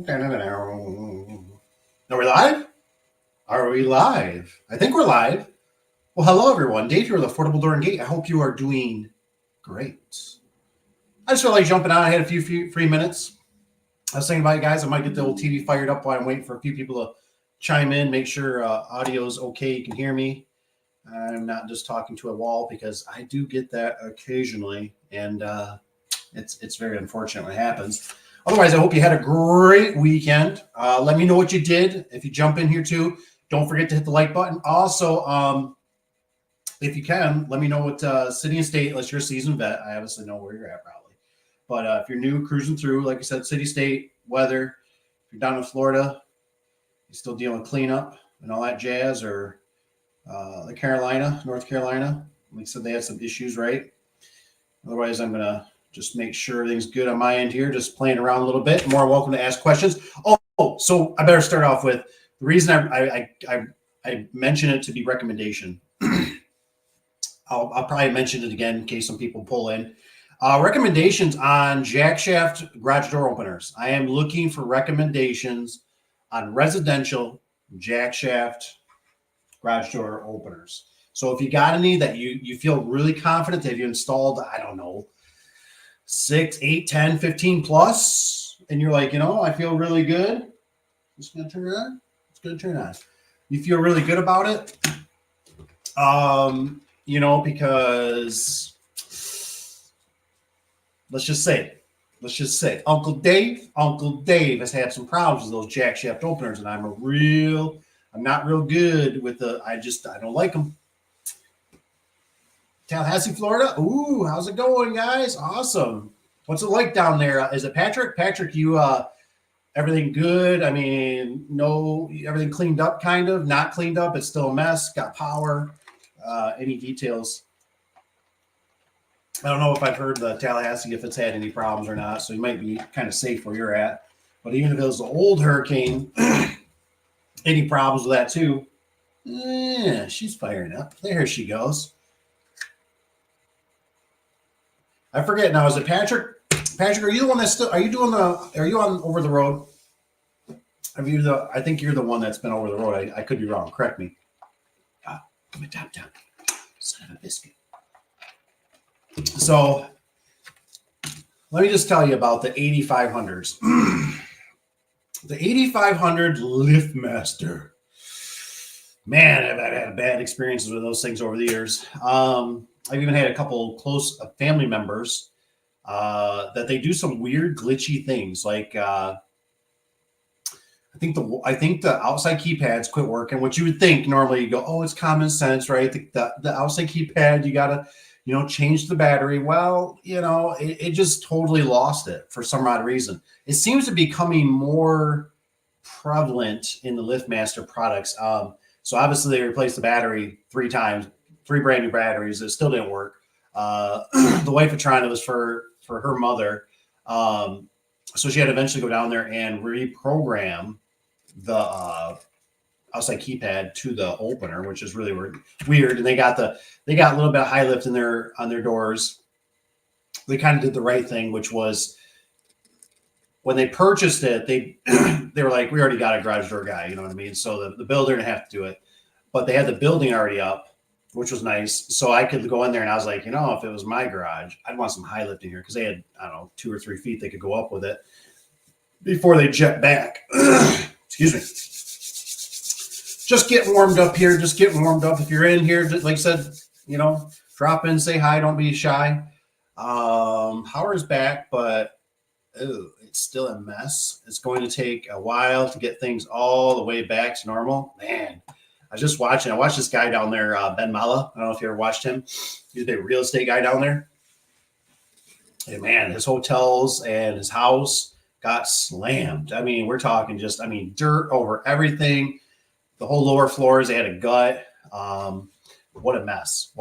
Are we live? Are we live? I think we're live. Well, hello, everyone. Dave here with Affordable Door and Gate. I hope you are doing great. I just feel like jumping on. I had a few free minutes. I was thinking about you guys. I might get the old TV fired up while I'm waiting for a few people to chime in, make sure audio's okay. You can hear me. I'm not just talking to a wall because I do get that occasionally, and it's very unfortunate when it happens. Otherwise, I hope you had a great weekend. Let me know what you did. If you jump in here too, don't forget to hit the like button. Also, if you can, let me know what city and state, unless you're a seasoned vet. I obviously know where you're at probably. But if you're new, cruising through, like I said, city, state, weather, if you're down in Florida, you're still dealing with cleanup and all that jazz, or North Carolina. Like I said, they had some issues, right? Otherwise, I'm going to just make sure everything's good on my end here, just playing around a little bit. More welcome to ask questions. Oh, so I better start off with the reason I mention it to be recommendation. I'll probably mention it again in case some people pull in. Recommendations on jack shaft garage door openers. I am looking for recommendations on residential jack shaft garage door openers. So if you got any that you feel really confident that you installed, I don't know, 6, 8, 10, 15 plus, and you're like, I feel really good. It's going to turn on. It's going to turn on. You feel really good about it. Because let's just say Uncle Dave has had some problems with those jack shaft openers, and I'm not real good with I don't like them. Tallahassee, Florida. Ooh, how's it going, guys? Awesome. What's it like down there? Is it Patrick? Patrick, you everything good? I mean, no, everything cleaned up, kind of. Not cleaned up. It's still a mess. Got power. Any details? I don't know if I've heard the Tallahassee if it's had any problems or not, so you might be kind of safe where you're at. But even if it was the old hurricane, any problems with that too? Yeah, she's firing up. There she goes. I forget now. Is it Patrick? Patrick, are you the one that's still? Are you on over the road? I think you're the one that's been over the road. I could be wrong. Correct me. Come on, down. Son of a biscuit. So let me just tell you about the 8500s. The 8500 LiftMaster. Man, I've had bad experiences with those things over the years. I've even had a couple close family members that they do some weird glitchy things. Like I think the outside keypads quit working, which you would think normally you go, oh, it's common sense, right? The outside keypad, you got to, change the battery. Well, it just totally lost it for some odd reason. It seems to be becoming more prevalent in the LiftMaster products. So obviously they replaced the battery 3 times, 3 brand new batteries. It still didn't work. The wife of trying it was for her mother. So she had to eventually go down there and reprogram the outside keypad to the opener, which is really weird. And they got a little bit of high lift on their doors. They kind of did the right thing, which was when they purchased it, they were like, we already got a garage door guy, you know what I mean? So the builder didn't have to do it, but they had the building already up, which was nice. So I could go in there and I was like, if it was my garage, I'd want some high lift in here because they had, 2 or 3 feet they could go up with it before they jet back. Excuse me. Just get warmed up here. Just get warmed up. If you're in here, just like I said, drop in, say hi. Don't be shy. Howard's back, but it's still a mess. It's going to take a while to get things all the way back to normal. Man, I watched this guy down there, Ben Mala. I don't know if you ever watched him. He's a big real estate guy down there. And man, his hotels and his house got slammed. I mean, we're talking dirt over everything. The whole lower floors, they had a gut. What a mess.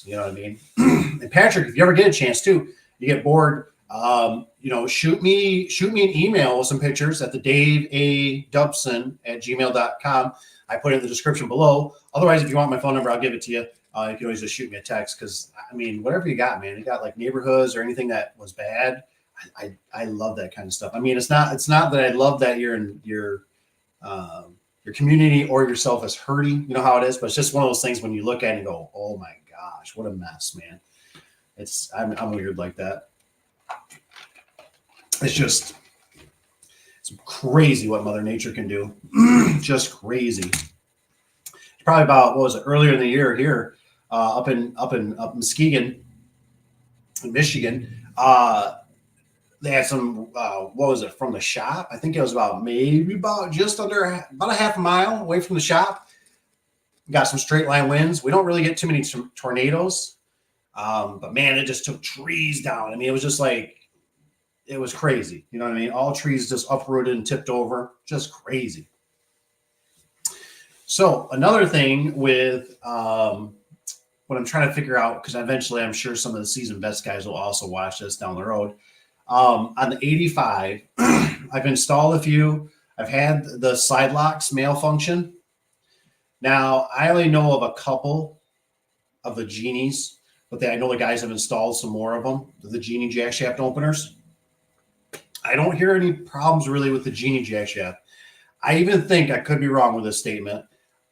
You know what I mean? And Patrick, if you ever get a chance too, you get bored, shoot me an email with some pictures at the Daveadubson@gmail.com. I put it in the description below. Otherwise, if you want my phone number, I'll give it to you. You can always just shoot me a text because, whatever you got, man. You got like neighborhoods or anything that was bad. I love that kind of stuff. I mean, it's not that I love that your community or yourself is hurting. You know how it is, but it's just one of those things when you look at it and go, oh my gosh, what a mess, man. I'm weird like that. It's crazy what Mother Nature can do. Just crazy. Probably about, what was it, earlier in the year here, up in Muskegon, in Michigan. They had some, what was it, from the shop? I think it was about just under about a half a mile away from the shop. Got some straight line winds. We don't really get too many tornadoes, but man, it just took trees down. I mean, it was just like, it was crazy. You know what I mean? All trees just uprooted and tipped over. Just crazy. So another thing with what I'm trying to figure out, because eventually I'm sure some of the seasoned best guys will also watch this down the road. On the 85, I've installed a few. I've had the side locks malfunction. Now, I only know of a couple of the Genies, but I know the guys have installed some more of them, the Genie jack shaft openers. I don't hear any problems really with the Genie jack shaft. I even think, I could be wrong with this statement,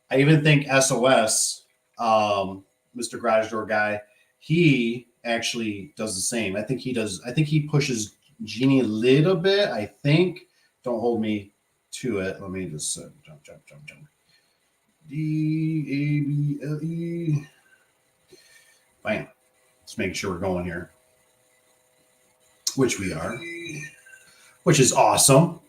I even think SOS, Mr. Garage Door Guy, he actually does the same. I think he pushes Genie a little bit, I think. Don't hold me to it. Let me just jump. Daveadubson. Bam. Let's make sure we're going here. Which we are. Which is awesome.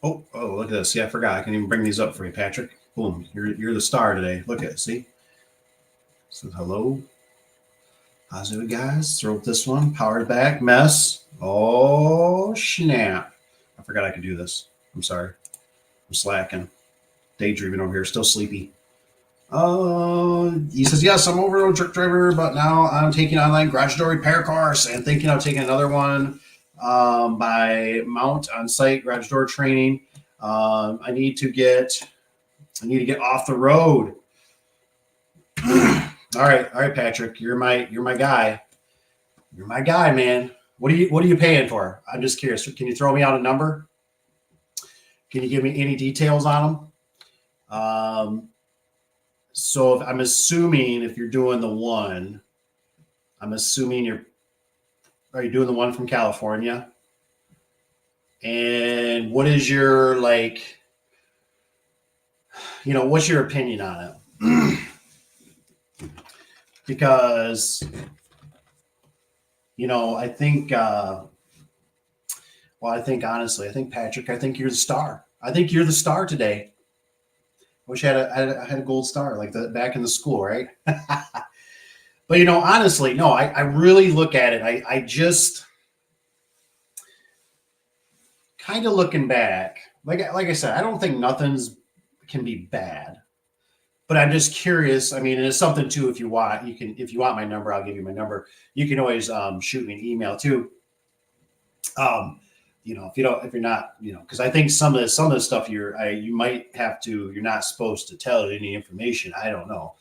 Oh, look at this. See, I forgot. I can even bring these up for you, Patrick. Boom. You're the star today. Look at it. See? So hello. How's it, guys? Throw this one. Powered back. Mess. Oh, snap. I forgot I could do this. I'm sorry. I'm slacking. Daydreaming over here. Still sleepy. He says, yes, I'm over-the-road truck driver, but now I'm taking online garage door repair course and thinking of taking another one by Mount on-site garage door training. I need to get off the road. All right, Patrick, you're my guy. You're my guy, man. What are you paying for? I'm just curious. Can you throw me out a number? Can you give me any details on them? So I'm assuming if you're doing the one, are you doing the one from California? And what is your, what's your opinion on it? Because, I think, honestly, Patrick, I think you're the star. I think you're the star today. Wish I had a gold star like that back in the school, right? But honestly, no, I really look at it. I just kind of looking back, like I said, I don't think nothing's can be bad. But I'm just curious. I mean, and it's something too. If you want my number, I'll give you my number. You can always shoot me an email too. If you're not, because I think some of the stuff you might have to, you're not supposed to tell any information. I don't know.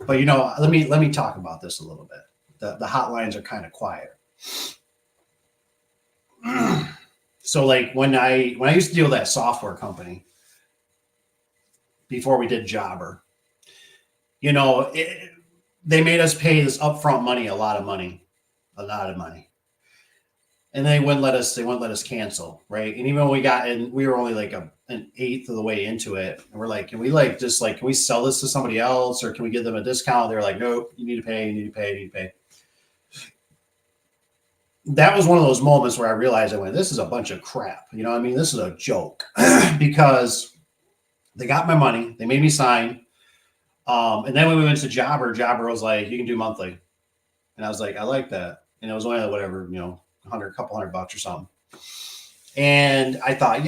But let me talk about this a little bit. The hotlines are kind of quiet. So like when I used to deal with that software company before we did Jobber, they made us pay this upfront money, a lot of money. And they wouldn't let us cancel, right? And even when we were only like an eighth of the way into it, and we're like, can we sell this to somebody else, or can we give them a discount? They're like, nope, you need to pay. That was one of those moments where I realized, this is a bunch of crap. This is a joke because they got my money. They made me sign. And then when we went to Jobber was like, you can do monthly. And I was like, I like that. And it was only whatever, a couple $100 or something. And I thought,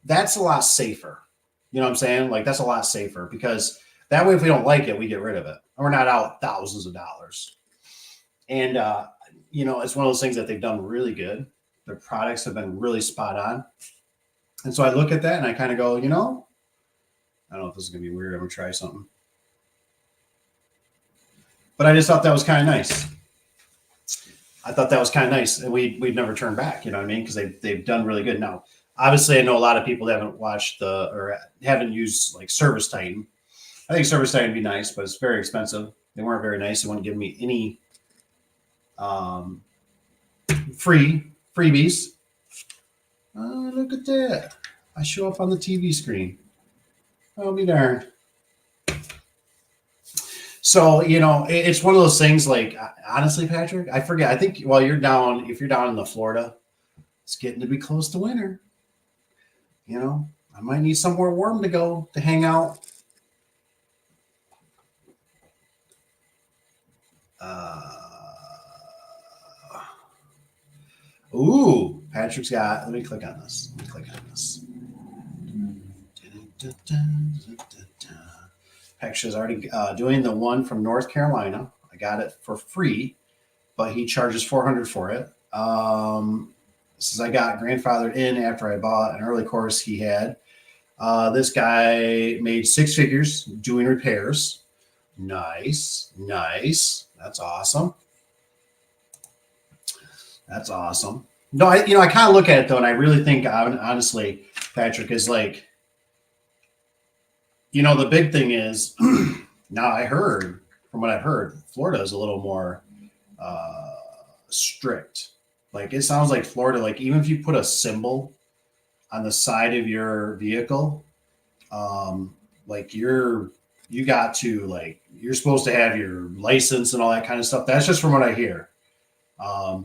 that's a lot safer. You know what I'm saying? Like, that's a lot safer because that way, if we don't like it, we get rid of it. And we're not out thousands of dollars. And, it's one of those things that they've done really good. Their products have been really spot on. And so I look at that and I kind of go, I don't know if this is going to be weird. I'm going to try something. But I just thought that was kind of nice. I thought that was kind of nice, and we'd never turn back. You know what I mean? Because they've done really good. Now, obviously, I know a lot of people that haven't watched or haven't used like Service Titan. I think Service Titan would be nice, but it's very expensive. They weren't very nice. They wouldn't give me any freebies. Look at that! I show up on the TV screen. I'll be darned. So, it's one of those things like, honestly, Patrick, I forget. I think if you're down in the Florida, it's getting to be close to winter. I might need somewhere warm to go to hang out. Patrick's got, let me click on this. Patrick's already doing the one from North Carolina. I got it for free, but he charges $400 for it. Says I got grandfathered in after I bought an early course he had. This guy made 6 figures doing repairs. Nice. That's awesome. No, I kind of look at it though, and I really think, honestly, Patrick, is like, the big thing is now from what I've heard, Florida is a little more strict. Like it sounds like Florida, like even if you put a symbol on the side of your vehicle, like you're supposed to have your license and all that kind of stuff. That's just from what I hear. I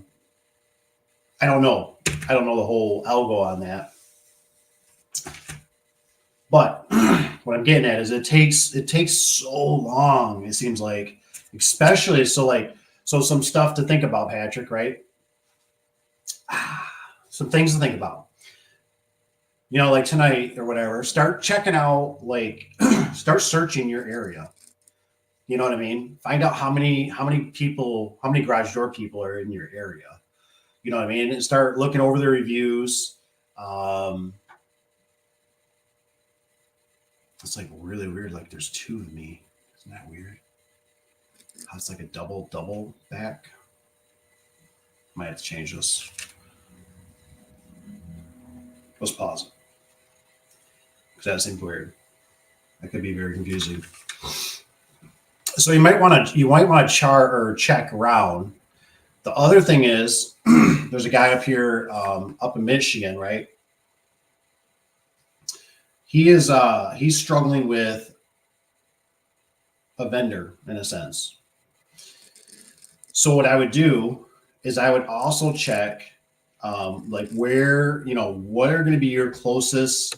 don't know the whole algo on that. But what I'm getting at is it takes so long, it seems like, especially so some stuff to think about, Patrick, right? Some things to think about. Like tonight or whatever, start checking out, start searching your area. You know what I mean? Find out how many garage door people are in your area. You know what I mean? And start looking over the reviews. It's like really weird. Like there's 2 of me. Isn't that weird? How it's like a double back. Might have to change this. Let's pause it. Because that seems weird. That could be very confusing. So you might want to chart or check around. The other thing is, there's a guy up here, up in Michigan, right? He's struggling with a vendor in a sense. So what I would do is I would also check, where, what are going to be your closest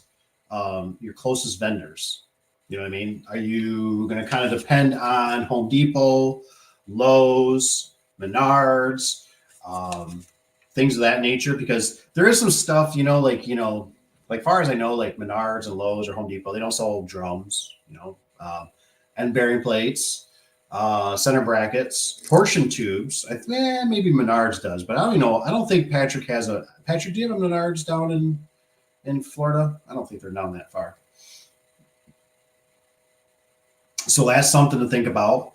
vendors? You know what I mean? Are you going to kind of depend on Home Depot, Lowe's, Menards, things of that nature? Because there is some stuff, like far as I know, like Menards and Lowe's or Home Depot, they don't sell drums, and bearing plates, center brackets, portion tubes. Maybe Menards does, but I don't know. I don't think Patrick has Patrick, do you have a Menards down in Florida? I don't think they're down that far. So that's something to think about.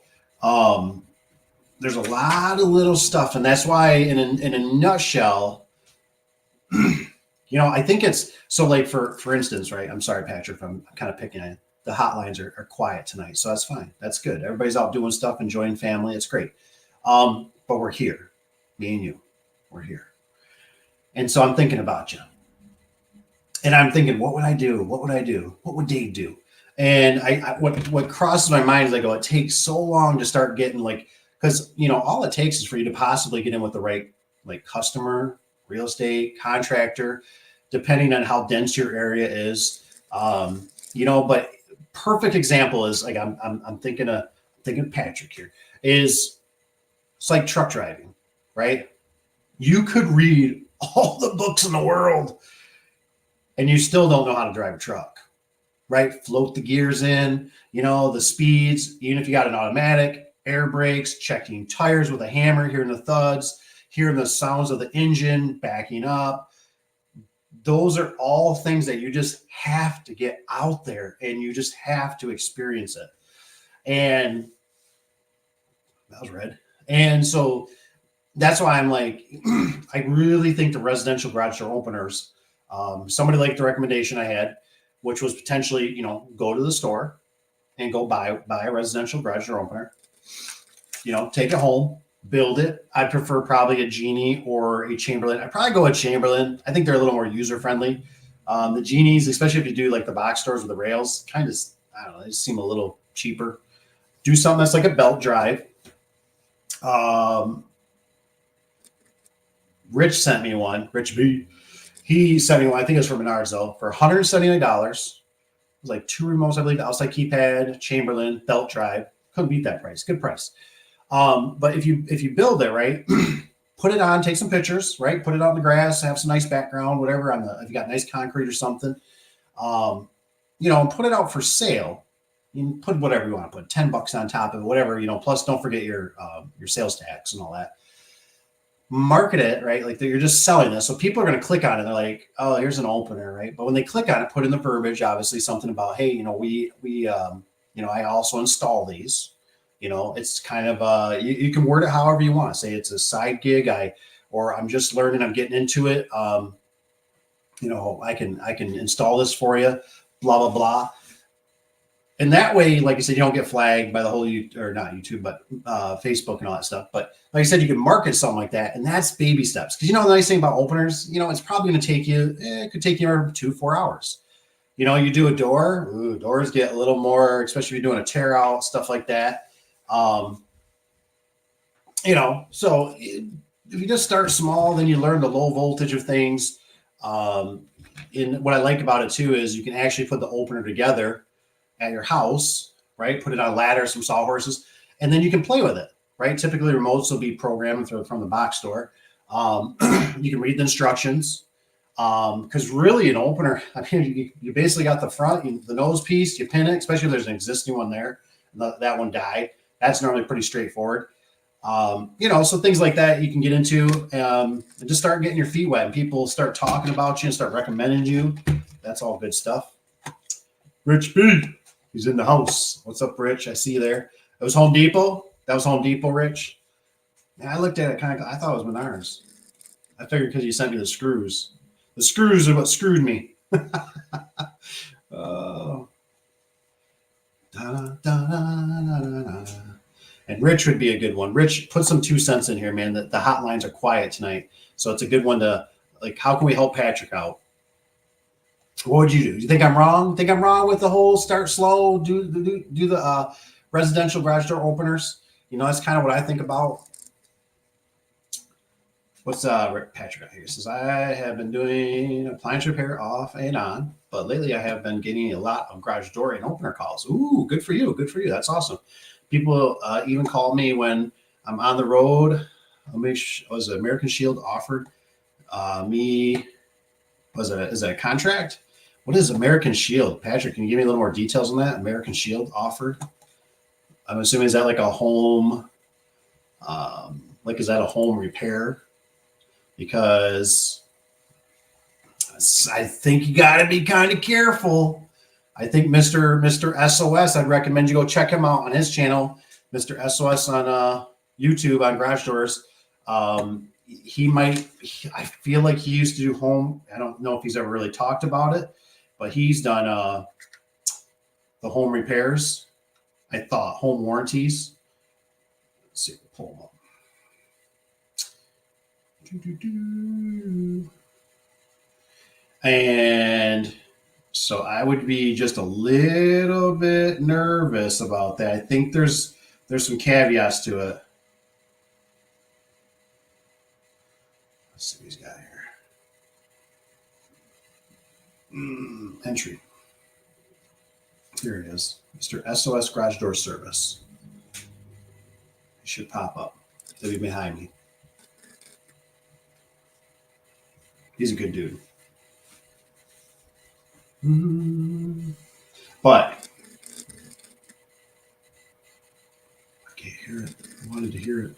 There's a lot of little stuff, and that's why, in a nutshell, I think it's so. Like for instance, right? I'm sorry, Patrick, if I'm kind of picking on you. The hotlines are quiet tonight, so that's fine. That's good. Everybody's out doing stuff, enjoying family. It's great. But we're here, me and you. We're here, and so I'm thinking about you, and I'm thinking, what would I do? What would Dave do? And what crosses my mind is it takes so long to start getting because all it takes is for you to possibly get in with the right customer, real estate, contractor, depending on how dense your area is. But perfect example is I'm thinking Patrick here is it's like truck driving, right? You could read all the books in the world and you still don't know how to drive a truck. Right? Float the gears in, the speeds, even if you got an automatic, air brakes, checking tires with a hammer, hearing the thuds, hearing the sounds of the engine backing up. Those are all things that you just have to get out there and you just have to experience it. And That was red. And so that's why I'm like, I really think the residential garage door openers, somebody liked the recommendation I had, which was potentially, go to the store and go buy a residential garage door opener, take it home, build it. I prefer probably a Genie or a Chamberlain. I'd probably go with Chamberlain. I think they're a little more user friendly. The Genies, especially if you do like the box stores with the rails, kind of, I don't know, they just seem a little cheaper. Do something that's like a belt drive. Rich sent me one. Rich B. He sent me one. I think it was from Menards though, for $179. It was like 2 remotes, I believe, outside keypad, Chamberlain, belt drive. Couldn't beat that price. Good price. But if you build it right, put it on, take some pictures, right? Put it on the grass, have some nice background, whatever. If you got nice concrete or something, and put it out for sale. You can put whatever you want to put, $10 on top of it, whatever, plus don't forget your sales tax and all that. Market it, right? Like you're just selling this. So people are going to click on it. They're like, oh, here's an opener, right? But when they click on it, put in the verbiage, obviously something about, hey, we I also install these. It's kind of you can word it however you want. Say it's a side gig, or I'm just learning, I'm getting into it. I can install this for you, blah blah blah. And that way, like I said, you don't get flagged by the whole or not YouTube, but Facebook and all that stuff. But like I said, you can market something like that, and that's baby steps. Because the nice thing about openers, it's probably going to take you. It could take you 2-4 hours. You do a door. Doors get a little more, especially if you're doing a tear out, stuff like that. So if you just start small, then you learn the low voltage of things. And what I like about it too is you can actually put the opener together at your house, right? Put it on a ladder, some sawhorses, and then you can play with it, right? Typically, remotes will be programmed from the box store. You can read the instructions. Because really, an opener, you basically got the front, the nose piece, you pin it, especially if there's an existing one there, that one died. That's normally pretty straightforward. So things like that you can get into and just start getting your feet wet, and people start talking about you and start recommending you. That's all good stuff. Rich B, he's in the house. What's up, Rich? I see you there. It was Home Depot. That was Home Depot, Rich. Yeah, I looked at it I thought it was Menards. I figured because you sent me the screws. The screws are what screwed me. And Rich would be a good one. Rich, put some 2 cents in here, man. The hotlines are quiet tonight. So it's a good one to, like, how can we help Patrick out? What would you do? You think I'm wrong? Think I'm wrong with the whole start slow, do the residential garage door openers? That's kind of what I think about. What's Patrick got here? Says, I have been doing appliance repair off and on, but lately I have been getting a lot of garage door and opener calls. Ooh, good for you. Good for you. That's awesome. People even call me when I'm on the road. Was American Shield offered me? Is that a contract? What is American Shield? Patrick, can you give me a little more details on that? American Shield offered? I'm assuming, is that like a home, is that a home repair? Because I think you got to be kind of careful. I think Mr. SOS, I'd recommend you go check him out on his channel, Mr. SOS on YouTube on garage doors. I feel like he used to do home. I don't know if he's ever really talked about it, but he's done the home repairs. I thought home warranties. Let's see if we pull them up. And so I would be just a little bit nervous about that. I think there's some caveats to it. Let's see what he's got here. Entry. Here it is. Mr. SOS Garage Door Service. It should pop up. They'll be behind me. He's a good dude. But I can't hear it. I wanted to hear it.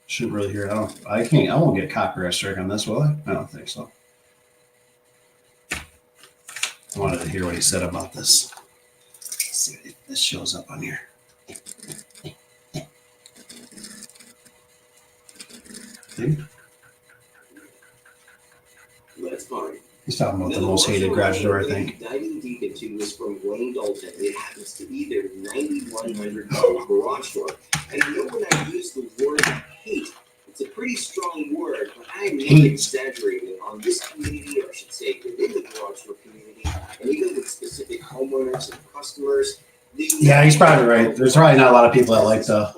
Shouldn't really hear it. I won't get copyright strike on this, will I? I don't think so. I wanted to hear what he said about this. Let's see if this shows up on here. Let's party. He's talking about the most hated garage door, I think. Diving deep into is from Wayne Dalton. It happens to be their 9100 model garage door. And I know when I use the word hate, it's a pretty strong word, but I'm not exaggerating on this community, or I should say within the garage door community, and even with specific homeowners and customers. Yeah, he's probably right. There's probably not a lot of people that like the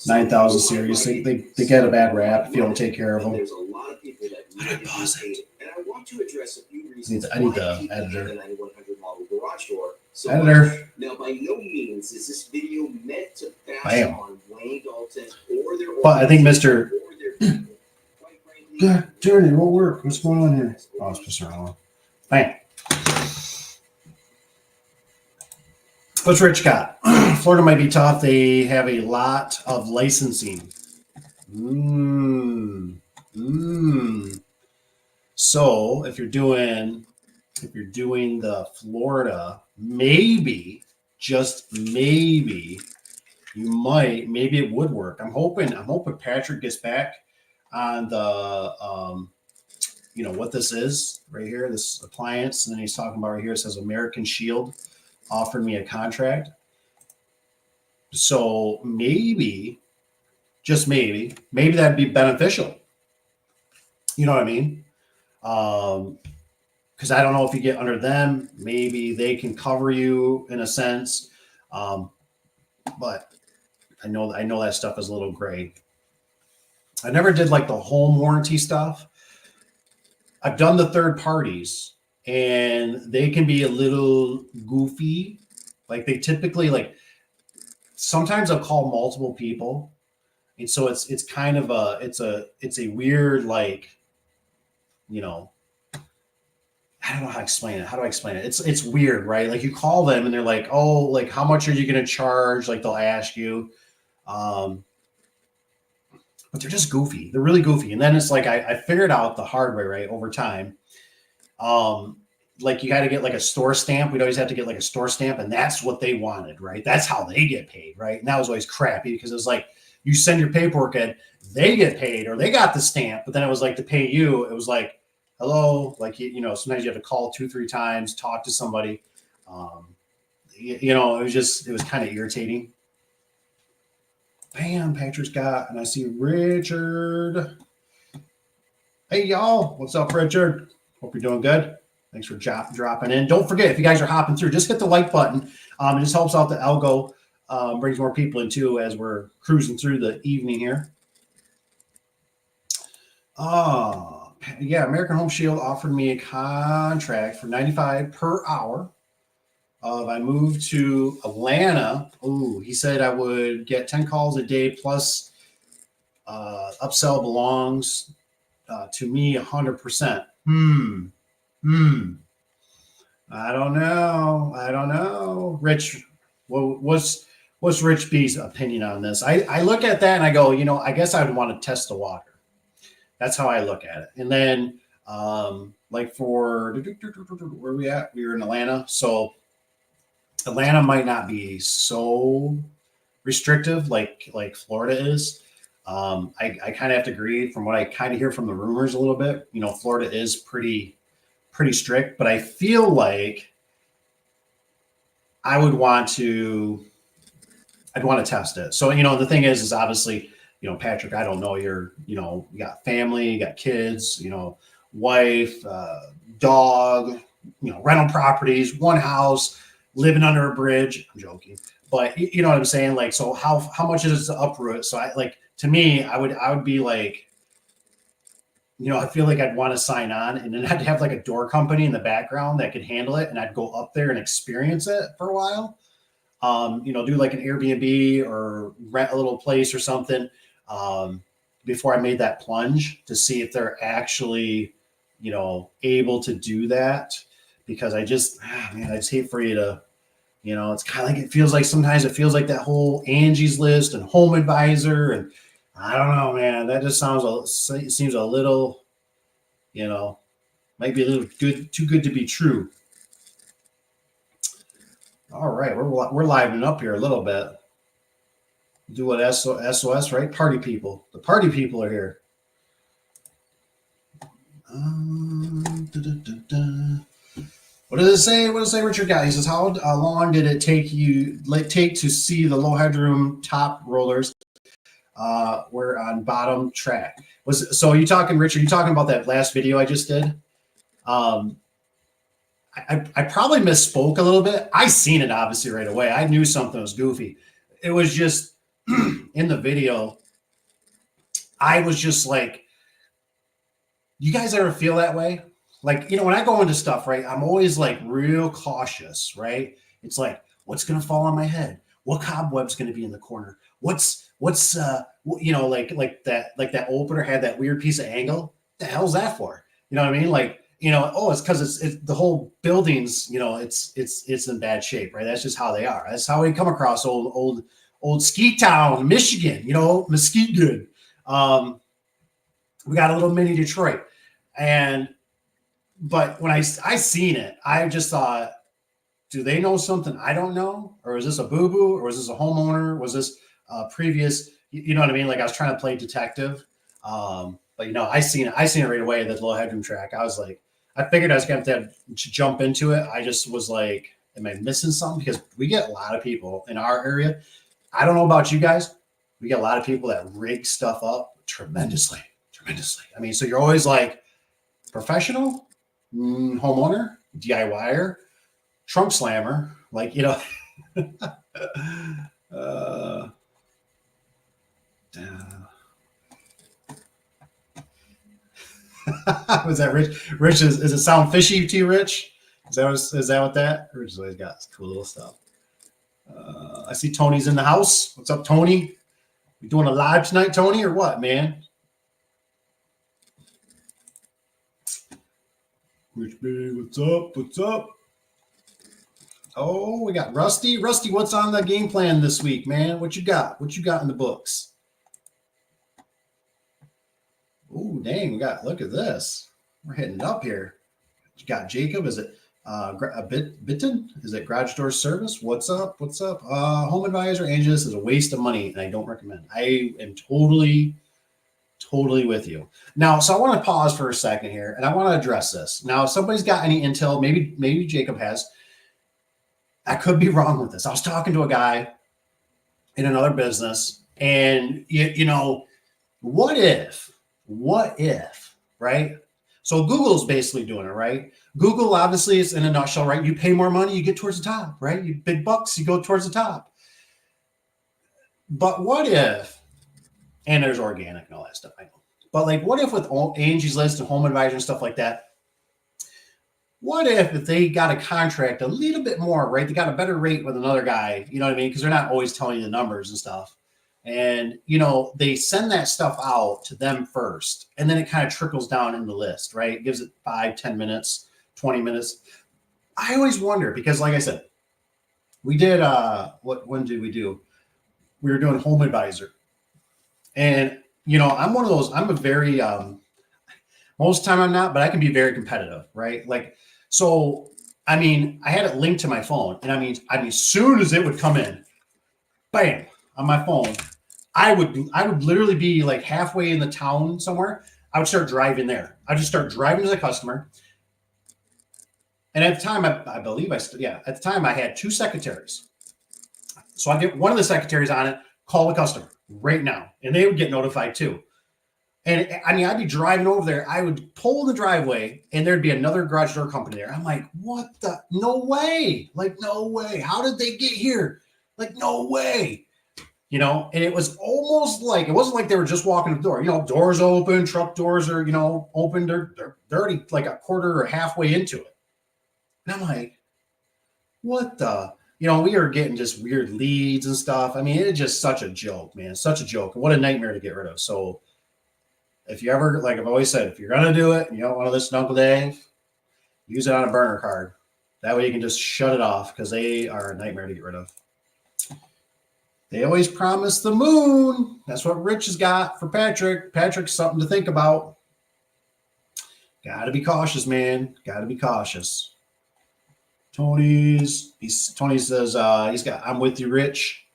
9000 series. They get a bad rap if you don't take care of them. There's a lot of people that really hate it. And I want to address a few reasons I need the why people editor. hate the 9100 model garage door. So Editor. now, by no means is this video meant to bash Bam. on Wayne Dalton or their. But I think Mr. God darn it, it won't work. What's going on here? Oh, it's pissing around. Bam. What's Rich got? Florida might be tough. They have a lot of licensing. So if you're doing the Florida, maybe, just maybe, maybe it would work. I'm hoping Patrick gets back on the what this is right here, this appliance, and then he's talking about right here. It says American Shield offered me a contract. So maybe, just maybe that'd be beneficial. You know what I mean? Because I don't know if you get under them, maybe they can cover you in a sense. But I know that stuff is a little gray. I never did like the home warranty stuff. I've done the third parties, and they can be a little goofy. Like they typically sometimes I'll call multiple people. And so it's kind of it's a weird, I don't know how to explain it. How do I explain it? It's weird, right? Like you call them and they're like, oh, like how much are you going to charge? Like they'll ask you, but they're just goofy. They're really goofy. And then it's like, I figured out the hard way, right? Over time. Like you got to get like a store stamp. We'd always have to get like a store stamp, and that's what they wanted, right? That's how they get paid, right? And that was always crappy because it was like you send your paperwork in, they get paid or they got the stamp, but then it was like to pay you, it was like, hello, like sometimes you have to call 2-3 times, talk to somebody. It was kind of irritating. Bam, Patrick's got, and I see Richard. Hey y'all, what's up, Richard? Hope you're doing good. Thanks for dropping in. Don't forget, if you guys are hopping through, just hit the like button. It just helps out the algo, brings more people in too as we're cruising through the evening here. Yeah, American Home Shield offered me a contract for $95 per hour. I moved to Atlanta. Ooh, he said I would get 10 calls a day plus upsell belongs to me 100%. I don't know. Rich, what's Rich B's opinion on this? I look at that and I go, I guess I'd want to test the water. That's how I look at it. And then like for where are we at? We were in Atlanta. So Atlanta might not be so restrictive like Florida is. I kind of have to agree from what I kind of hear from the rumors a little bit. Florida is pretty strict, but I feel like I'd want to test it. So, the thing is obviously, Patrick, I don't know, you got family, you got kids, wife, dog, rental properties, one house, living under a bridge. I'm joking, but you know what I'm saying? Like, so how much is it to uproot? So to me, I would be like, I feel like I'd want to sign on, and then I'd have like a door company in the background that could handle it. And I'd go up there and experience it for a while. Do like an Airbnb or rent a little place or something before I made that plunge to see if they're actually, able to do that. Because I just hate for you to, it's kind of like, sometimes it feels like that whole Angie's List and Home Advisor. And I don't know, man, that just seems a little, might be a little too good to be true. All right, we're livening up here a little bit. Do what SOS, right? Party people. The party people are here. Da, da, da, da. What does it say? What does it say, Richard Guy? He says, how long did it take to see the low headroom top rollers were on bottom track? So are you talking, Richard, you talking about that last video I just did? I probably misspoke a little bit. I seen it obviously right away. I knew something was goofy. It was just in the video, I was just like, you guys ever feel that way? Like, when I go into stuff, right, I'm always like real cautious, right? It's like, what's going to fall on my head? What cobweb's going to be in the corner? What's like that opener had that weird piece of angle. The hell's that for? You know what I mean? Like, it's because it's the whole building's, it's in bad shape, right? That's just how they are. That's how we come across old Skeet Town, Michigan, Mesquite good. We got a little mini Detroit. But when I seen it, I just thought, do they know something I don't know? Or is this a boo-boo? Or was this a homeowner? Was this previous, you know what I mean? Like I was trying to play detective. But I seen it right away, that low headroom track. I was like, I figured I was going to have to jump into it. I just was like, am I missing something? Because we get a lot of people in our area. I don't know about you guys. We get a lot of people that rig stuff up tremendously. I mean, so you're always like, professional, homeowner, DIYer, trunk slammer, like, was that Rich? Rich, is it sound fishy to you, Rich? Is that what that? Rich always got cool little stuff. I see Tony's in the house. What's up, Tony? We doing a live tonight, Tony, or what, man? Rich B, what's up? What's up? Oh, we got Rusty. Rusty, what's on the game plan this week, man? What you got? What you got in the books? Oh, dang, look at this. We're hitting it up here. You got Jacob. Is it Bitten? Is it Garage Door Service? What's up? Home Advisor, Angie, this is a waste of money, and I don't recommend. I am totally with you. Now, so I want to pause for a second here, and I want to address this. Now, if somebody's got any intel, maybe Jacob has. I could be wrong with this. I was talking to a guy in another business, and what if, right? So Google's basically doing it, right? Google obviously is in a nutshell, right? You pay more money, you get towards the top, right? You big bucks, you go towards the top. But what if, and there's organic and all that stuff, I know. But like, what if with Angie's List and Home Advisor and stuff like that, what if they got a contract a little bit more, right? They got a better rate with another guy, you know what I mean? Because they're not always telling you the numbers and stuff. And, they send that stuff out to them first, and then it kind of trickles down in the list, right? It gives it 5, 10 minutes, 20 minutes. I always wonder, because like I said, we did, when did we do? We were doing Home Advisor. And, I'm one of those, I'm a very, most of the time I'm not, but I can be very competitive, right? Like, so, I had it linked to my phone, and I mean, as soon as it would come in, bam, on my phone, I would literally be like halfway in the town somewhere. I would start driving there. I'd just start driving to the customer. And at the time, I believe at the time I had 2 secretaries. So I get one of the secretaries on it, call the customer right now, and they would get notified too. And I'd be driving over there. I would pull the driveway, and there'd be another garage door company there. I'm like, what the? No way. Like, no way. How did they get here? Like, no way. And it was almost like, it wasn't like they were just walking the door. Doors open, truck doors are, open. They're already like a quarter or halfway into it. And I'm like, what the? We were getting just weird leads and stuff. It's just such a joke, man. Such a joke. What a nightmare to get rid of. So if you ever, like I've always said, if you're going to do it and you don't want to listen to Uncle Dave, use it on a burner card. That way you can just shut it off, because they are a nightmare to get rid of. They always promise the moon. That's what Rich has got for Patrick. Patrick's something to think about. Got to be cautious, man. Got to be cautious. Tony says, I'm with you, Rich.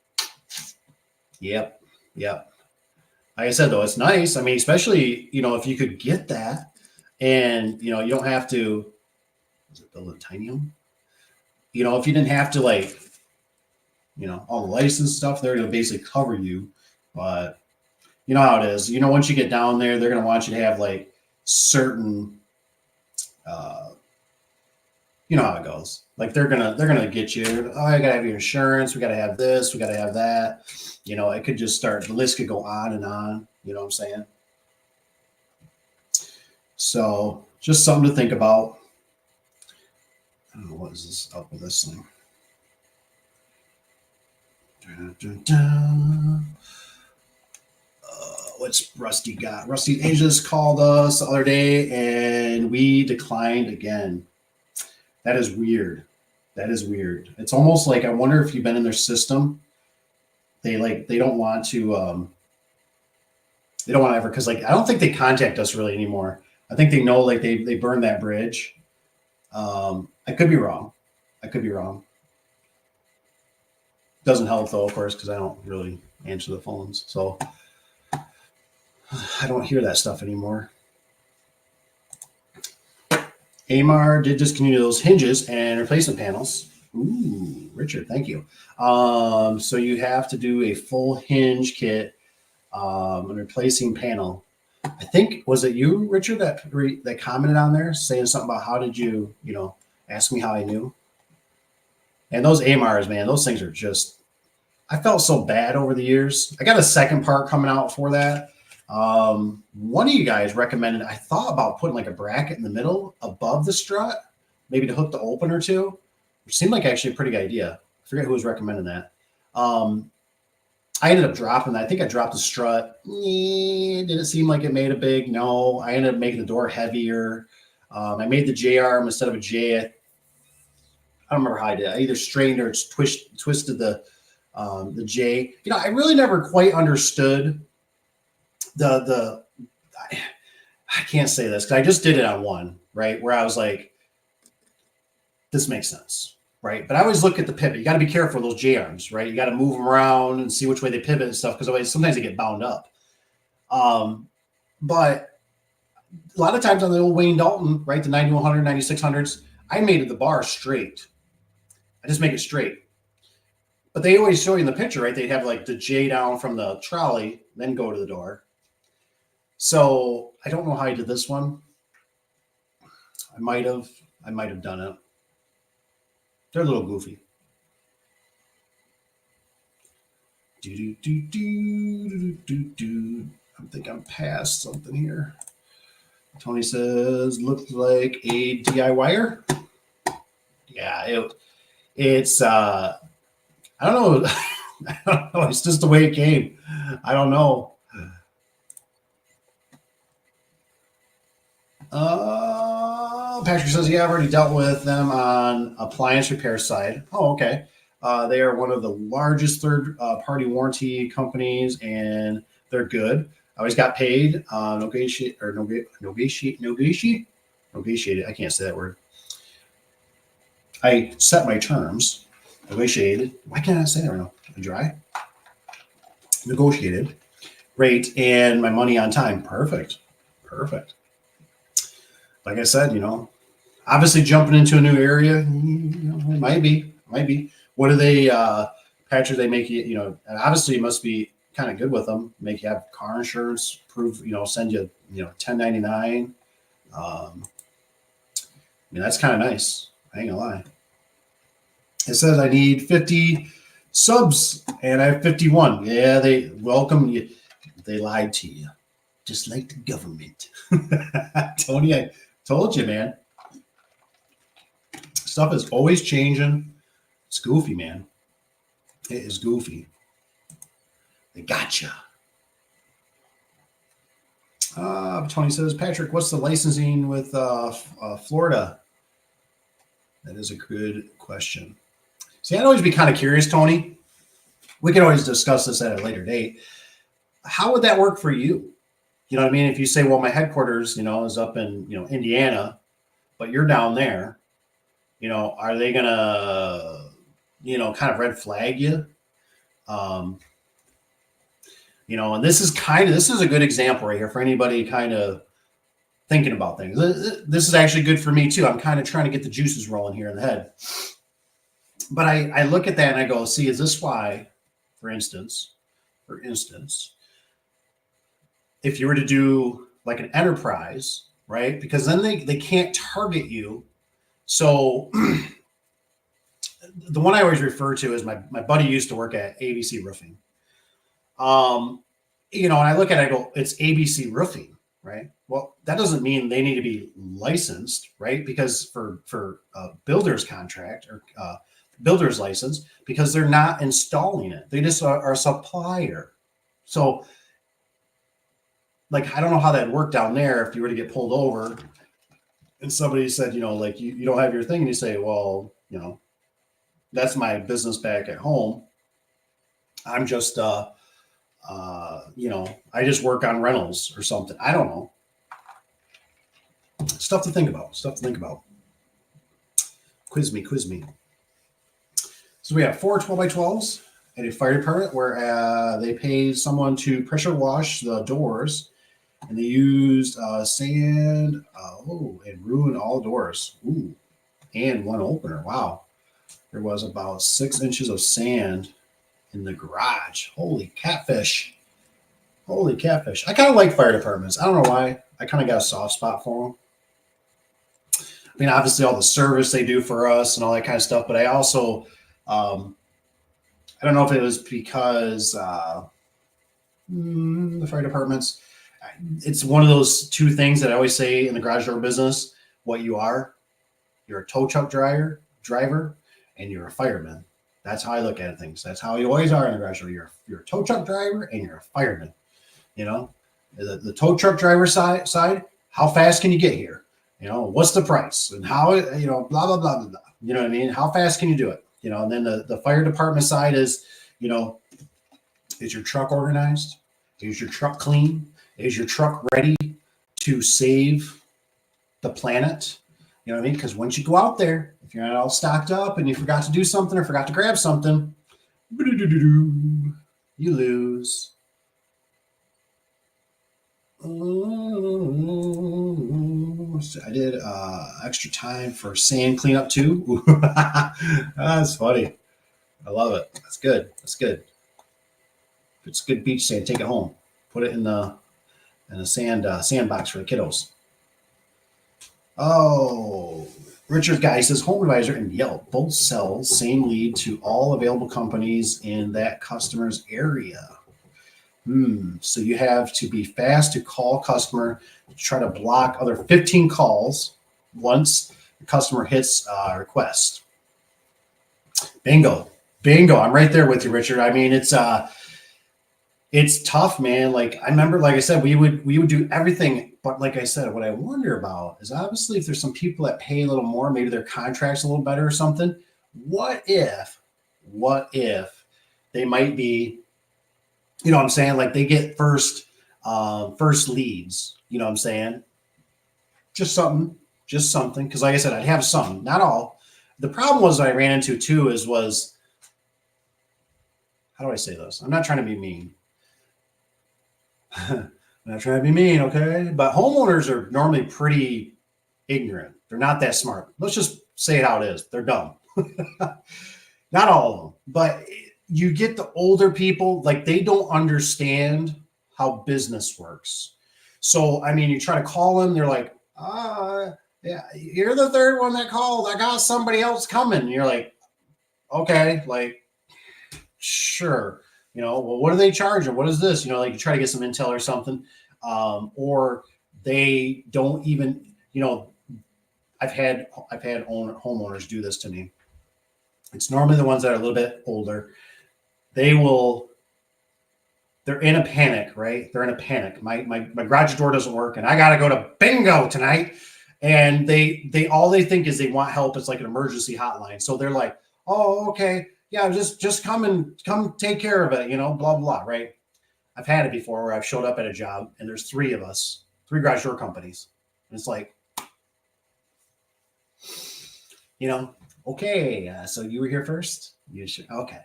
Yep. Yep. Like I said, though, it's nice. I mean, especially, if you could get that and, you don't have to, is it build a tiny home? If you didn't have to, like, all the license stuff, they're going to basically cover you. But you know how it is. Once you get down there, they're going to want you to have, like, certain, uh, you know how it goes. Like, they're gonna get you. Oh, I gotta have your insurance. We gotta have this. We gotta have that. It could just start. The list could go on and on. You know what I'm saying? So just something to think about. I don't know what is this up with this thing. Dun, dun, dun. What's Rusty got? Rusty Asia's called us the other day and we declined again. That is weird. That is weird. It's almost like I wonder if you've been in their system. They don't want to they don't want to ever, because like I don't think they contact us really anymore. I think they know like they burned that bridge. I could be wrong. I could be wrong. Doesn't help though, of course, because I don't really answer the phones. So I don't hear that stuff anymore. Amar did discontinue those hinges and replacement panels. Ooh, Richard, thank you. So you have to do a full hinge kit and replacing panel. I think, was it you, Richard, that commented on there saying something about how did you, ask me how I knew? And those AMRs, man, those things are just, I felt so bad over the years. I got a second part coming out for that. One of you guys recommended, I thought about putting like a bracket in the middle above the strut, maybe to hook the opener to, which seemed like actually a pretty good idea. I forget who was recommending that. I ended up dropping that. I think I dropped the strut. Did it seem like it made a big? No. I ended up making the door heavier. I made the J arm instead of a J. I don't remember how I did. I either strained or twisted the J. I really never quite understood I can't say this because I just did it on one, right? Where I was like, this makes sense, right? But I always look at the pivot. You got to be careful with those J arms, right? You got to move them around and see which way they pivot and stuff because sometimes they get bound up. But a lot of times on the old Wayne Dalton, right, the 9100, 9600s, I made the bar straight. I just make it straight. But they always show you in the picture, right? They'd have like the J down from the trolley, then go to the door. So I don't know how I did this one. I might have done it. They're a little goofy. I think I'm past something here. Tony says, looked like a DIYer. Yeah, it's I don't know. I don't know. It's just the way it came. I don't know. Patrick says, yeah, I've already dealt with them on appliance repair side. Oh, okay. They are one of the largest third-party warranty companies, and they're good. I always got paid. Negotiated. I can't say that word. I set my terms. Negotiated. Why can't I say that right now? Dry. Negotiated rate and my money on time. Perfect. Like I said, obviously jumping into a new area, it might be. What do they, Patrick, they make you, and obviously you must be kind of good with them, make you have car insurance, proof, send you, 1099. That's kind of nice. I ain't gonna lie. It says I need 50 subs and I have 51. Yeah, they welcome you. They lied to you. Just like the government. Tony, I told you, man. Stuff is always changing. It's goofy, man. It is goofy. They gotcha. Tony says, Patrick, what's the licensing with Florida? That is a good question. See, I'd always be kind of curious, Tony. We can always discuss this at a later date. How would that work for you? You know what I mean? If you say, well, my headquarters, is up in, Indiana, but you're down there, are they going to, kind of red flag you? And this is a good example right here for anybody kind of thinking about things. This is actually good for me too. I'm kind of trying to get the juices rolling here in the head. But I look at that and I go, see, is this why, for instance, if you were to do like an enterprise, right? Because then they can't target you. So the one I always refer to is my buddy used to work at ABC Roofing. And I look at it, I go, it's ABC Roofing, right? Well, that doesn't mean they need to be licensed, right? Because for a builder's contract or builder's license, because they're not installing it. They just are a supplier. So, like, I don't know how that worked down there if you were to get pulled over and somebody said, like, you don't have your thing. And you say, well, that's my business back at home. I'm just, I just work on rentals or something. I don't know. Stuff to think about. Quiz me. So we have 4 12x12s at a fire department where they paid someone to pressure wash the doors, and they used sand and ruined all doors. Ooh, and one opener. Wow. There was about 6 inches of sand in the garage. Holy catfish. I kind of like fire departments. I don't know why. I kind of got a soft spot for them. I mean, obviously all the service they do for us and all that kind of stuff, but I also, I don't know if it was because the fire departments, it's one of those two things that I always say in the garage door business, what you are. You're a tow truck driver, and you're a fireman. That's how I look at things. That's how you always are in the garage door. You're a tow truck driver and you're a fireman. The tow truck driver side, how fast can you get here? What's the price and how, blah, blah, blah, blah, blah. You know what I mean? How fast can you do it? And then the fire department side is, is your truck organized? Is your truck clean? Is your truck ready to save the planet? You know what I mean? Because once you go out there, if you're not all stocked up and you forgot to do something or forgot to grab something, you lose. I did extra time for sand cleanup too. That's funny. I love it. That's good. If it's good beach sand, take it home. Put it in the sandbox for the kiddos. Oh, Richard Guy says Home Advisor and Yelp both sell same lead to all available companies in that customer's area. So you have to be fast to call customer to try to block other 15 calls once the customer hits request. Bingo. I'm right there with you, Richard. I mean, it's tough, man. Like I remember, like I said, we would do everything. But like I said, what I wonder about is obviously if there's some people that pay a little more, maybe their contract's a little better or something. What if they might be, you know what I'm saying? Like they get first leads, you know what I'm saying? Just something. Cause like I said, I'd have some, not all. The problem was I ran into too was, how do I say this? I'm not trying to be mean. I'm not trying to be mean, okay? But homeowners are normally pretty ignorant. They're not that smart. Let's just say it how it is. They're dumb. Not all of them, but you get the older people, like they don't understand how business works. So, I mean, you try to call them, they're like, yeah, you're the third one that called. I got somebody else coming. And you're like, okay, like, sure. Well, what are they charging? What is this? Like you try to get some intel or something. Or they don't even, I've had homeowners do this to me. It's normally the ones that are a little bit older. They're in a panic, right? They're in a panic. My garage door doesn't work and I got to go to bingo tonight. And they all they think is they want help. It's like an emergency hotline. So they're like, oh, okay. Yeah, just come take care of it, blah, blah, right? I've had it before where I've showed up at a job and there's 3 of us, 3 garage door companies. And it's like, okay, so you were here first? You should, okay.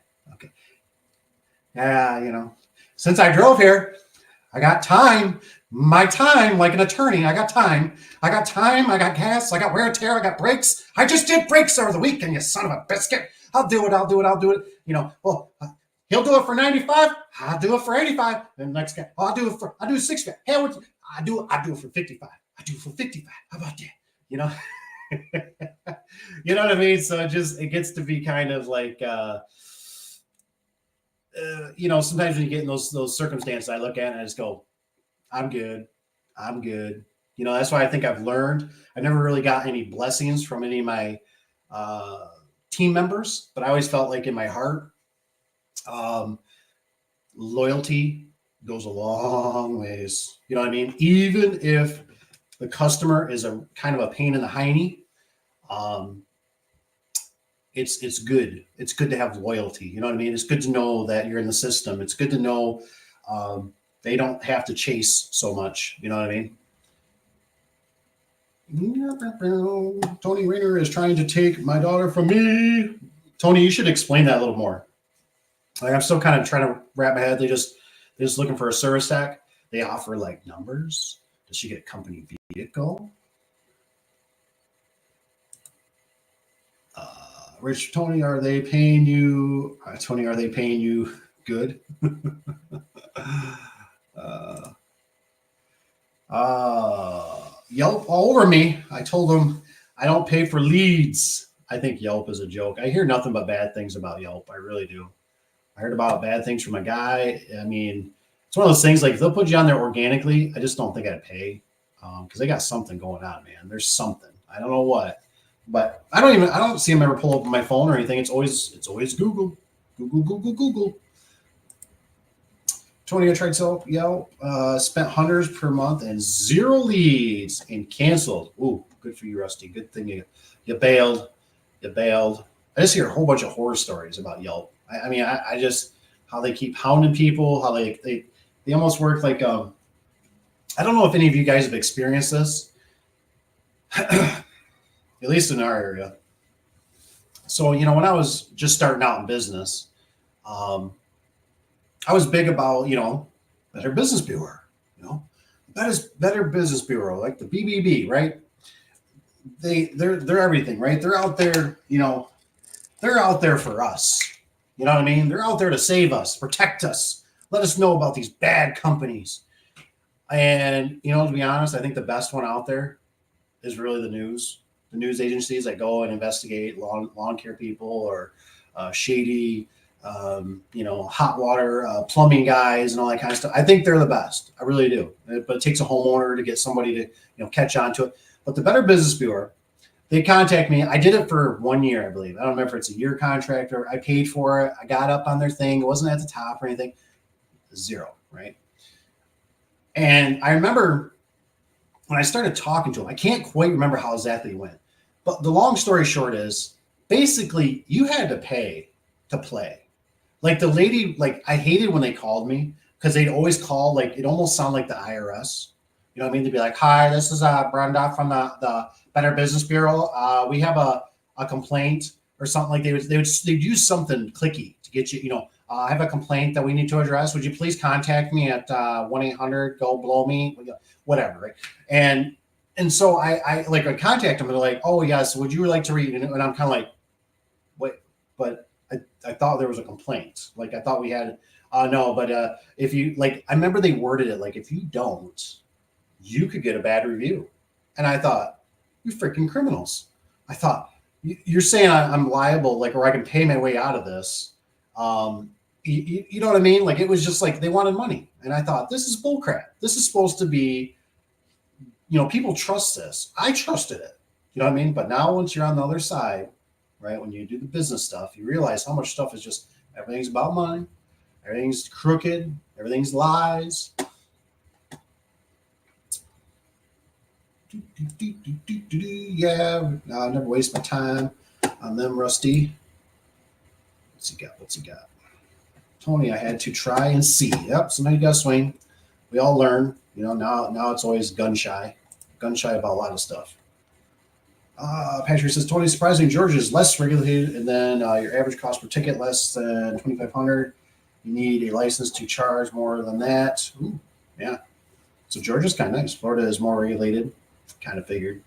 Yeah, since I drove here, I got time. My time, like an attorney, I got time. I got time. I got gas. I got wear and tear. I got brakes. I just did brakes over the weekend, you son of a biscuit. I'll do it. I'll do it. I'll do it. You know, well, he'll do it for 95. I'll do it for 85. And the next guy, I'll do 65. Hey, I do it for 55. I do it for 55. How about that? You know, you know what I mean? So it gets to be kind of like, you know, sometimes when you get in those circumstances, I look at it and I just go, I'm good. I'm good. You know, that's why I think I've learned. I never really got any blessings from any of my team members, but I always felt like in my heart, loyalty goes a long ways. You know what I mean? Even if the customer is a kind of a pain in the hiney, it's good. It's good to have loyalty. You know what I mean? It's good to know that you're in the system. It's good to know they don't have to chase so much. You know what I mean? Tony Rayner is trying to take my daughter from me. Tony, you should explain that a little more. Like, I'm still kind of trying to wrap my head. They're just looking for a service tech. They offer like numbers. Does she get a company vehicle? Rich, Tony, are they paying you? Tony, are they paying you good? Yelp all over me. I told them I don't pay for leads. I think Yelp is a joke. I hear nothing but bad things about Yelp. I really do. I heard about bad things from a guy. I mean, it's one of those things, like, if they'll put you on there organically, I just don't think I'd pay because they got something going on, man. There's something. I don't know what, but I don't see them ever pull up on my phone or anything. It's always Google. Tony, I tried Yelp, spent hundreds per month and 0 leads and canceled. Ooh, good for you, Rusty. Good thing you bailed. You bailed. I just hear a whole bunch of horror stories about Yelp. I mean, I just, how they keep hounding people, how they almost work like, I don't know if any of you guys have experienced this, at least in our area. So, you know, when I was just starting out in business, I was big about, you know, Better Business Bureau, you know, Better Business Bureau, like the BBB, right? They're everything, right? They're out there, you know, they're out there for us. You know what I mean? They're out there to save us, protect us, let us know about these bad companies. And, you know, to be honest, I think the best one out there is really the news agencies that go and investigate lawn care people or shady, you know, hot water, plumbing guys and all that kind of stuff. I think they're the best. I really do. But it takes a homeowner to get somebody to, you know, catch on to it. But the Better Business Bureau, they contact me. I did it for 1 year, I believe. I don't remember if it's a year contract or I paid for it. I got up on their thing. It wasn't at the top or anything. 0, right? And I remember when I started talking to them, I can't quite remember how exactly it went. But the long story short is, basically, you had to pay to play. Like the lady, like, I hated when they called me because they'd always call, like, it almost sounded like the IRS. You know what I mean? They'd be like, "Hi, this is Brenda from the Better Business Bureau. We have a complaint," or something. Like they'd use something clicky to get you. You know, I have a complaint that we need to address. Would you please contact me at 1-800-GO-BLOW-ME, whatever, right? And so I contact them and they're like, "Oh yes, would you like to read?" And I'm kind of like, "Wait, but I thought there was a complaint. Like I thought we had no, but if you like, I remember they worded it like, if you don't, you could get a bad review." And I thought, you freaking criminals. I thought, you're saying I'm liable, like, or I can pay my way out of this. You know what I mean? Like, it was just like they wanted money. And I thought, this is bullcrap. This is supposed to be, you know, people trust this. I trusted it. You know what I mean? But now once you're on the other side, right, when you do the business stuff, you realize how much stuff is just, everything's about money. Everything's crooked. Everything's lies. Yeah, no, I never waste my time on them, Rusty. What's he got? Tony, I had to try and see. Yep, so now you got to swing. We all learn. You know, now it's always gun shy about a lot of stuff. Patrick says, Tony, surprisingly, Georgia is less regulated, and then your average cost per ticket less than $2,500. You need a license to charge more than that. Ooh, yeah. So Georgia's kind of nice. Florida is more regulated. Kind of figured.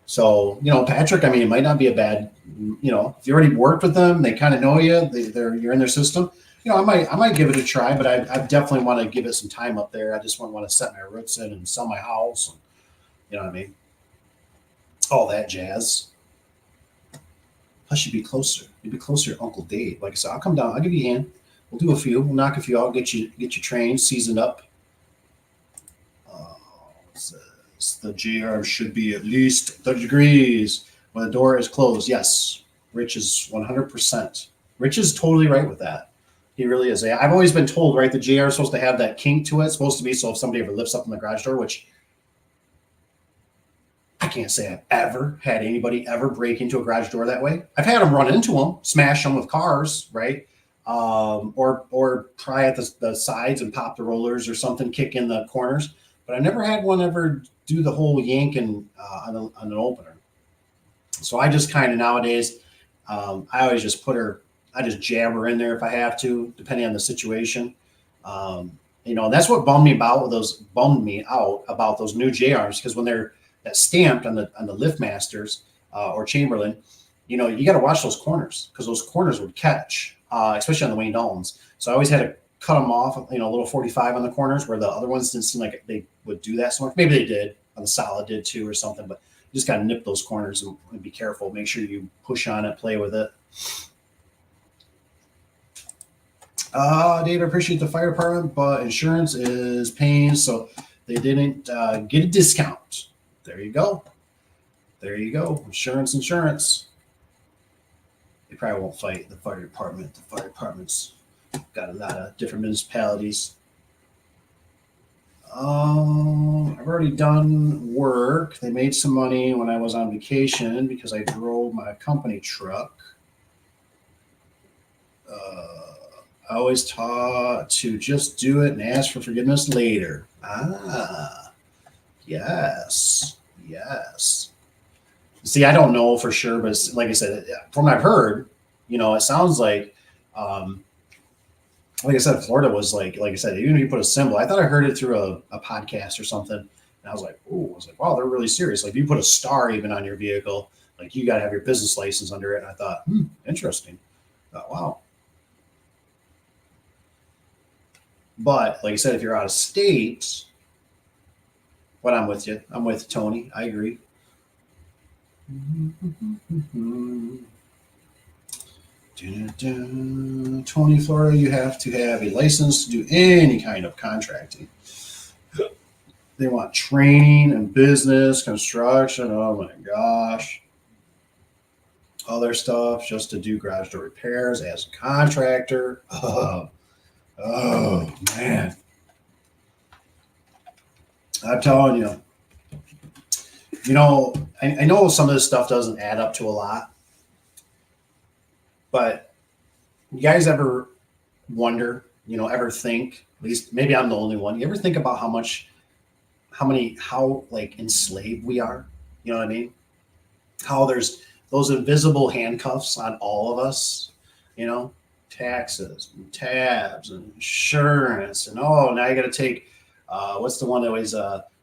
So, Patrick, I mean, it might not be a bad, if you already worked with them, they kind of know you, you're in their system. I might give it a try, but I definitely want to give it some time up there. I just want to set my roots in and sell my house. And, you know what I mean? All that jazz. Plus, you'd be closer. You'd be closer to Uncle Dave. Like I said, I'll come down. I'll give you a hand. We'll do a few. We'll knock a few out. Get you trained, seasoned up. The GR should be at least 30 degrees when the door is closed. Yes, Rich is 100%. Rich is totally right with that. He really is. I've always been told, right, the GR is supposed to have that kink to it. It's supposed to be so if somebody ever lifts up in the garage door, which I can't say I've ever had anybody ever break into a garage door that way. I've had them run into them, smash them with cars, right? Or pry at the sides and pop the rollers or something, kick in the corners. But I never had one ever do the whole yanking on an opener. So I just kind of nowadays, I always just I just jab her in there if I have to, depending on the situation. And that's what bummed me out about those new J arms, because when they're stamped on the Liftmasters or Chamberlain, you got to watch those corners, because those corners would catch, especially on the Wayne Daltons. So I always had to cut them off, a little 45 on the corners, where the other ones didn't seem like they would do that so much. Maybe they did on the solid, did too, or something, but you just got to nip those corners and be careful. Make sure you push on it, play with it. Dave, I appreciate the fire department, but insurance is paying, so they didn't get a discount. There you go. Insurance. They probably won't fight the fire department. The fire department's got a lot of different municipalities. I've already done work. They made some money when I was on vacation because I drove my company truck. I always taught to just do it and ask for forgiveness later. Yes. See, I don't know for sure, but like I said, from what I've heard, it sounds like I said, Florida was like I said, even if you put a symbol, I thought I heard it through a podcast or something. And I was like, wow, they're really serious. Like, if you put a star even on your vehicle, like, you got to have your business license under it. And I thought, interesting. Wow. But like I said, if you're out of state, I'm with you. I'm with Tony. I agree. Tony, Florida, you have to have a license to do any kind of contracting. They want training and business, construction. Oh my gosh. Other stuff just to do garage door repairs as a contractor. Oh man. I'm telling you. I know some of this stuff doesn't add up to a lot. But you guys ever wonder, ever think, at least maybe I'm the only one, you ever think about how enslaved we are? You know what I mean? How there's those invisible handcuffs on all of us, taxes and tabs and insurance. And now you got to take, what's the one that was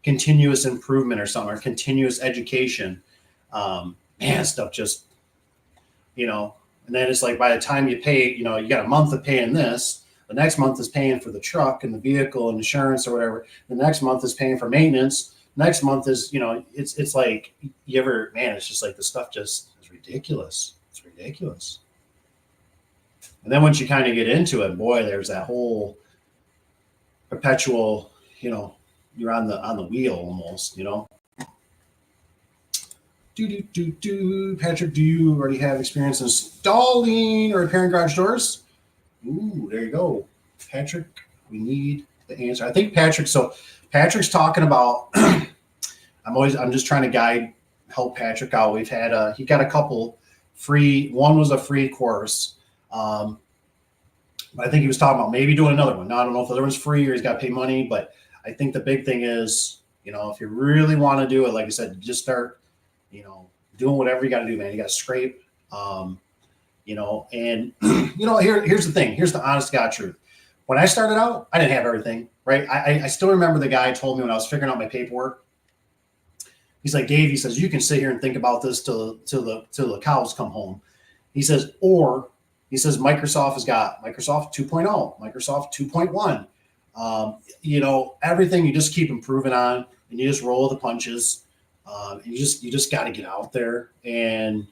continuous improvement or something, or continuous education. Stuff just, and then it's like, by the time you pay, you got a month of paying this. The next month is paying for the truck and the vehicle and insurance or whatever. The next month is paying for maintenance. Next month is, it's like, it's just like the stuff just is ridiculous. It's ridiculous. And then once you kind of get into it, boy, there's that whole perpetual, you're on the wheel almost, Patrick, do you already have experience installing or repairing garage doors? Ooh, there you go. Patrick, we need the answer. I think Patrick's talking about, I'm just trying to help Patrick out. We've had, he got a couple free, one was a free course. But I think he was talking about maybe doing another one. Now, I don't know if the other one's free or he's got to pay money, but I think the big thing is, if you really want to do it, like I said, just start, doing whatever you got to do, man. You got to scrape. you know. And here's the thing. Here's the honest God truth. When I started out, I didn't have everything, right? I still remember the guy told me when I was figuring out my paperwork. He's like, Dave, he says, you can sit here and think about this till the cows come home. He says, or he says, Microsoft has got Microsoft 2.0, Microsoft 2.1. Everything you just keep improving on, and you just roll the punches. And you just got to get out there. And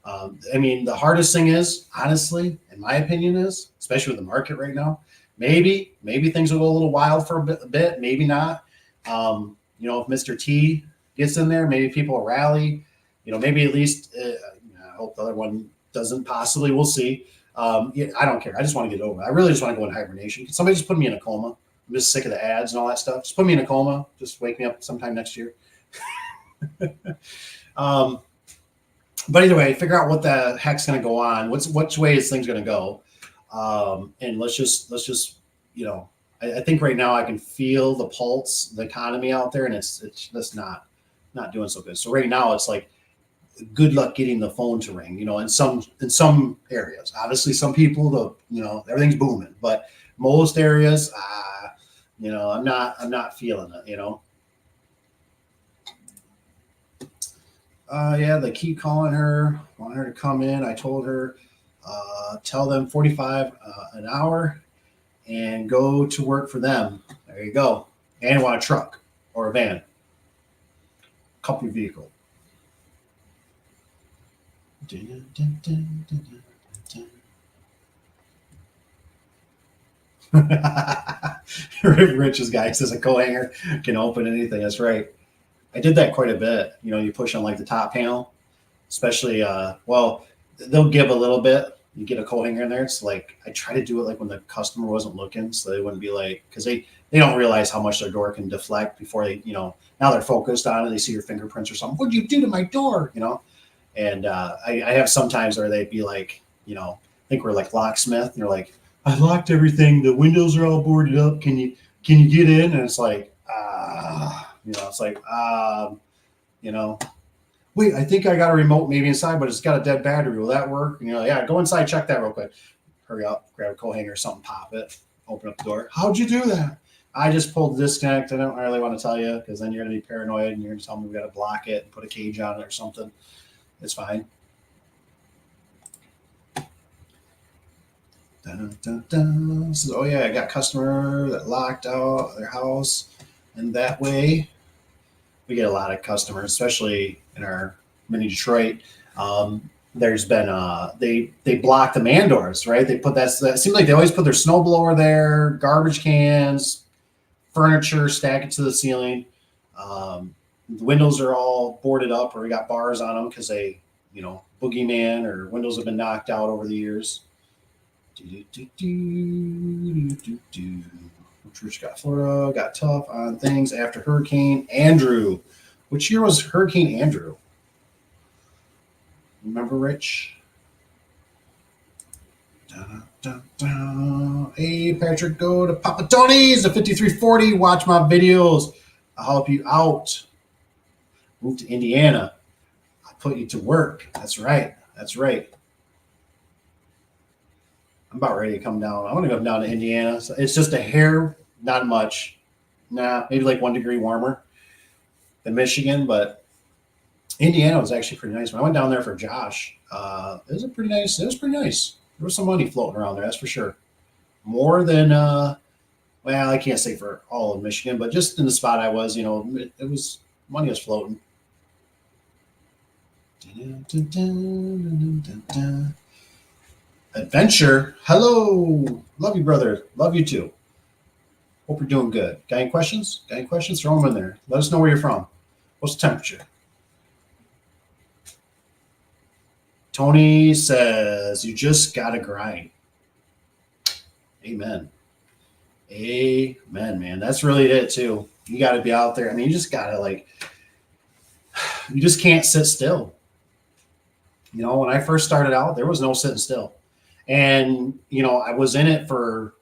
the hardest thing is, honestly, in my opinion, is especially with the market right now. Maybe things will go a little wild for a bit. Maybe not. If Mr. T gets in there, maybe people will rally. Maybe at least. I hope the other one doesn't. Possibly, we'll see. I don't care. I just want to get over it. I really just want to go in hibernation. Can somebody just put me in a coma? I'm just sick of the ads and all that stuff. Just put me in a coma. Just wake me up sometime next year. But either way, figure out what the heck's going to go on. Which way is things going to go? And let's just I think right now I can feel the pulse, the economy out there, and it's just not doing so good. So right now it's like, good luck getting the phone to ring, in some areas. Obviously some people, everything's booming, but most areas, I'm not feeling it, they keep calling her, want her to come in. I told her, tell them 45 an hour and go to work for them. There you go. And want a truck or a van, company vehicle. Rich's guy says a co-hanger can open anything. That's right. I did that quite a bit. You push on like the top panel, especially, they'll give a little bit. You get a co-hanger in there. It's like, I try to do it like when the customer wasn't looking, so they wouldn't be like, because they don't realize how much their door can deflect before they, now they're focused on it. They see your fingerprints or something. What'd you do to my door? And I have sometimes where they'd be like, I think we're like locksmith, and they're like, I locked everything. The windows are all boarded up. Can you get in? And it's like, wait, I think I got a remote maybe inside, but it's got a dead battery. Will that work? And yeah, go inside, check that real quick. Hurry up, grab a co-hanger or something, pop it, open up the door. How'd you do that? I just pulled the disconnect. I don't really want to tell you because then you're going to be paranoid and you're going to tell me we got to block it and put a cage on it or something. It's fine. Dun, dun, dun. So, I got a customer that locked out their house, and that way we get a lot of customers, especially in our mini Detroit. There's been they block the man doors, right? They put that seems like they always put their snowblower there, garbage cans, furniture, stack it to the ceiling. The windows are all boarded up or we got bars on them because they, boogeyman or windows have been knocked out over the years. Church got Florida, got tough on things after Hurricane Andrew. Which year was Hurricane Andrew? Remember, Rich? Hey, Patrick, go to Papa Tony's at 5340. Watch my videos. I'll help you out. Move to Indiana. I'll put you to work. That's right. I'm about ready to come down. I want to go down to Indiana. So it's just a hair, not much. Maybe like 1 degree warmer than Michigan, but Indiana was actually pretty nice. When I went down there for Josh, it was pretty nice. There was some money floating around there, that's for sure. More than, I can't say for all of Michigan, but just in the spot I was, money was floating. Adventure. Hello. Love you, brother. Love you too. Hope you're doing good. Got any questions? Throw them in there. Let us know where you're from. What's the temperature? Tony says, you just got to grind. Amen. Amen, man. That's really it too. You got to be out there. You just got to you just can't sit still. When I first started out, there was no sitting still. And, I was in it for,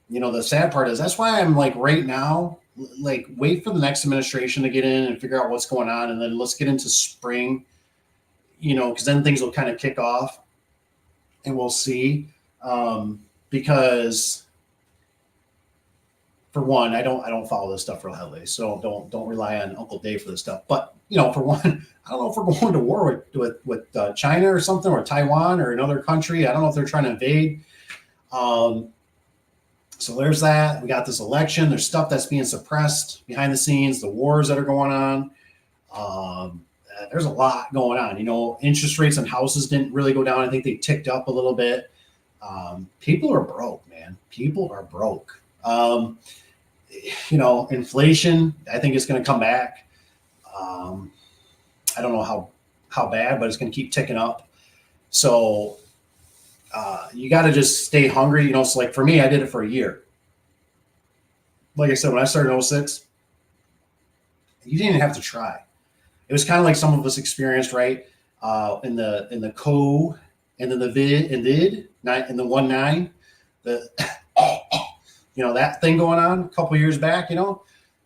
the sad part is that's why I'm right now, wait for the next administration to get in and figure out what's going on. And then let's get into spring, because then things will kind of kick off. and we'll see. Because for one, I don't follow this stuff real heavily, so don't rely on Uncle Dave for this stuff. But for one, I don't know if we're going to war with China or something, or Taiwan or another country. I don't know if they're trying to invade. So there's that. We got this election. There's stuff that's being suppressed behind the scenes. The wars that are going on. There's a lot going on. Interest rates on houses didn't really go down. I think they ticked up a little bit. People are broke, man. People are broke. Inflation, I think it's going to come back. I don't know how bad, but it's going to keep ticking up. So you got to just stay hungry. So like for me, I did it for a year. Like I said, when I started in 06, you didn't even have to try. It was kind of like some of us experienced, right? In the co and then the vid and did and the 1.9, that thing going on a couple years back,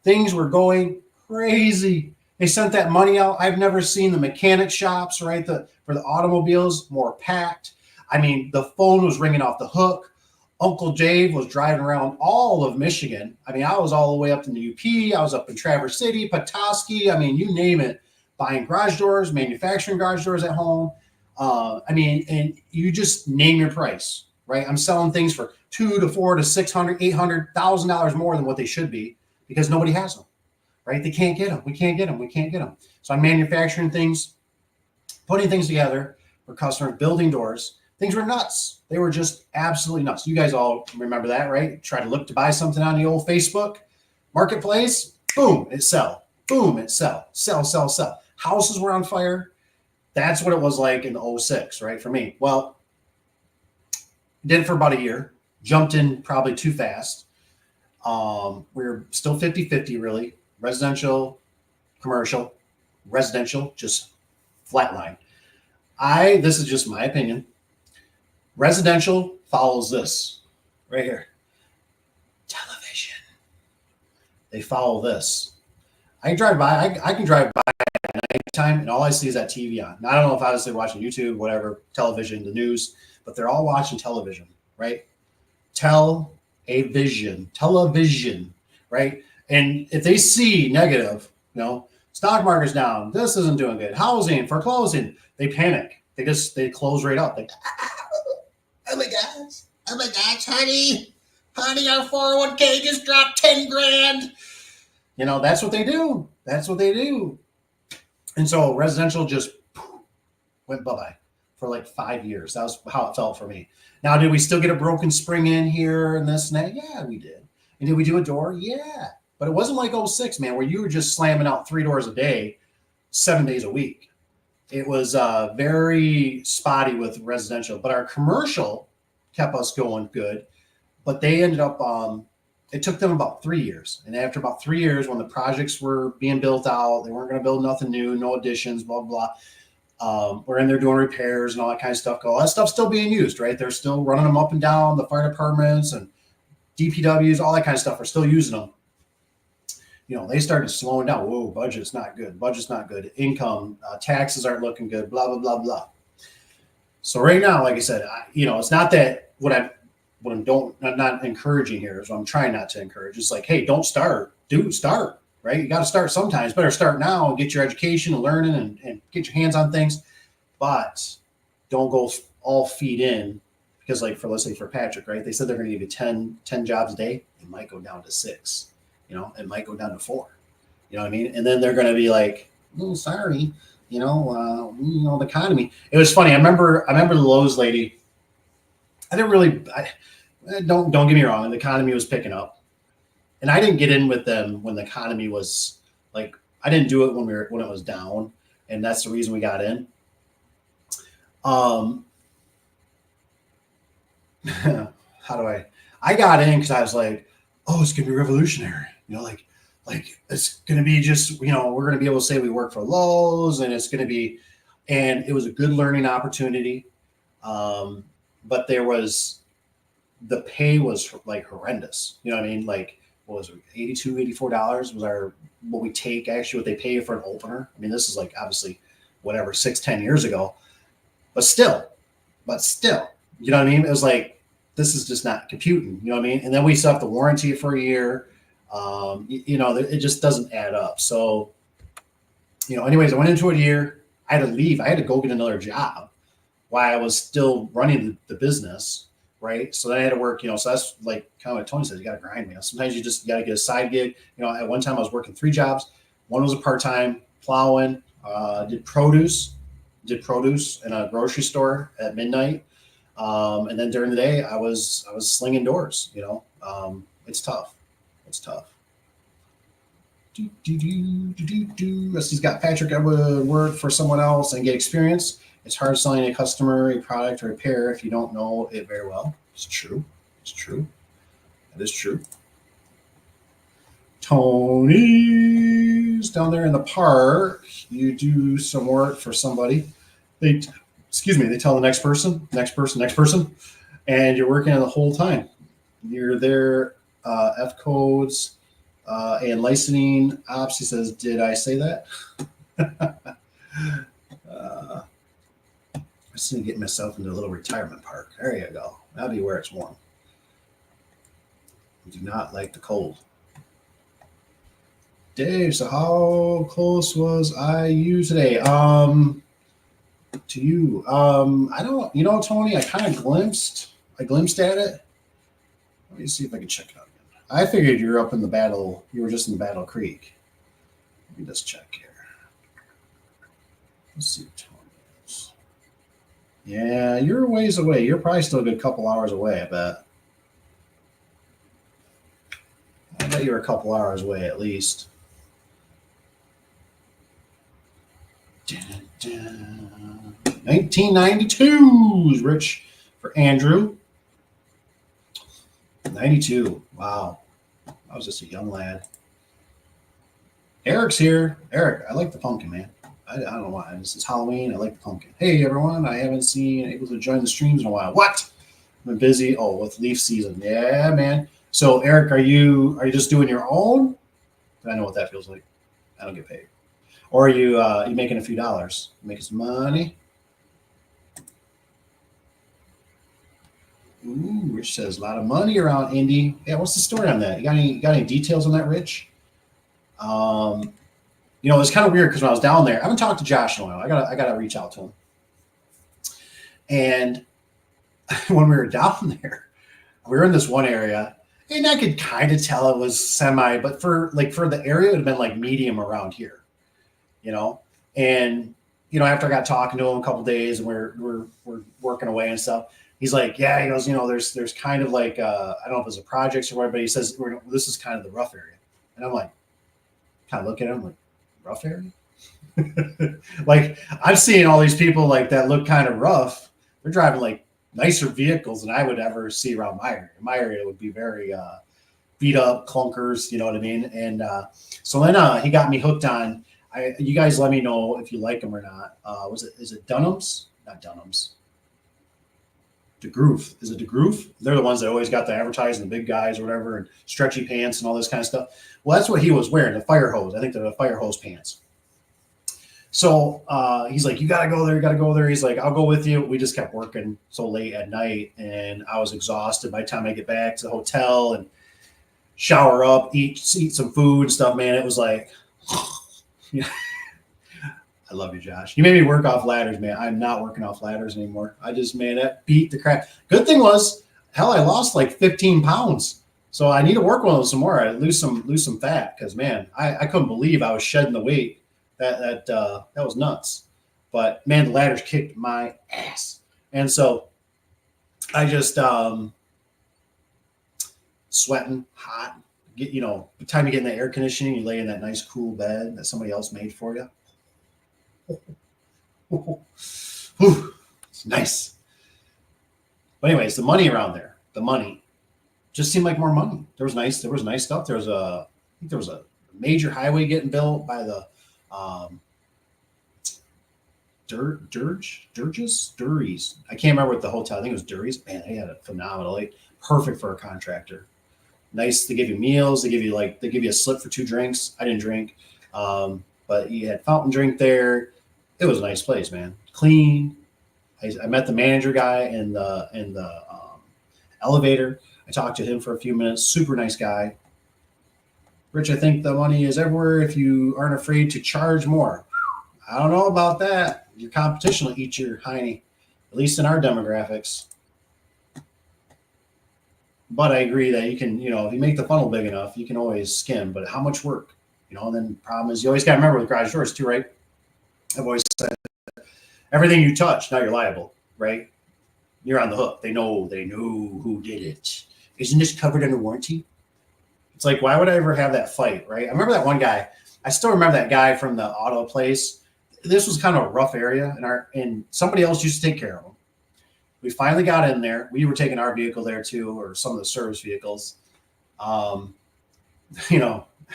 things were going crazy. They sent that money out. I've never seen the mechanic shops, right? For the automobiles more packed. I mean, the phone was ringing off the hook. Uncle Dave was driving around all of Michigan. I mean, I was all the way up in the UP. I was up in Traverse City, Petoskey. I mean, you name it, buying garage doors, manufacturing garage doors at home. And you just name your price, right? I'm selling things for $200 to $400 to $600, $800,000 more than what they should be because nobody has them, right? They can't get them. We can't get them. So I'm manufacturing things, putting things together for customers, building doors. Things were nuts. They were just absolutely nuts. You guys all remember that, right? Try to look to buy something on the old Facebook marketplace. Boom, it sell. Boom, it sell. Sell. Houses were on fire. That's what it was like in 06, right? For me. Well, did it for about a year. Jumped in probably too fast. We're still 50-50 really. Residential, commercial, residential, just flatline. This is just my opinion. Residential follows this right here. Television. They follow this. I can drive by. I can drive by at nighttime, and all I see is that TV on. Now, I don't know if obviously watching YouTube, whatever, television, the news, but they're all watching television, right? Television, right? And if they see negative, stock market's down, this isn't doing good, housing, foreclosing, they panic. They close right up. Like, oh my gosh, honey, our 401k just dropped 10 grand. That's what they do. And so residential just went bye-bye for like 5 years. That was how it felt for me. Now, did we still get a broken spring in here and this and that? Yeah, we did. And did we do a door? Yeah. But it wasn't like 06, man, where you were just slamming out 3 doors a day, 7 days a week. It was very spotty with residential, but our commercial kept us going good. But they ended up, it took them about 3 years. And after about 3 years, when the projects were being built out, they weren't going to build nothing new, no additions, blah, blah, blah. We're in there doing repairs and all that kind of stuff. All that stuff's still being used, right? They're still running them up and down. The fire departments and DPWs, all that kind of stuff are still using them. They started slowing down. Whoa, budget's not good. Income, taxes aren't looking good, blah, blah, blah, blah. So right now, like I said, it's not that I'm not encouraging here. So I'm trying not to encourage. It's like, hey, don't start. Start, right? You got to start sometimes. Better start now and get your education and learning and get your hands on things. But don't go all feet in because let's say for Patrick, right? They said they're going to give you 10 jobs a day. It might go down to 6. It might go down to 4. You know what I mean? And then they're going to be like, oh, sorry, the economy. It was funny. I remember the Lowe's lady. I didn't really, don't get me wrong. The economy was picking up, and I didn't get in with them when the economy was like, I didn't do it when it was down, and that's the reason we got in. I got in because I was like, oh, it's going to be revolutionary. It's going to be just, we're going to be able to say we work for Lowe's and it's going to be, and it was a good learning opportunity. But the pay was like horrendous. You know what I mean? Like, what was it? $82, $84 was what we take actually, what they pay you for an opener. I mean, this is like obviously whatever, 6-10 years ago, but still, You know what I mean? It was like, this is just not computing. You know what I mean? And then we still have to warranty it for a year. It just doesn't add up. So, anyways, I went into it a year. I had to leave. I had to go get another job while I was still running the business, right? So then I had to work, so that's like kind of what Tony says, you got to grind, man. Sometimes you just got to get a side gig. At one time I was working 3 jobs. One was a part-time plowing, did produce in a grocery store at midnight. And then during the day I was slinging doors, it's tough. It's tough. He's got Patrick Edward work for someone else and get experience. It's hard selling a customer a product or repair if you don't know it very well. It's true. It's true. That is true. Tony's down there in the park. You do some work for somebody. They tell the next person, and you're working on the whole time. You're there, F codes, and licensing ops. He says, did I say that? I just need to get myself into a little retirement park. There you go. That'll be where it's warm. I do not like the cold. Dave, so how close was you today? To you. I don't, Tony, I kind of glimpsed at it. Let me see if I can check it out again. I figured you're up in the battle. You were just in Battle Creek. Let me just check here. Let's see. Yeah, you're a ways away. You're probably still a good couple hours away, I bet. I bet you're a couple hours away at least. 1992 is rich for Andrew. 92. Wow. I was just a young lad. Eric's here. Eric, I like the pumpkin, man. I don't know why. This is Halloween. I like the pumpkin. Hey, everyone. I haven't seen able to join the streams in a while. What? I've been busy. Oh, with leaf season. Yeah, man. So, Eric, are you just doing your own? I know what that feels like. I don't get paid. Or are you making a few dollars? Making some money? Ooh, Rich says a lot of money around Indy. Yeah, what's the story on that? You got any details on that, Rich? It's kind of weird because when I was down there, I haven't talked to Josh in a while. I gotta reach out to him. And when we were down there, we were in this one area, and I could kind of tell it was semi, but for the area, it would have been like medium around here, And after I got talking to him a couple of days, and we're working away and stuff, he's like, yeah, he goes, there's kind of like I don't know if it's a project or whatever, but he says this is kind of the rough area, and I'm like, kind of looking at him like, rough area? Like, I'm seeing all these people like that look kind of rough. They're driving like nicer vehicles than I would ever see around my area. My area would be very beat up clunkers, you know what I mean? And so then he got me hooked on. You guys let me know if you like them or not. Is it Dunham's? Not Dunham's. DeGroof. Is it DeGroof? They're the ones that always got the advertising, the big guys or whatever, and stretchy pants and all this kind of stuff. Well, that's what he was wearing, the fire hose. I think they're the fire hose pants. So he's like, you got to go there. He's like, I'll go with you. We just kept working so late at night, and I was exhausted by the time I get back to the hotel and shower up, eat some food and stuff, man. It was like, yeah. I love you, Josh. You made me work off ladders, man. I'm not working off ladders anymore. That beat the crap. Good thing was, hell, I lost like 15 pounds. So I need to work on those some more. I lose some fat because, man, I couldn't believe I was shedding the weight. That was nuts. But, man, the ladders kicked my ass. And so I just sweating, hot. By the time you get in the air conditioning, you lay in that nice cool bed that somebody else made for you. It's nice. But anyways, the money around there, just seemed like more money. There was nice stuff. I think there was a major highway getting built by the Durries. I can't remember what the hotel. I think it was Durries. Man, they had it phenomenally. Perfect for a contractor. Nice. They give you meals. They give you a slip for 2 drinks. I didn't drink, but you had fountain drink there. It was a nice place, man. Clean. I met the manager guy in the elevator. I talked to him for a few minutes. Super nice guy. Rich, I think the money is everywhere if you aren't afraid to charge more. I don't know about that. Your competition will eat your hiney, at least in our demographics. But I agree that you can, if you make the funnel big enough, you can always skim. But how much work? And then the problem is you always got to remember with garage doors too, right? I've always said everything you touch, now you're liable, right? You're on the hook. They know who did it. Isn't this covered under warranty? It's like, why would I ever have that fight, right? I remember that one guy. I still remember that guy from the auto place. This was kind of a rough area, and somebody else used to take care of him. We finally got in there. We were taking our vehicle there too, or some of the service vehicles.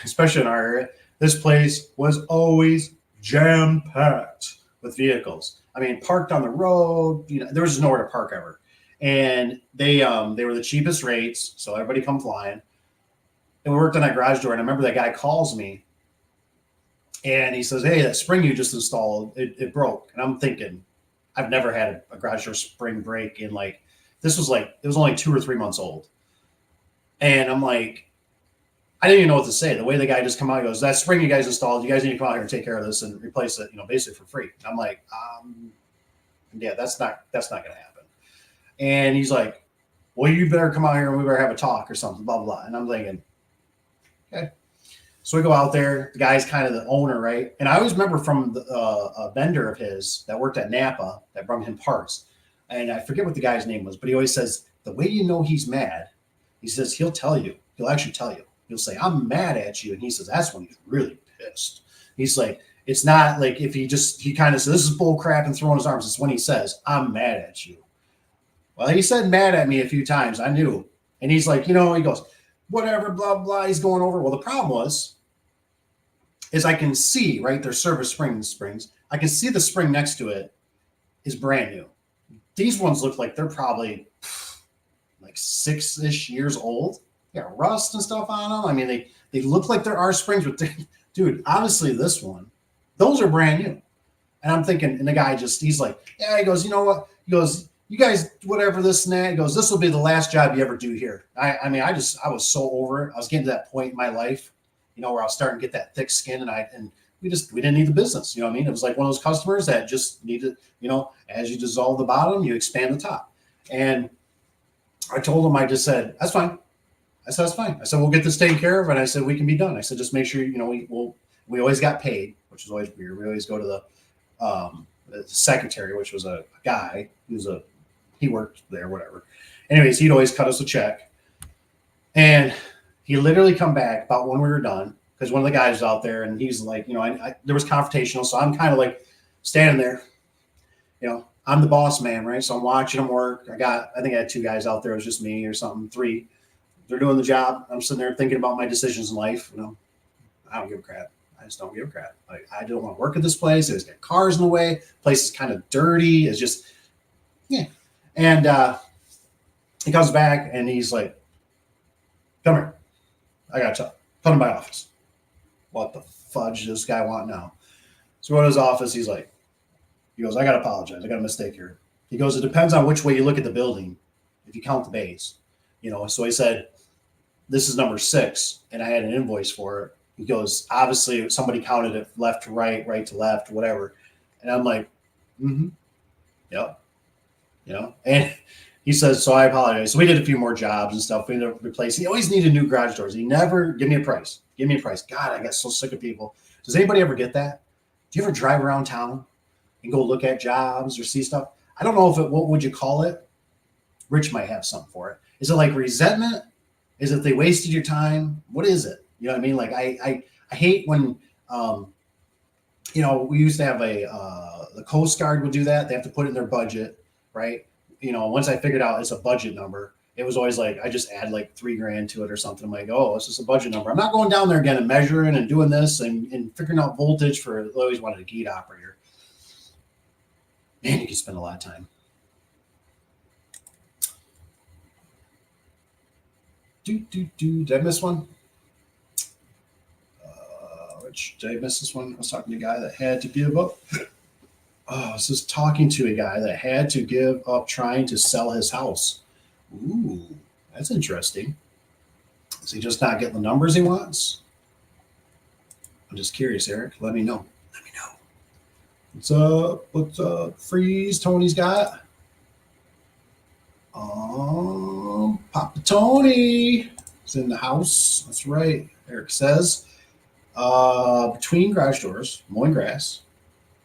Especially in our area, this place was always jam-packed with vehicles. I mean, parked on the road, there was just nowhere to park ever. And they were the cheapest rates, so everybody come flying. And we worked on that garage door, and I remember that guy calls me, and he says, "Hey, that spring you just installed, it broke." And I'm thinking, I've never had a garage door spring break in it was only 2 or 3 months old. And I'm like, I didn't even know what to say. The way the guy just come out, he goes, "That spring you guys installed, you guys need to come out here and take care of this and replace it, basically for free." And I'm like, yeah, that's not going to happen. And he's like, "Well, you better come out here and we better have a talk or something, blah, blah, blah." And I'm thinking, okay. So we go out there. The guy's kind of the owner, right? And I always remember from a vendor of his that worked at Napa that brought him parts. And I forget what the guy's name was, but he always says, the way he's mad, he says, he'll actually tell you. He'll say, "I'm mad at you." And he says, that's when he's really pissed. He's like, it's not like if he kind of says, "This is bull crap," and throwing his arms. It's when he says, "I'm mad at you." Well, he said mad at me a few times. I knew. And he's like, he goes, "Whatever, blah, blah." He's going over. Well, the problem is I can see, right, their service springs. I can see the spring next to it is brand new. These ones look like they're probably like 6-ish years old. They got rust and stuff on them. I mean, they look like there are springs, but dude, obviously this one, those are brand new. And I'm thinking, and the guy he's like, yeah, he goes, "You know what?" He goes, "You guys, whatever this and that." He goes, "This will be the last job you ever do here." I was so over it. I was getting to that point in my life, where I was starting to get that thick skin, and we didn't need the business. You know what I mean? It was like one of those customers that just needed, as you dissolve the bottom, you expand the top. And I told him, I just said, "That's fine." I said, "That's fine." I said, "We'll get this taken care of." And I said, "We can be done." I said, "Just make sure, we always got paid," which is always weird. We always go to the secretary, which was a guy he worked there, whatever. Anyways, he'd always cut us a check. And he literally come back about when we were done, because one of the guys was out there, and he's like, there was confrontational. So I'm kind of like standing there, I'm the boss man, right? So I'm watching them work. I think I had 2 guys out there. It was just me or something, 3. They're doing the job. I'm sitting there thinking about my decisions in life. I don't give a crap. I just don't give a crap. Like, I don't want to work at this place. There's got cars in the way. The place is kind of dirty. It's just, yeah. And he comes back and he's like, "Come here. I got to talk. Come to my office." What the fudge does this guy want now? So we go to his office. He goes, "I got to apologize. I got a mistake here." He goes, "It depends on which way you look at the building. If you count the bays, So he said, "This is number 6. And I had an invoice for it." He goes, "Obviously somebody counted it left to right, right to left, whatever." And I'm like, yep. And he says, "So I apologize." So we did a few more jobs and stuff. We ended up replacing. He always needed new garage doors. He never give me a price. Give me a price. God, I got so sick of people. Does anybody ever get that? Do you ever drive around town and go look at jobs or see stuff? I don't know what would you call it? Rich might have something for it. Is it like resentment? Is it they wasted your time? What is it? You know what I mean? Like I hate when we used to have the Coast Guard would do that. They have to put it in their budget, right? Once I figured out it's a budget number, it was always like I just add like $3,000 to it or something. I'm like, oh, it's just a budget number. I'm not going down there again and measuring and doing this and figuring out voltage for. I always wanted a gate operator. Man, you can spend a lot of time. Did I miss one? Did I miss this one? I was talking to a guy that had to be a book. Oh, this is talking to a guy that had to give up trying to sell his house. Ooh, that's interesting. Is he just not getting the numbers he wants? I'm just curious, Eric. Let me know. Let me know. What's up? What's up? Freeze, Tony's got. Papa Tony is in the house. That's right. Eric says. Between garage doors, mowing grass.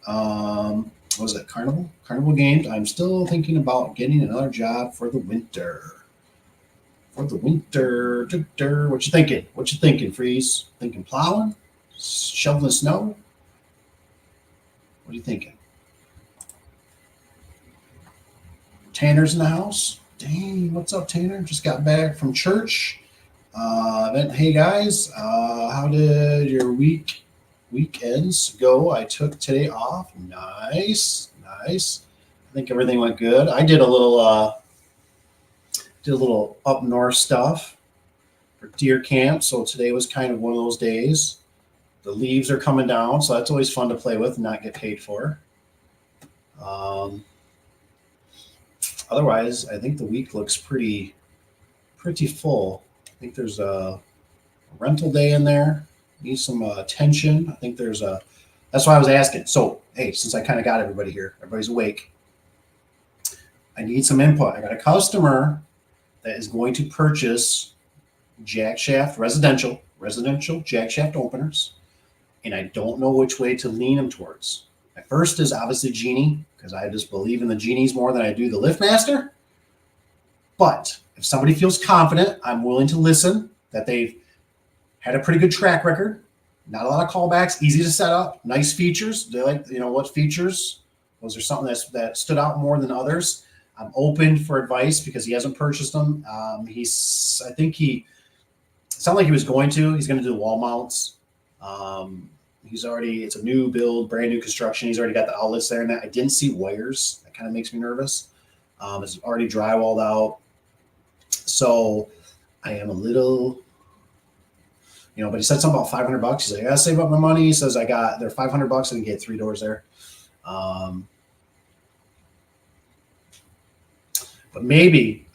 What was it? Carnival? Carnival games. I'm still thinking about getting another job for the winter. For the winter. What you thinking? What you thinking, Freeze? Thinking plowing? Shoveling snow? What are you thinking? Tanner's in the house. Dang, what's up, Tanner? Just got back from church. Hey guys, how did your weekends go? I took today off. Nice. I think everything went good. I did a little up north stuff for deer camp. So today was kind of one of those days. The leaves are coming down, so that's always fun to play with and not get paid for. Otherwise, I think the week looks pretty full. I think there's a rental day in there. Need some attention. I think there's a. That's why I was asking. So, hey, since I kind of got everybody here, everybody's awake. I need some input. I got a customer that is going to purchase jack shaft residential jack shaft openers, and I don't know which way to lean them towards. My first is obviously Genie, because I just believe in the Genies more than I do the Liftmaster. But if somebody feels confident, I'm willing to listen, that they've had a pretty good track record, not a lot of callbacks, easy to set up, nice features. They like, what features? Was there something that stood out more than others? I'm open for advice because he hasn't purchased them. He's going to do the wall mounts. It's a new build, brand new construction. He's already got the outlets there, and that I didn't see wires. That kind of makes me nervous. It's already drywalled out. So I am a little, but he said something about $500. He's like, I gotta save up my money. He says they're $500 and get 3 doors there. But maybe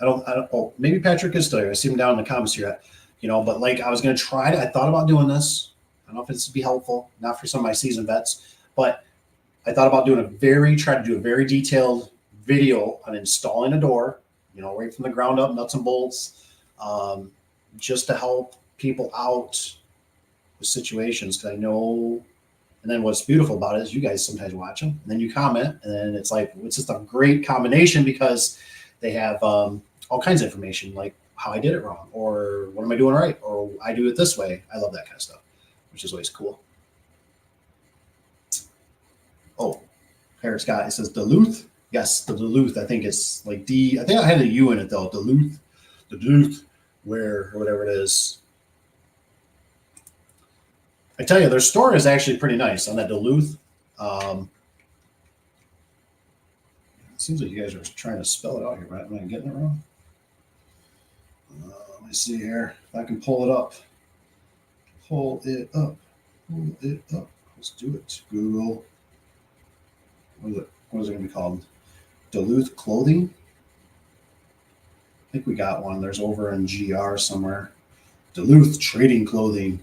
maybe Patrick is still here. I see him down in the comments here. But like I was gonna I thought about doing this. I don't know if it's to be helpful, not for some of my seasoned vets, but I thought about try to do a very detailed video on installing a door, right from the ground up, nuts and bolts, just to help people out with situations. Because I know, and then what's beautiful about it is you guys sometimes watch them, and then you comment, and then it's just a great combination because they have all kinds of information, like how I did it wrong, or what am I doing right, or I do it this way. I love that kind of stuff, which is always cool. Oh, Harris Scott, it says Duluth. Yes, the Duluth. I think it's like D. I think I had a U in it though. Duluth, or whatever it is. I tell you, their store is actually pretty nice on that Duluth. It seems like you guys are trying to spell it out here, right? Am I getting it wrong? Let me see here. If I can pull it up. Pull it up. Let's do it. Google. What is it going to be called? Duluth Clothing? I think we got one. There's over in GR somewhere. Duluth Trading Clothing.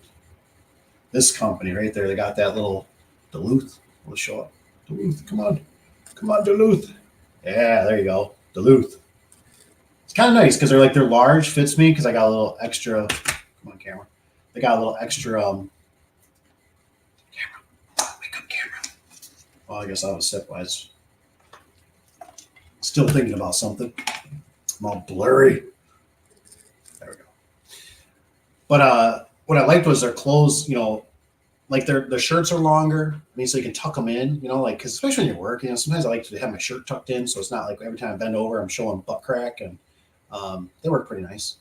This company right there, they got that little Duluth. We'll show up. Duluth, come on, Duluth. Yeah, there you go, Duluth. It's kind of nice because they're large, fits me because I got a little extra. Come on, camera. They got a little extra. Camera, wake up, camera. Well, I guess I was sip wise. Still thinking about something. I'm all blurry. There we go. But what I liked was their clothes, like their shirts are longer. I mean, so you can tuck them in, because especially when you're working, sometimes I like to have my shirt tucked in. So it's not like every time I bend over, I'm showing butt crack, and they work pretty nice.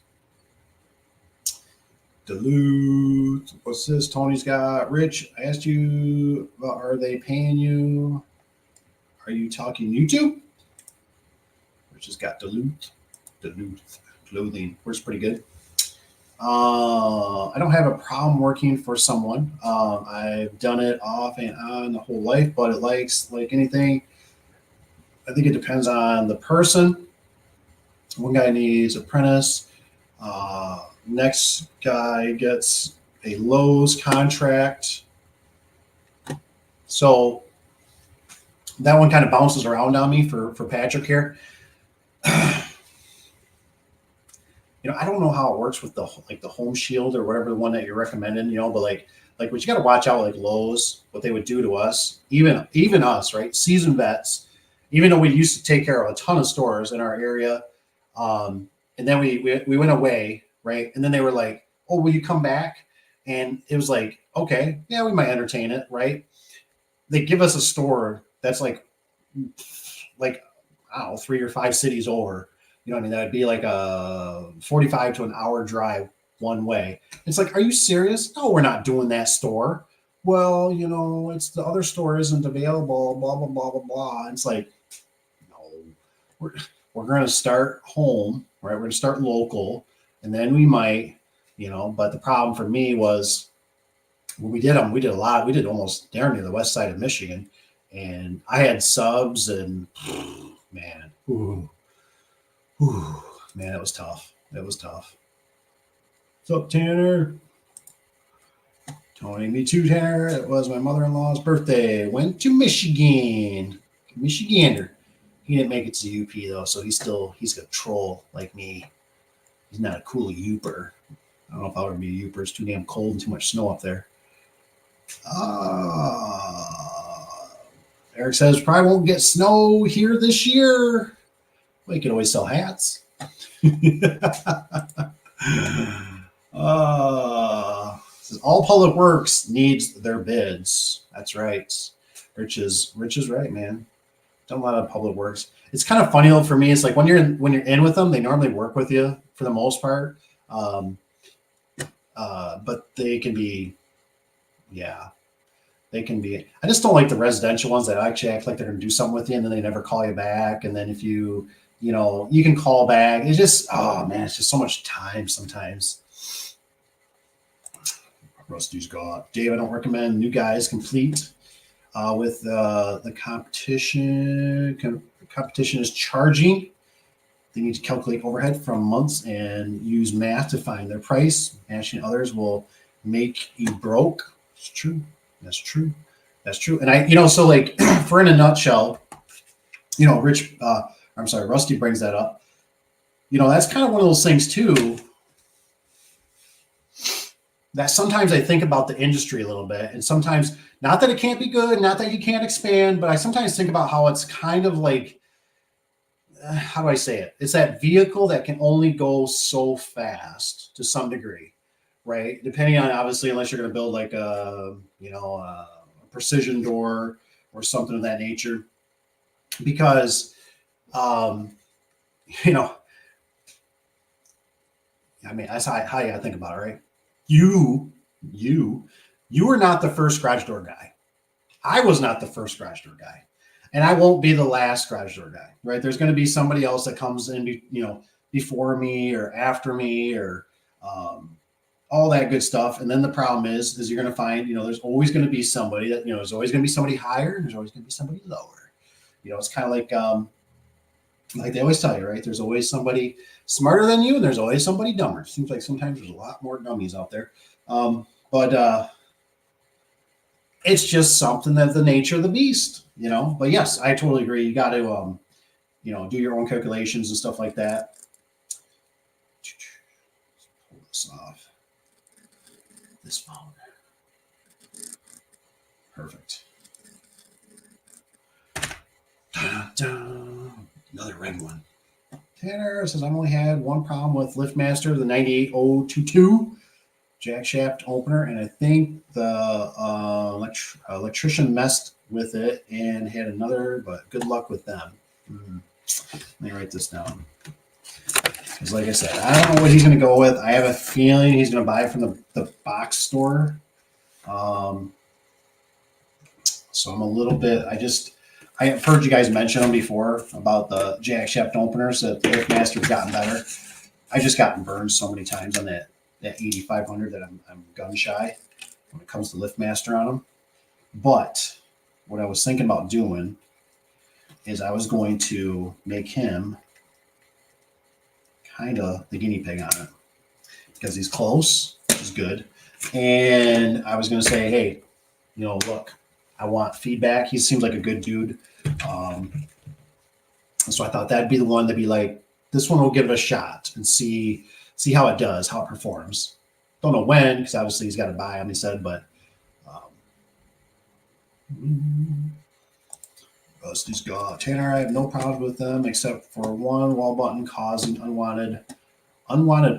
Duluth, what's this? Tony's got Rich. I asked you, are they paying you? Are you talking YouTube? Rich has got Duluth Clothing. Works pretty good. I don't have a problem working for someone. I've done it off and on the whole life, but it like anything, I think it depends on the person. One guy needs apprentice. Next guy gets a Lowe's contract. So that one kind of bounces around on me for Patrick here. I don't know how it works with the Home Shield or whatever the one that you're recommending, but like what you got to watch out, like Lowe's, what they would do to us, even us, right? Seasoned vets, even though we used to take care of a ton of stores in our area. And then we went away, right? And then they were like, "Oh, will you come back?" And it was like, "Okay, yeah, we might entertain it," right? They give us a store that's like I don't know, 3 or 5 cities over. You know what I mean? That would be like a 45 to an hour drive one way. It's like, are you serious? No, we're not doing that store. Well, it's the other store isn't available, blah, blah, blah, blah, blah. And it's like, no, we're going to start home, right? We're going to start local, and then we might, but the problem for me was when we did them, we did a lot. We did almost down near the west side of Michigan, and I had subs and man, man, it was tough. It was tough. What's up, Tanner? Tony, me too, Tanner. It was my mother-in-law's birthday. Went to Michigan. Michigander. He didn't make it to UP though, so he's a troll like me. He's not a cool Uper. I don't know if I would be a Uper. It's too damn cold and too much snow up there. Eric says probably won't get snow here this year. Well, you can always sell hats. Says all public works needs their bids. That's right. Rich is right, man. Done a lot of public works. It's kind of funny though for me. It's like when you're in with them, they normally work with you for the most part. But they can be, they can be. I just don't like the residential ones that actually act like they're going to do something with you, and then they never call you back. And then if you can call back. It's just, oh man, it's just so much time sometimes. Rusty's gone. Dave, I don't recommend new guys complete with the competition. Competition is charging. They need to calculate overhead from months and use math to find their price. Matching others will make you broke. It's true. That's true. That's true. And so like for in a nutshell, Rusty brings that up. That's kind of one of those things too, that sometimes I think about the industry a little bit, and sometimes not that it can't be good, not that you can't expand, but I sometimes think about how it's kind of like, how do I say it? It's that vehicle that can only go so fast to some degree, right? Depending on, obviously, unless you're going to build like a precision door or something of that nature, because, I mean, that's how you got to think about it, right? You are not the first garage door guy. I was not the first garage door guy, and I won't be the last garage door guy, right? There's going to be somebody else that comes in, before me or after me or all that good stuff. And then the problem is you're going to find, there's always going to be somebody that, there's always going to be somebody higher, and there's always going to be somebody lower. It's kind of like they always tell you, right? There's always somebody smarter than you, and there's always somebody dumber. It seems like sometimes there's a lot more dummies out there. But it's just something that's the nature of the beast, But yes, I totally agree. You got to, do your own calculations and stuff like that. Pull this off. This phone. Perfect. Dun-dun. Another red one. Tanner says, I've only had one problem with LiftMaster, the 98022 jack shaft opener, and I think the electrician messed with it and had another, but good luck with them. Let me write this down. Because like I said, I don't know what he's going to go with. I have a feeling he's going to buy it from the box store. So I'm a little bit, I have heard you guys mention them before about the jack shaft openers that the LiftMaster's gotten better. I've just gotten burned so many times on that 8500 that I'm gun shy when it comes to LiftMaster on them. But what I was thinking about doing is I was going to make him kind of the guinea pig on it because he's close, which is good. And I was going to say, hey, look, I want feedback. He seems like a good dude. So I thought that'd be the one to be like, this one will give it a shot and see how it does, how it performs. Don't know when, because obviously he's got to buy them, he said, but Rusty's got Tanner. I have no problem with them except for one wall button causing unwanted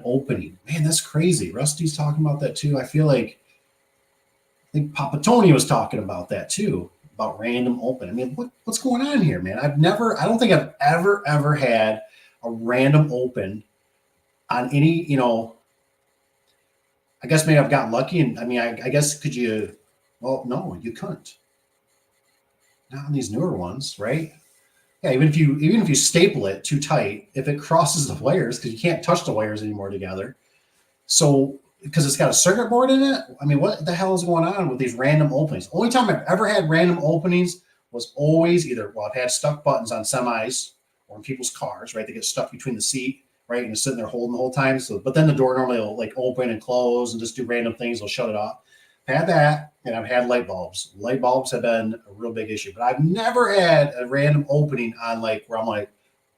opening. Man, that's crazy. Rusty's talking about that too. I think Papa Tony was talking about that too, about random open. I mean, what's going on here, man? I don't think I've ever had a random open on any, I guess maybe I've gotten lucky. And I mean, I guess well, no, you couldn't. Not on these newer ones, right? Yeah, even if you staple it too tight, if it crosses the wires, because you can't touch the wires anymore together. So because it's got a circuit board in it, I mean, what the hell is going on with these random openings? Only time I've ever had random openings was always I've had stuck buttons on semis or in people's cars, right? They get stuck between the seat, right? And you're sitting there holding the whole time. So, but then the door normally will like open and close and just do random things. They'll shut it off. I've had that, and I've had light bulbs. Light bulbs have been a real big issue, but I've never had a random opening on like where I'm like,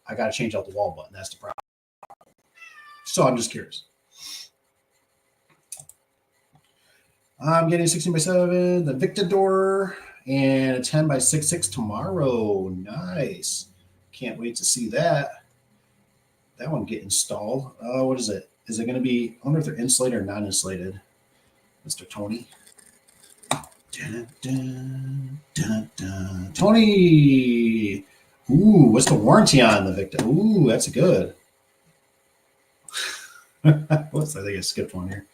I got to change out the wall button. That's the problem. So I'm just curious. I'm getting 16x7, the Victador, and a 10x66 tomorrow. Nice. Can't wait to see that. That one get installed. What is it? Is it going to be, I wonder if they're insulated or non-insulated, Mr. Tony. Dun, dun, dun, dun. Tony! Ooh, what's the warranty on the Victor? Ooh, that's good. Whoops, I think I skipped one here.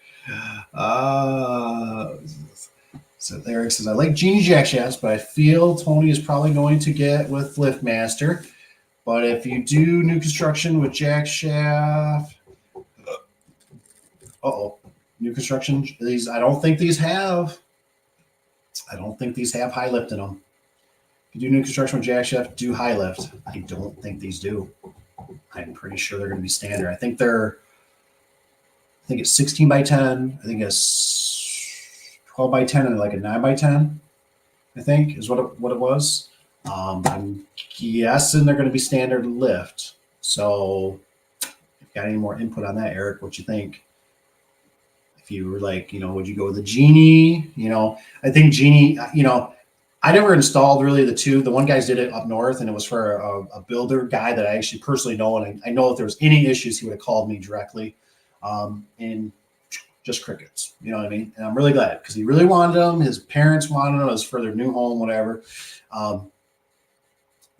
So Eric says, I like Genie Jack shafts, but I feel Tony is probably going to get with LiftMaster. But if you do new construction with jack shaft, new construction, I don't think these have high lift in them. If you do new construction with jack shaft, do high lift. I don't think these do. I'm pretty sure they're going to be standard. I think it's 16x10. I think it's 12x10 and like a 9x10. I think is what it was. I'm guessing they're going to be standard lift. So, if you got any more input on that, Eric, what you think? If you were like, would you go with the Genie? I think Genie. I never installed really the two. The one guys did it up north, and it was for a builder guy that I actually personally know, and I know if there was any issues, he would have called me directly. And just crickets, you know what I mean? And I'm really glad because he really wanted them. His parents wanted them. It was for their new home, whatever.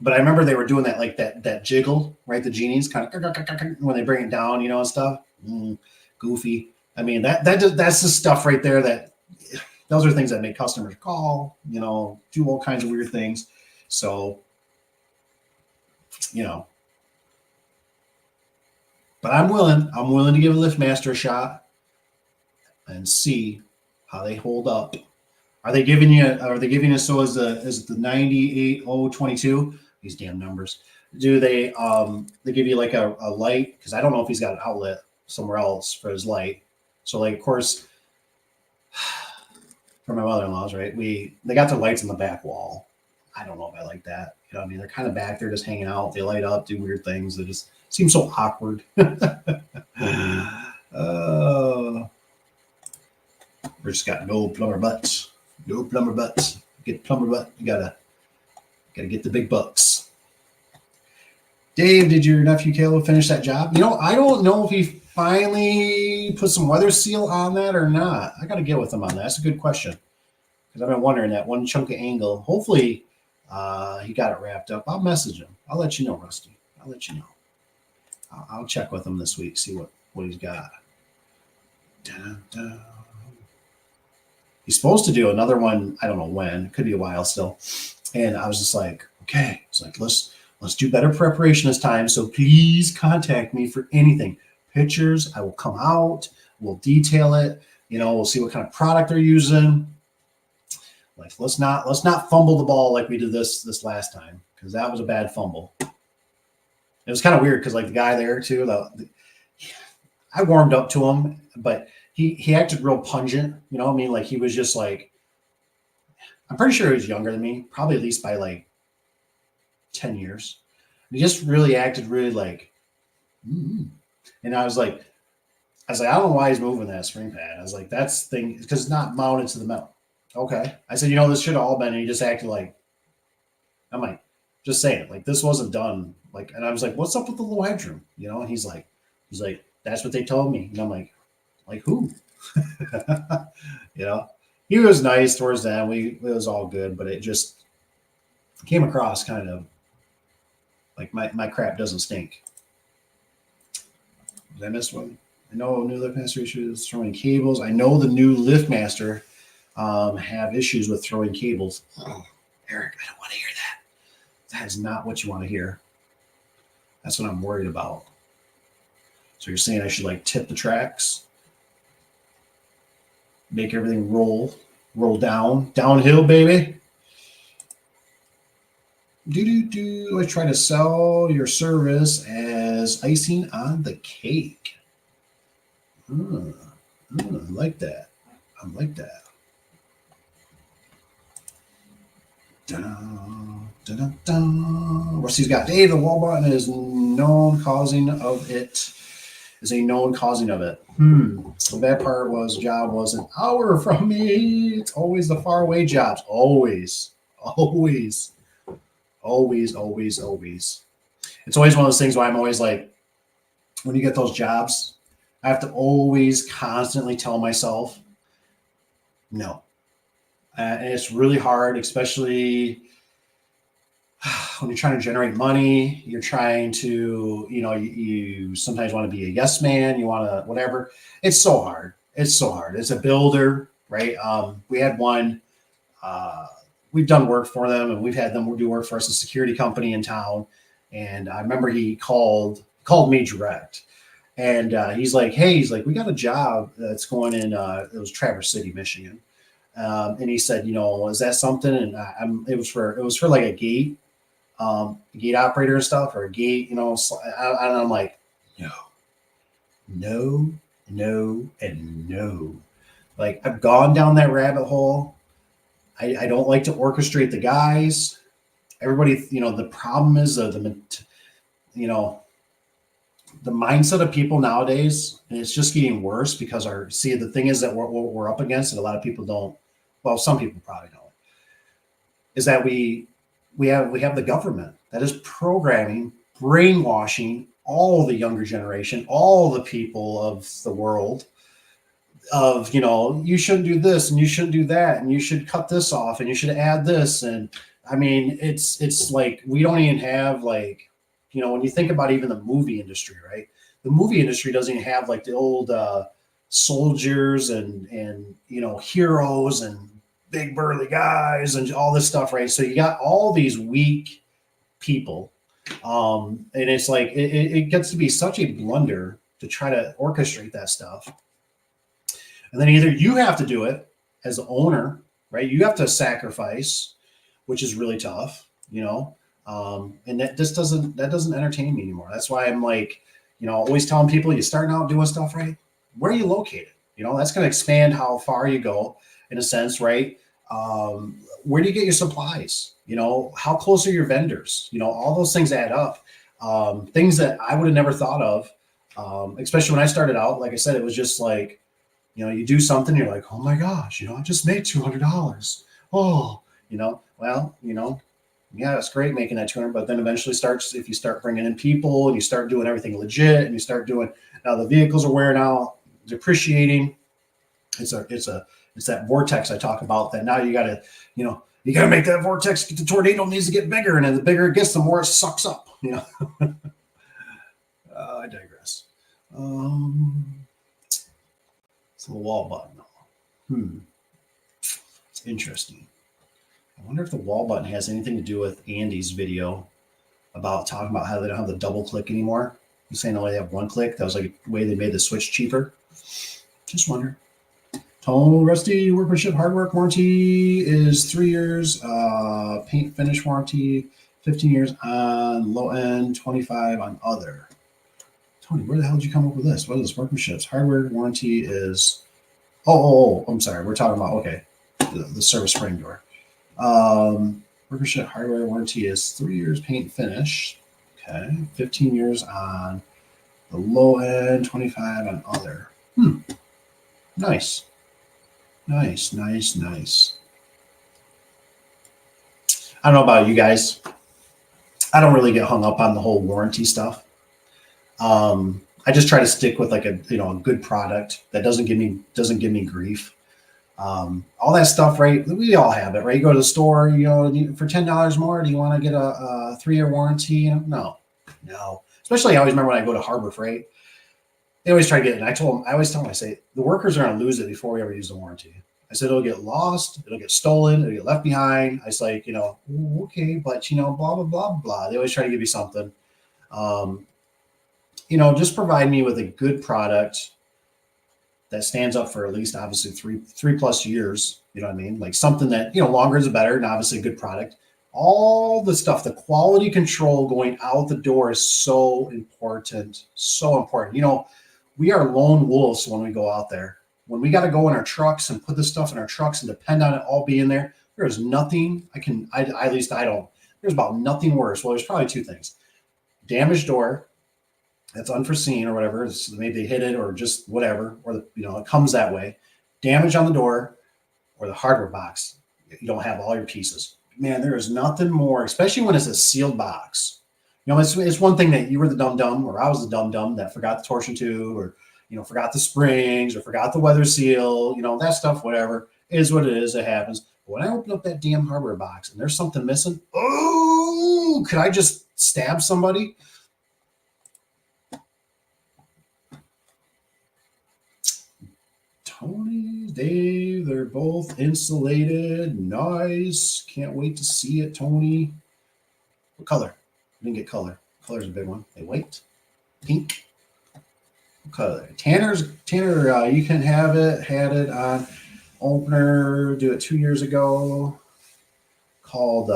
But I remember they were doing that, like that jiggle, right? The Genies kind of when they bring it down, and stuff. Goofy. I mean, that's the stuff right there that those are things that make customers call, do all kinds of weird things. So, but I'm willing to give LiftMaster a shot and see how they hold up. Are they giving us so as the 98022? These damn numbers. Do they give you like a light? Because I don't know if he's got an outlet somewhere else for his light. So like, of course, for my mother-in-law's, right? They got their lights on the back wall. I don't know if I like that. I mean, they're kind of back there just hanging out. They light up, do weird things. They just seem so awkward. We're just got no plumber butts. No plumber butts. Get plumber butt. You gotta get the big bucks. Dave, did your nephew Caleb finish that job? I don't know if he finally put some weather seal on that or not. I gotta get with him on that. That's a good question. Because I've been wondering that one chunk of angle. Hopefully he got it wrapped up. I'll message him. I'll let you know, Rusty. I'll let you know. I'll check with him this week, see what he's got. Dun-dun. He's supposed to do another one. I don't know when. It could be a while still. And I was just like, okay. It's like, let's do better preparation this time. So please contact me for anything. Pictures. I will come out. We'll detail it. We'll see what kind of product they're using. Like, let's not fumble the ball like we did this last time. because that was a bad fumble. It was kind of weird because like the guy there too, I warmed up to him, but he acted real pungent. You know what I mean? Like he was just like, I'm pretty sure he was younger than me, probably at least by like 10 years. He just really acted really like, and I was like, I don't know why he's moving that spring pad. I was like, that's thing because it's not mounted to the metal. Okay. I said, this should have all been, and he just acted like, I'm like, just saying it. Like this wasn't done. Like, and I was like, what's up with the low headroom? And he's like, that's what they told me. And I'm like who? He was nice towards the end. It was all good, but it just came across kind of like my crap doesn't stink. Did I miss one? I know new LiftMaster issues throwing cables. I know the new LiftMaster have issues with throwing cables. Oh, Eric, I don't want to hear that. That is not what you want to hear. That's what I'm worried about. So you're saying I should like tip the tracks, make everything roll downhill, baby. I try to sell your service as icing on the cake. I like that. I like that. Rusty's got Dave. The wall button is known causing of it. Is a known causing of it. The bad part was job was an hour from me. It's always the far away jobs. Always. It's always one of those things where I'm always like, when you get those jobs, I have to always constantly tell myself, no. And it's really hard, especially when you're trying to generate money. You're trying to, you sometimes want to be a yes man. You want to whatever. It's so hard. It's a builder, right? We had one. We've done work for them, and we've had them do work for us, a security company in town. And I remember he called me direct. And he's like, we got a job that's going in, it was Traverse City, Michigan. And he said, is that something? And it was for like a gate operator and stuff, or a gate, and I'm like, no, and no. Like I've gone down that rabbit hole. I don't like to orchestrate the guys. Everybody, the problem is the mindset of people nowadays, and it's just getting worse because the thing is that what we're up against, and a lot of people don't, well, some people probably don't, is that we have the government that is programming, brainwashing all the younger generation, all the people of the world of, you shouldn't do this and you shouldn't do that, and you should cut this off and you should add this. And I mean, it's like, we don't even have like, when you think about even the movie industry, right? The movie industry doesn't even have like the old soldiers and heroes and big burly guys and all this stuff, right? So you got all these weak people. And it's like, it gets to be such a blunder to try to orchestrate that stuff. And then either you have to do it as the owner, right? You have to sacrifice, which is really tough, and that doesn't entertain me anymore. That's why I'm like, always telling people, you're starting out doing stuff, right? Where are you located? That's going to expand how far you go in a sense, right? Where do you get your supplies? How close are your vendors? All those things add up. Things that I would have never thought of, especially when I started out. Like I said, it was just like, you do something, you're like, oh my gosh, I just made $200. Oh, yeah, it's great making that 200, but then eventually if you start bringing in people and you start doing everything legit and you start doing, now the vehicles are wearing out, depreciating. It's that vortex I talk about, that now you got to, you got to make that vortex. The tornado needs to get bigger, and the bigger it gets, the more it sucks up, I digress. So the wall button. It's interesting. I wonder if the wall button has anything to do with Andy's video about talking about how they don't have the double click anymore. He's saying only have one click. That was like a way they made the switch cheaper. Just wonder. Tone Rusty workmanship hard work warranty is 3 years. Paint finish warranty 15 years on low end, 25 on other. Tony, where the hell did you come up with this? What is this? Workmanships. Hardware warranty is. I'm sorry. We're talking about, okay, the service spring door. Workmanship hardware warranty is 3 years paint finish. Okay. 15 years on the low end, 25 on other. Nice. Nice. I don't know about you guys. I don't really get hung up on the whole warranty stuff. I just try to stick with like a good product that doesn't give me grief. All that stuff, right? We all have it, right? You go to the store, for $10 more, do you want to get a 3-year warranty? No. Especially I always remember when I go to Harbor Freight, they always try to get it. And I always tell them, I say, the workers are going to lose it before we ever use the warranty. I said, it'll get lost, it'll get stolen, it'll get left behind. I was like, okay, but blah, blah, blah, blah. They always try to give you something. Just provide me with a good product that stands up for at least obviously three plus years. You know what I mean? Like something that, longer is better, and obviously a good product. All the stuff, the quality control going out the door is so important. So important. We are lone wolves when we go out there. When we got to go in our trucks and put this stuff in our trucks and depend on it all being there, there is nothing at least I don't. There's about nothing worse. Well, there's probably two things. Damaged door that's unforeseen or whatever. Maybe they hit it or just whatever, or it comes that way. Damage on the door or the hardware box. You don't have all your pieces. Man, there is nothing more, especially when it's a sealed box. It's one thing that you were the dum-dum, or I was the dum-dum that forgot the torsion tube, or forgot the springs, or forgot the weather seal. That stuff, whatever, is what it is. It happens. But when I open up that damn hardware box and there's something missing, could I just stab somebody? Tony, Dave, they're both insulated. Nice. Can't wait to see it, Tony. What color? I didn't get color. Color's a big one. Hey, white, pink. What color? Tanner, you can have it. Had it on opener. Do it 2 years ago. Called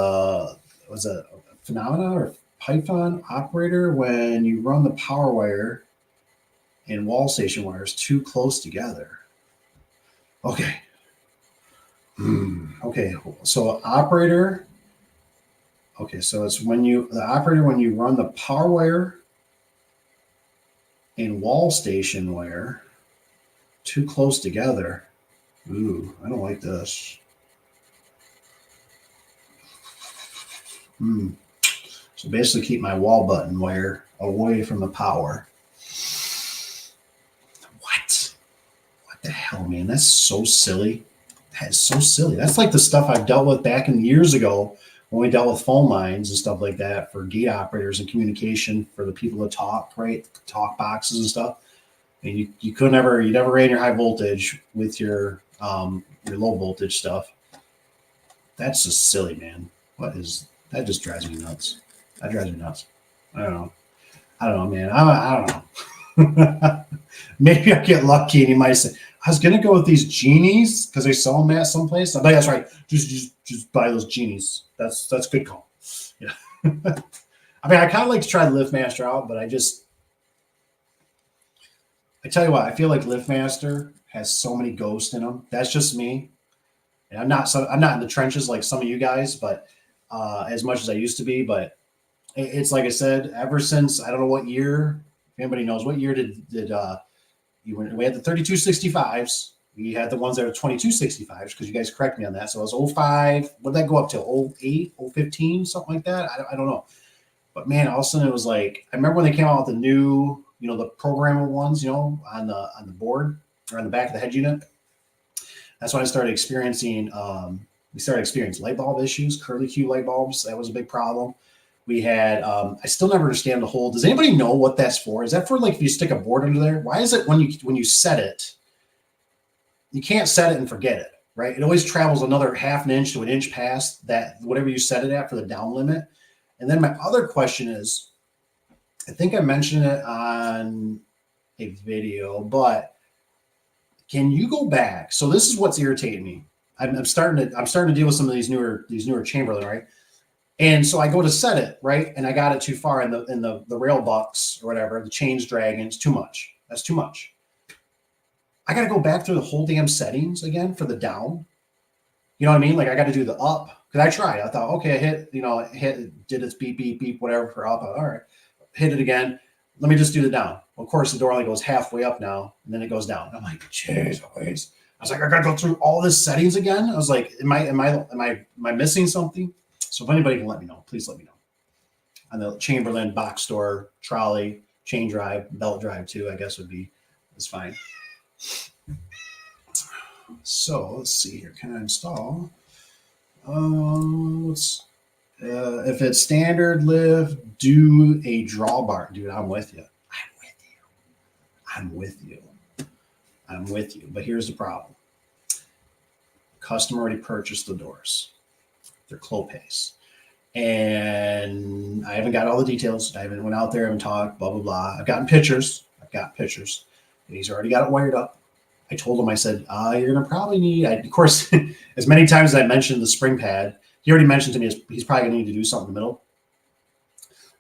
was it Phenomena or Python operator when you run the power wire and wall station wires too close together. Okay. Okay. So operator. Okay. So it's when you run the power wire and wall station wire too close together. Ooh, I don't like this. So basically keep my wall button wire away from the power. What the hell, man? That's so silly. That is so silly. That's like the stuff I've dealt with back in years ago when we dealt with phone lines and stuff like that for gate operators and communication for the people to talk, right? Talk boxes and stuff. And you never ran your high voltage with your low voltage stuff. That's just silly, man. That just drives me nuts. That drives me nuts. I don't know, man. I don't know. Maybe I'll get lucky and he might say, I was going to go with these genies because I saw them at someplace. I'm like, that's right. Just buy those genies. That's a good call. Yeah. I mean, I kind of like to try the LiftMaster out, but I tell you what, I feel like LiftMaster has so many ghosts in them. That's just me. And I'm not in the trenches like some of you guys, but as much as I used to be. But it's like I said, ever since I don't know what year. If anybody knows what year did we had the 3265s. We had the ones that are 2265s because you guys correct me on that. So it was 05. What did that go up to? 08, 015, something like that. I don't know. But man, all of a sudden it was like, I remember when they came out with the new, the programmer ones, on the board or on the back of the head unit. That's when I started experiencing, light bulb issues, curly Q light bulbs. That was a big problem. We had, I still never understand the whole, does anybody know what that's for? Is that for like if you stick a board under there? Why is it when you set it, you can't set it and forget it, right? It always travels another half an inch to an inch past that, whatever you set it at for the down limit. And then my other question is, I think I mentioned it on a video, but can you go back? So this is what's irritating me. I'm starting to deal with some of these newer Chamberlain, right? And so I go to set it, right? And I got it too far in the rail bucks or whatever, the change dragons, too much. That's too much. I got to go back through the whole damn settings again for the down. You know what I mean? Like I got to do the up because I tried. I thought, okay, I did its beep, beep, beep, whatever for up. All right, hit it again. Let me just do the down. Well, of course, the door only goes halfway up now, and then it goes down. I'm like, jeez, always. I was like, I got to go through all this settings again. I was like, am I missing something? So if anybody can let me know, please let me know. On the Chamberlain box store, trolley, chain drive, belt drive too, I guess is fine. So let's see here. Can I install? If it's standard lift, do a drawbar. Dude, I'm with you. I'm with you. But here's the problem. Customer already purchased the doors. They're Clopay. And I haven't got all the details. I haven't went out there and talked, blah, blah, blah. I've got pictures. And he's already got it wired up. I told him, I said, you're going to probably need, of course, as many times as I mentioned the spring pad, he already mentioned to me he's probably going to need to do something in the middle.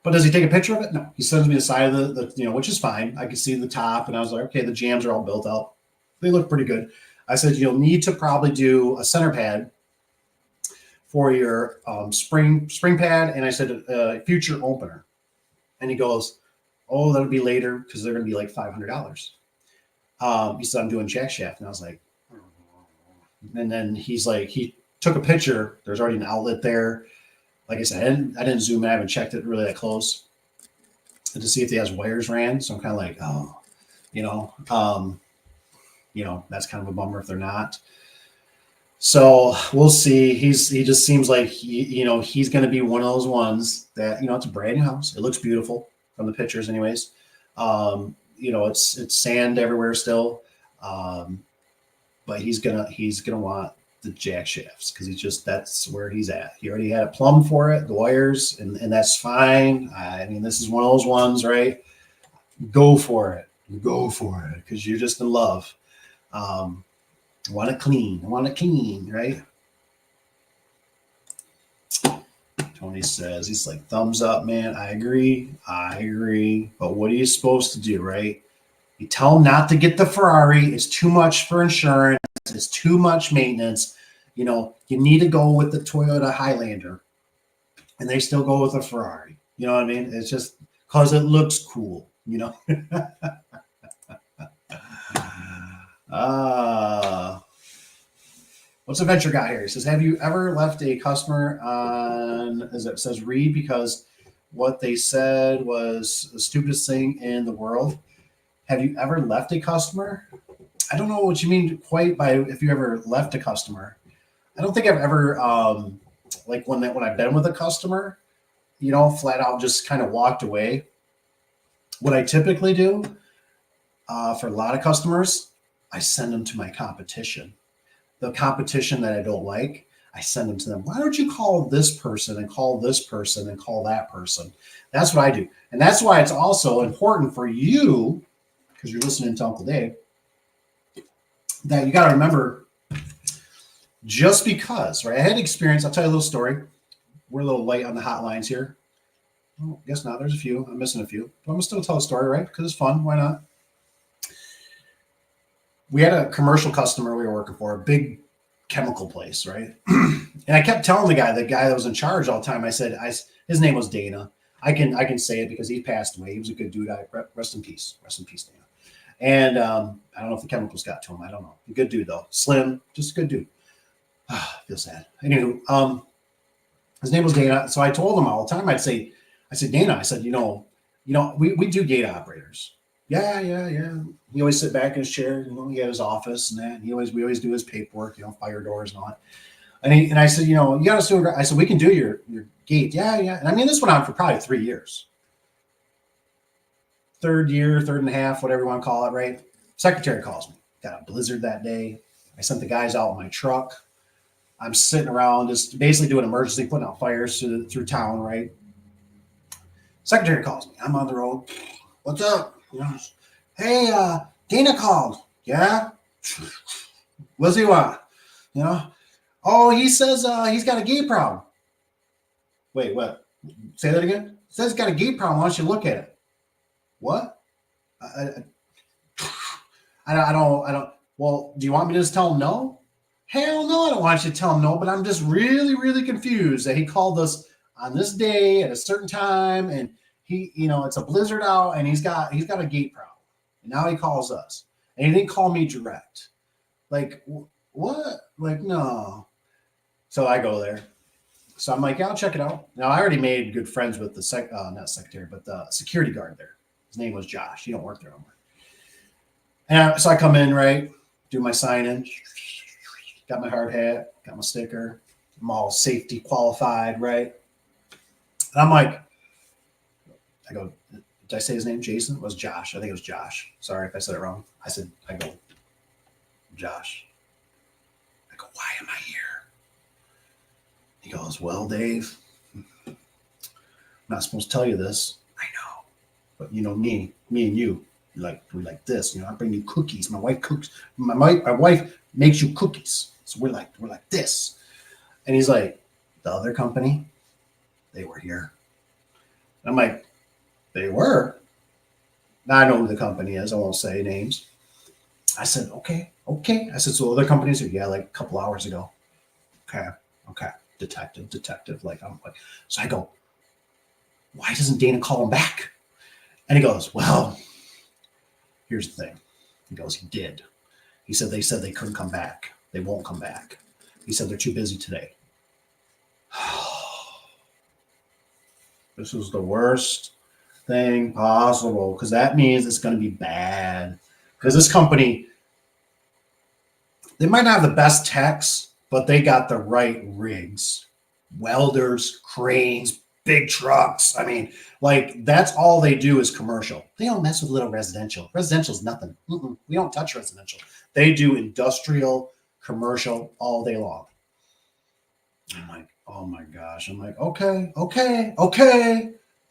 But does he take a picture of it? No. He sends me the side of the which is fine. I can see the top. And I was like, okay, the jams are all built out. They look pretty good. I said, you'll need to probably do a center pad for your spring pad. And I said, future opener. And he goes, oh, that'll be later because they're going to be like $500. He said, I'm doing jack shaft. And I was like, and then he's like, he took a picture. There's already an outlet there. Like I said, I didn't zoom in. I haven't checked it really that close to see if he has wires ran. So I'm kind of like, that's kind of a bummer if they're not. So we'll see. He just seems like he's going to be one of those ones that, it's a brand new house. It looks beautiful from the pictures anyways. It's sand everywhere still. But he's gonna want the jack shafts because that's where he's at. He already had a plumb for it, the wires, and that's fine. I mean, this is one of those ones, right? Go for it because you're just in love. Want it clean, right? Tony says, he's like, thumbs up, man. I agree. But what are you supposed to do, right? You tell them not to get the Ferrari. It's too much for insurance. It's too much maintenance. You need to go with the Toyota Highlander. And they still go with a Ferrari. You know what I mean? It's just because it looks cool, What's a venture guy here? He says, have you ever left a customer on, as it says, read because what they said was the stupidest thing in the world? Have you ever left a customer? I don't know what you mean quite by if you ever left a customer. I don't think I've ever, when I've been with a customer, flat out just kind of walked away. What I typically do for a lot of customers, I send them to my competition. The competition that I don't like, I send them to them. Why don't you call this person and call this person and call that person? That's what I do. And that's why it's also important for you, because you're listening to Uncle Dave, that you got to remember, just because, right? I had experience. I'll tell you a little story. We're a little late on the hotlines here. Oh, guess not. There's a few. I'm missing a few. But I'm going to still tell a story, right? Because it's fun. Why not? We had a commercial customer we were working for, a big chemical place, right? And I kept telling the guy that was in charge all the time. I said, his name was Dana. I can say it because he passed away. He was a good dude. Rest in peace. Rest in peace, Dana. And I don't know if the chemicals got to him. I don't know. A good dude, though. Slim, just a good dude. I feel sad. Anywho, his name was Dana. So I told him all the time, I said, Dana, I said, we do gate operators. Yeah. He always sit back in his chair. He had his office and that. And we always do his paperwork, fire doors and all that. And I said, you got to sue. I said, we can do your gate. Yeah. And I mean, this went on for probably 3 years. Third and a half, whatever you want to call it, right? Secretary calls me. Got a blizzard that day. I sent the guys out in my truck. I'm sitting around just basically doing emergency, putting out fires through town, right? Secretary calls me. I'm on the road. What's up? Hey, Dana called. Yeah? What does he want? Oh, he says he's got a gate problem. Wait, what? Say that again? It says it's got a gate problem. Why don't you look at it? What? I don't. Well, do you want me to just tell him no? Hell no, I don't want you to tell him no, but I'm just really, really confused that he called us on this day at a certain time, and he, it's a blizzard out, and he's got a gate problem, and now he calls us, and he didn't call me direct. Like, what? Like, no. So I go there. So I'm like, yeah, I'll check it out. Now I already made good friends with the not secretary, but the security guard there. His name was Josh. He don't work there anymore. And so I come in, right, do my sign in, got my hard hat, got my sticker, I'm all safety qualified, right? And I'm like, I go, did I say his name? Jason? It was Josh. I think it was Josh. Sorry if I said it wrong. I go, Josh. I go, why am I here? He goes, well, Dave, I'm not supposed to tell you this. I know. But me and you, we like this. I bring you cookies. My wife cooks. My wife makes you cookies. So we're like this. And he's like, the other company, they were here. And I'm like, they were? Now I know who the company is. I won't say names. I said, okay. I said, so other companies are, yeah, like a couple hours ago. Okay. Detective. So I go, why doesn't Dana call him back? And he goes, well, here's the thing. He goes, he did. He said they couldn't come back. They won't come back. He said they're too busy today. This is the worst thing possible, because that means it's going to be bad. Because this company, they might not have the best techs, but they got the right rigs, welders, cranes, big trucks. I mean, that's all they do is commercial. They don't mess with little residential. Residential is nothing. We don't touch residential. They do industrial, commercial all day long. I'm like, oh my gosh. I'm like, okay.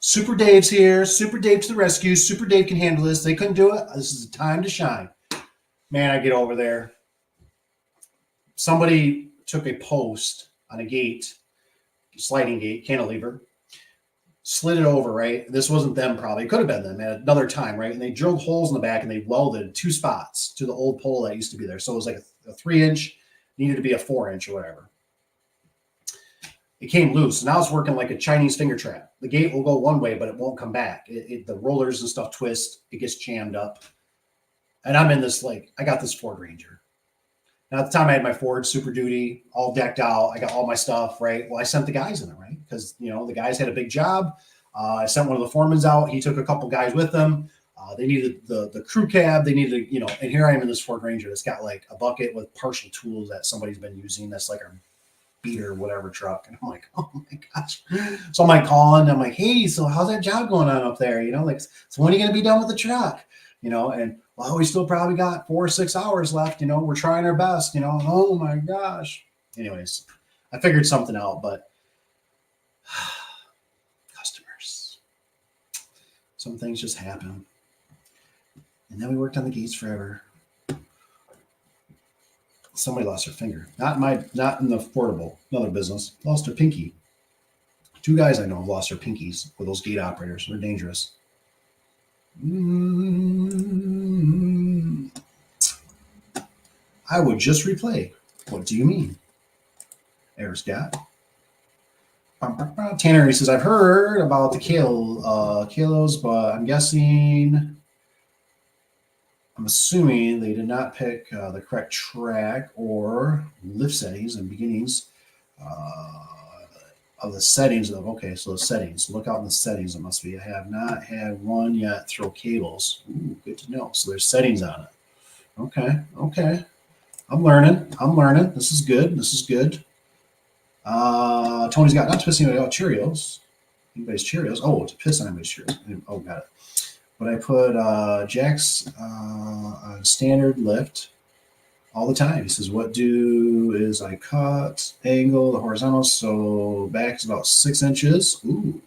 Super Dave's here. Super Dave to the rescue. Super Dave can handle this. They couldn't do it. This is a time to shine. Man, I get over there. Somebody took a post on a gate, sliding gate, cantilever, slid it over, right? This wasn't them probably. It could have been them at another time, right? And they drilled holes in the back and they welded 2 spots to the old pole that used to be there. So it was like a 3-inch, needed to be a 4-inch or whatever. It came loose. Now it's working like a Chinese finger trap. The gate will go one way, but it won't come back. The rollers and stuff twist. It gets jammed up. And I'm in this, I got this Ford Ranger. Now, at the time, I had my Ford Super Duty all decked out. I got all my stuff, right? Well, I sent the guys in it, right? Because, the guys had a big job. I sent one of the foremans out. He took a couple guys with them. They needed the crew cab. They needed, and here I am in this Ford Ranger that's got a bucket with partial tools that somebody's been using. That's like our beater, whatever truck. And I'm like, oh my gosh. So I'm calling. I'm like, hey, so how's that job going on up there? So when are you going to be done with the truck? And well, we still probably got 4 or 6 hours left. We're trying our best, oh my gosh. Anyways, I figured something out, but customers, some things just happen. And then we worked on the gates forever. Somebody lost their finger. Not in the portable, another business. Lost their pinky. 2 guys I know have lost their pinkies with those gate operators. They're dangerous. I would just replay. What do you mean? Air Scott. Tanner, he says, I've heard about the kilos, but I'm assuming they did not pick the correct track or lift settings and beginnings of the settings of, so the settings. Look out in the settings. It must be. I have not had one yet throw cables. Ooh, good to know. So there's settings on it. Okay. I'm learning. This is good. Tony's got not to piss anybody out Cheerios. Anybody's Cheerios. Oh, to piss on anybody's Cheerios. Oh, got it. But I put Jack's on standard lift all the time. He says, what is I cut angle the horizontal, so back is about 6 inches. Ooh.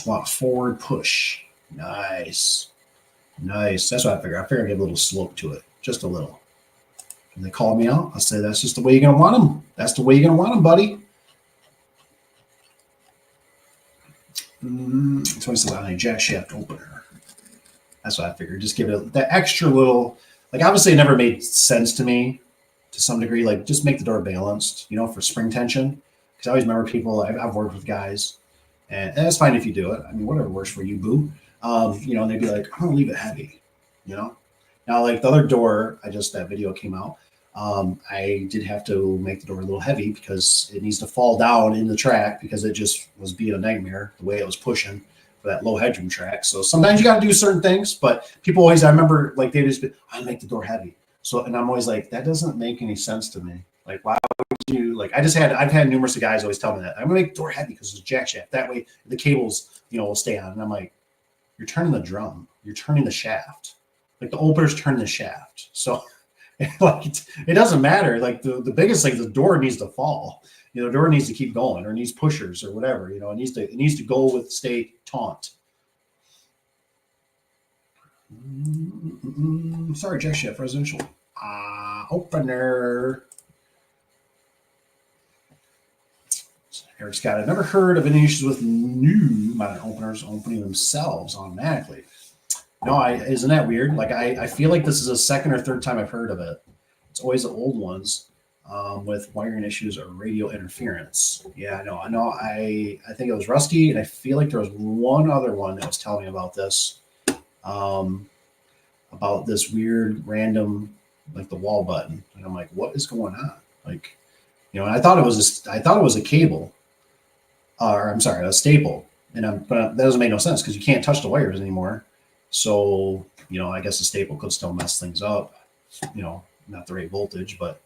Want forward push. Nice. That's what I figured. I figured I'd get a little slope to it. Just a little. And they call me out. I say, that's just the way you're going to want them. That's the way you're going to want them, buddy. It's always on a jack shaft opener. That's what I figured. Just give it that extra little, like obviously it never made sense to me to some degree, like just make the door balanced, for spring tension. Because I always remember people, I've worked with guys, and that's fine if you do it. I mean, whatever works for you, boo. And they'd be like, I'm gonna leave it heavy, you know? Now, like the other door, that video came out. I did have to make the door a little heavy because it needs to fall down in the track because it just was being a nightmare the way it was pushing for that low headroom track. So sometimes you got to do certain things, but people always, I remember like they just, I make the door heavy. So, and I'm always like, that doesn't make any sense to me. Like, why would you, like, I've had numerous guys always tell me that I'm gonna make the door heavy because it's a jack shaft. That way the cables, will stay on. And I'm like, you're turning the drum, you're turning the shaft. Like the openers turn the shaft. So like it doesn't matter. Like the biggest thing, the door needs to fall. The door needs to keep going or needs pushers or whatever. It needs to go with stay taut. Sorry, jack shaft residential. Opener. Eric Scott, I've never heard of any issues with new modern openers opening themselves automatically. No, isn't that weird? Like I feel like this is the second or third time I've heard of it. It's always the old ones with wiring issues or radio interference. Yeah, I know. I think it was Rusty, and I feel like there was one other one that was telling me about this, about this weird random like the wall button, and I'm like, what is going on? Like, and I thought it was a cable, or I'm sorry, a staple, but that doesn't make no sense because you can't touch the wires anymore. So, I guess the staple could still mess things up, not the right voltage, but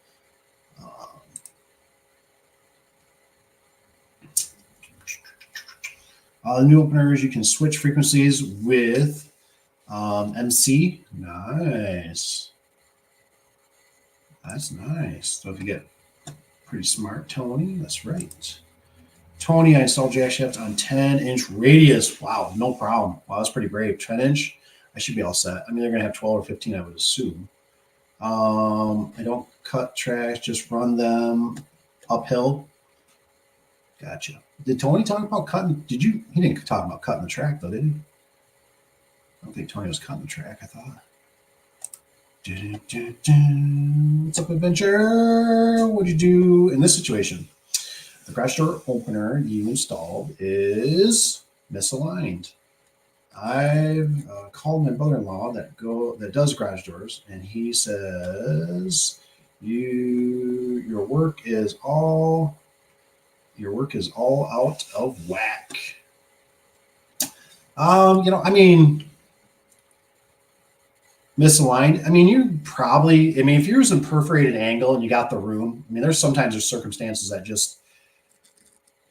the new openers, you can switch frequencies with MC. Nice. That's nice. So if you get pretty smart, Tony, that's right. Tony, I installed jack shaft on 10-inch radius. Wow, no problem. Wow, that's pretty brave. 10-inch, I should be all set. I mean, they're going to have 12 or 15, I would assume. I don't cut tracks, just run them uphill. Gotcha. Did Tony talk about cutting? He didn't talk about cutting the track, though, did he? I don't think Tony was cutting the track, I thought. What's up, adventure? What do you do in this situation? The garage door opener you installed is misaligned. I've called my brother-in-law that does garage doors, and he says your work is all out of whack. Misaligned. If you're using perforated angle and you got the room, there's circumstances that just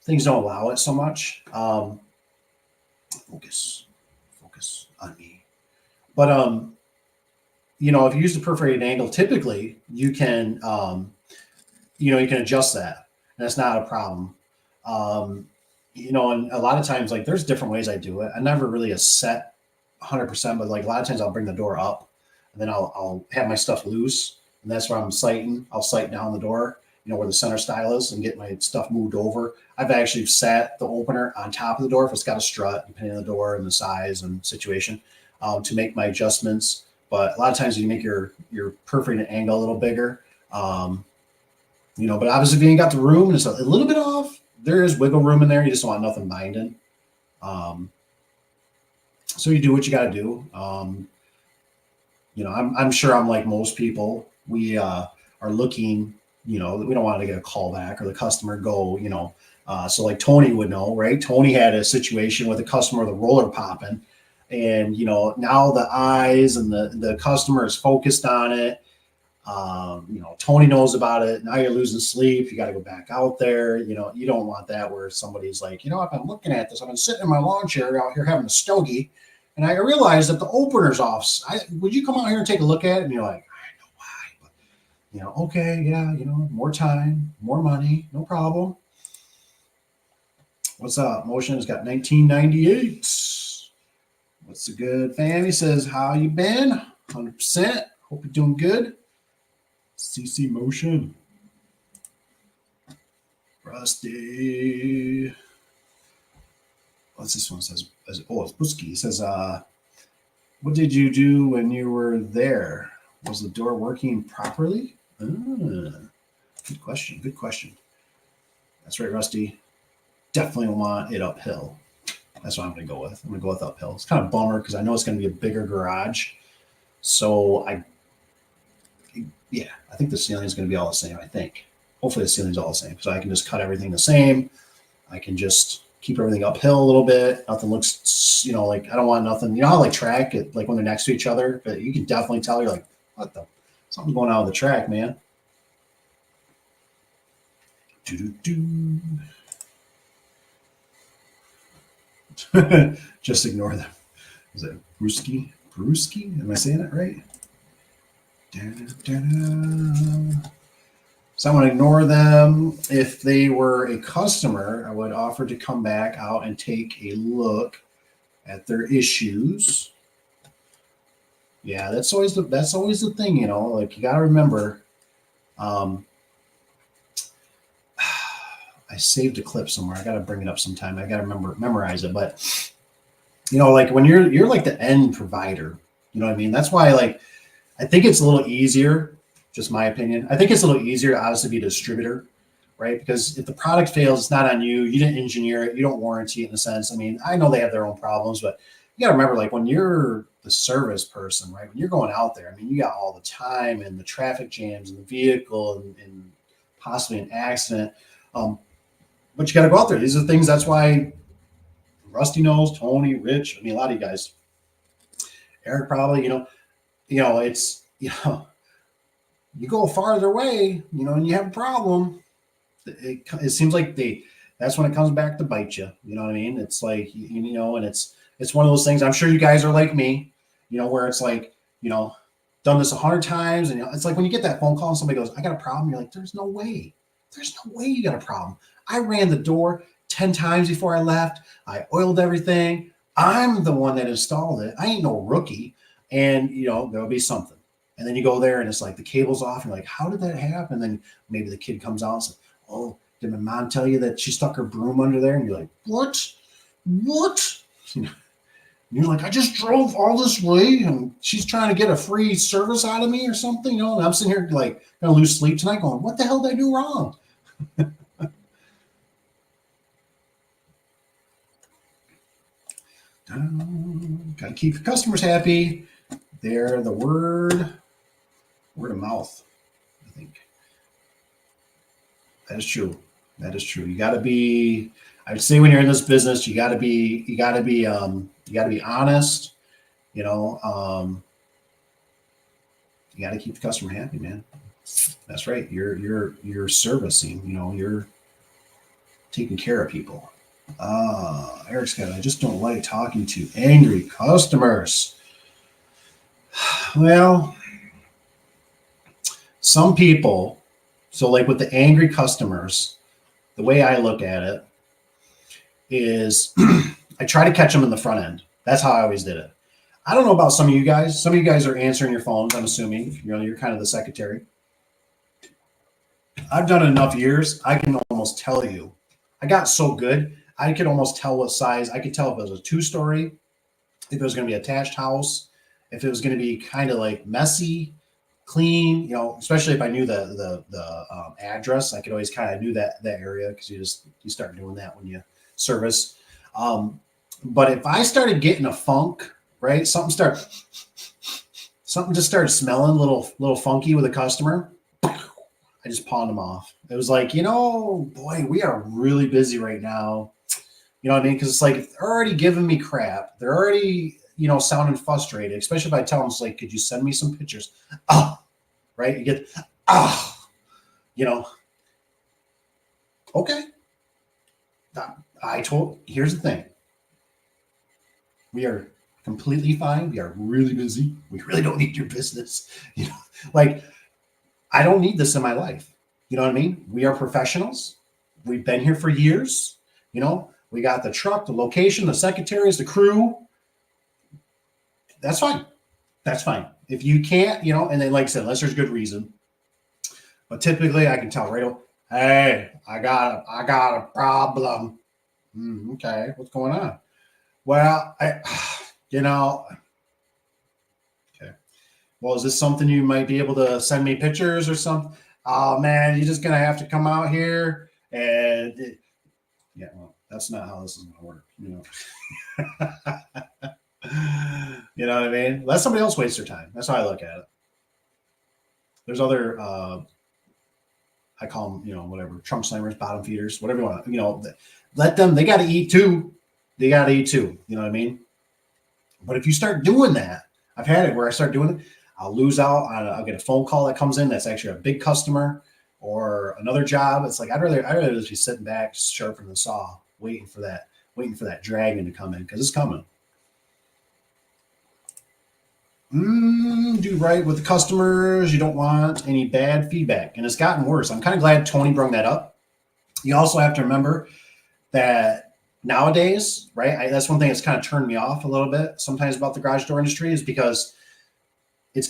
things don't allow it so much. Focus on me. But if you use the perforated angle, typically you can you can adjust that, and that's not a problem. And a lot of times, like there's different ways I do it. I never really a set 100%, but like a lot of times I'll bring the door up, and then I'll have my stuff loose, and that's where I'm sighting. I'll sight down the door, where the center stile is, and get my stuff moved over. I've actually sat the opener on top of the door if it's got a strut, depending on the door and the size and situation, to make my adjustments. But a lot of times you make your perforated angle a little bigger. But obviously if you ain't got the room and it's a little bit off, there is wiggle room in there. You just don't want nothing binding. So you do what you got to do. I'm sure I'm like most people. We are looking. We don't want to get a call back or the customer go. So like Tony would know, right? Tony had a situation with a customer, the roller popping, and now the eyes and the customer is focused on it. Tony knows about it. Now you're losing sleep. You got to go back out there. You don't want that where somebody's like, I've been looking at this. I've been sitting in my lawn chair out here having a stogie, and I realized that the opener's off. Would you come out here and take a look at it? And you're like, I know why, but okay, yeah, more time, more money, no problem. What's up? Motion has got 1998. What's the good fam? He says, how you been? 100%. Hope you're doing good. CC Motion. Rusty. What's this one says? Oh, it's Busky. It says, what did you do when you were there? Was the door working properly? Good question. Good question. That's right, Rusty. Definitely want it uphill. That's what I'm going to go with. I'm going to go with uphill. It's kind of a bummer because I know it's going to be a bigger garage. So I think the ceiling is going to be all the same. I think. Hopefully the ceiling's all the same. So I can just cut everything the same. I can just keep everything uphill a little bit. Nothing looks, like I don't want nothing. You know how like track it, like when they're next to each other, but you can definitely tell you're like, what the something's going on with the track, man. Just ignore them. Is it Brewski? Brewski? Am I saying it right? So I'm going to ignore them. If they were a customer, I would offer to come back out and take a look at their issues. Yeah, that's always the thing, like you got to remember. I saved a clip somewhere. I got to bring it up sometime. I got to memorize it. But like when you're like the end provider, you know what I mean? That's why I think it's a little easier. Just my opinion. I think it's a little easier, obviously, to be a distributor, right? Because if the product fails, it's not on you. You didn't engineer it. You don't warranty it in a sense. I mean, I know they have their own problems, but you got to remember, like when you're the service person, right? When you're going out there, I mean, you got all the time and the traffic jams and the vehicle and possibly an accident. But you got to go out there. These are things. That's why Rusty knows, Tony, Rich. I mean, a lot of you guys, Eric probably. It's you go farther away, and you have a problem. It seems like that's when it comes back to bite you. You know what I mean? It's like, and it's one of those things. I'm sure you guys are like me, where it's like, done this 100 times. And it's like when you get that phone call and somebody goes, I got a problem. You're like, there's no way you got a problem. I ran the door 10 times before I left. I oiled everything. I'm the one that installed it. I ain't no rookie. And, there'll be something. And then you go there and it's like the cable's off. You're like, how did that happen? And then maybe the kid comes out and says, oh, did my mom tell you that she stuck her broom under there? And you're like, what? You're like, I just drove all this way and she's trying to get a free service out of me or something, And I'm sitting here like gonna lose sleep tonight going, what the hell did I do wrong? Gotta keep your customers happy. They're the word of mouth, I think. That is true. You got to be. I would say when you're in this business, you got to be honest. You got to keep the customer happy, man. That's right. You're servicing. You're taking care of people. Eric Scott, I just don't like talking to angry customers. Well, some people, so like with the angry customers, the way I look at it is I try to catch them in the front end. That's how I always did it. I don't know about some of you guys. Some of you guys are answering your phones, I'm assuming. You're kind of the secretary. I've done it enough years. I can almost tell you. I got so good. I could almost tell what size. I could tell if it was a 2-story, if it was going to be an attached house, if it was going to be kind of like messy, clean, especially if I knew the address, I could always kind of knew that area because you start doing that when you service. But if I started getting a funk, right, something just started smelling little funky with a customer, I just pawned them off. It was like, boy, we are really busy right now. You know what I mean? Because it's like if they're already giving me crap. They're already, sounding frustrated, especially if I tell them, it's like, could you send me some pictures? Right? You get, okay. Here's the thing. We are completely fine. We are really busy. We really don't need your business. I don't need this in my life. You know what I mean? We are professionals. We've been here for years. We got the truck, the location, the secretaries, the crew. That's fine. If you can't, and then like I said, unless there's good reason. But typically I can tell right away, hey, I got a problem. Okay, what's going on? Well, you know, okay. Well, is this something you might be able to send me pictures or something? Oh man, you're just gonna have to come out here and yeah, well, that's not how this is gonna work, you know. You know what I mean? Let somebody else waste their time. That's how I look at it. There's other I call them, you know, whatever, trunk slammers, bottom feeders, whatever you want, you know, let them, they got to eat too. They got to eat too. You know what I mean? But if you start doing that, I've had it where I start doing it, I'll lose out on, I'll get a phone call that comes in that's actually a big customer or another job. It's like, I'd rather just be sitting back, sharpening the saw, waiting for that dragon to come in because it's coming. Do right with the customers. You don't want any bad feedback. And it's gotten worse. I'm kind of glad Tony brought that up. You also have to remember that nowadays, right? That's one thing that's kind of turned me off a little bit sometimes about the garage door industry is because I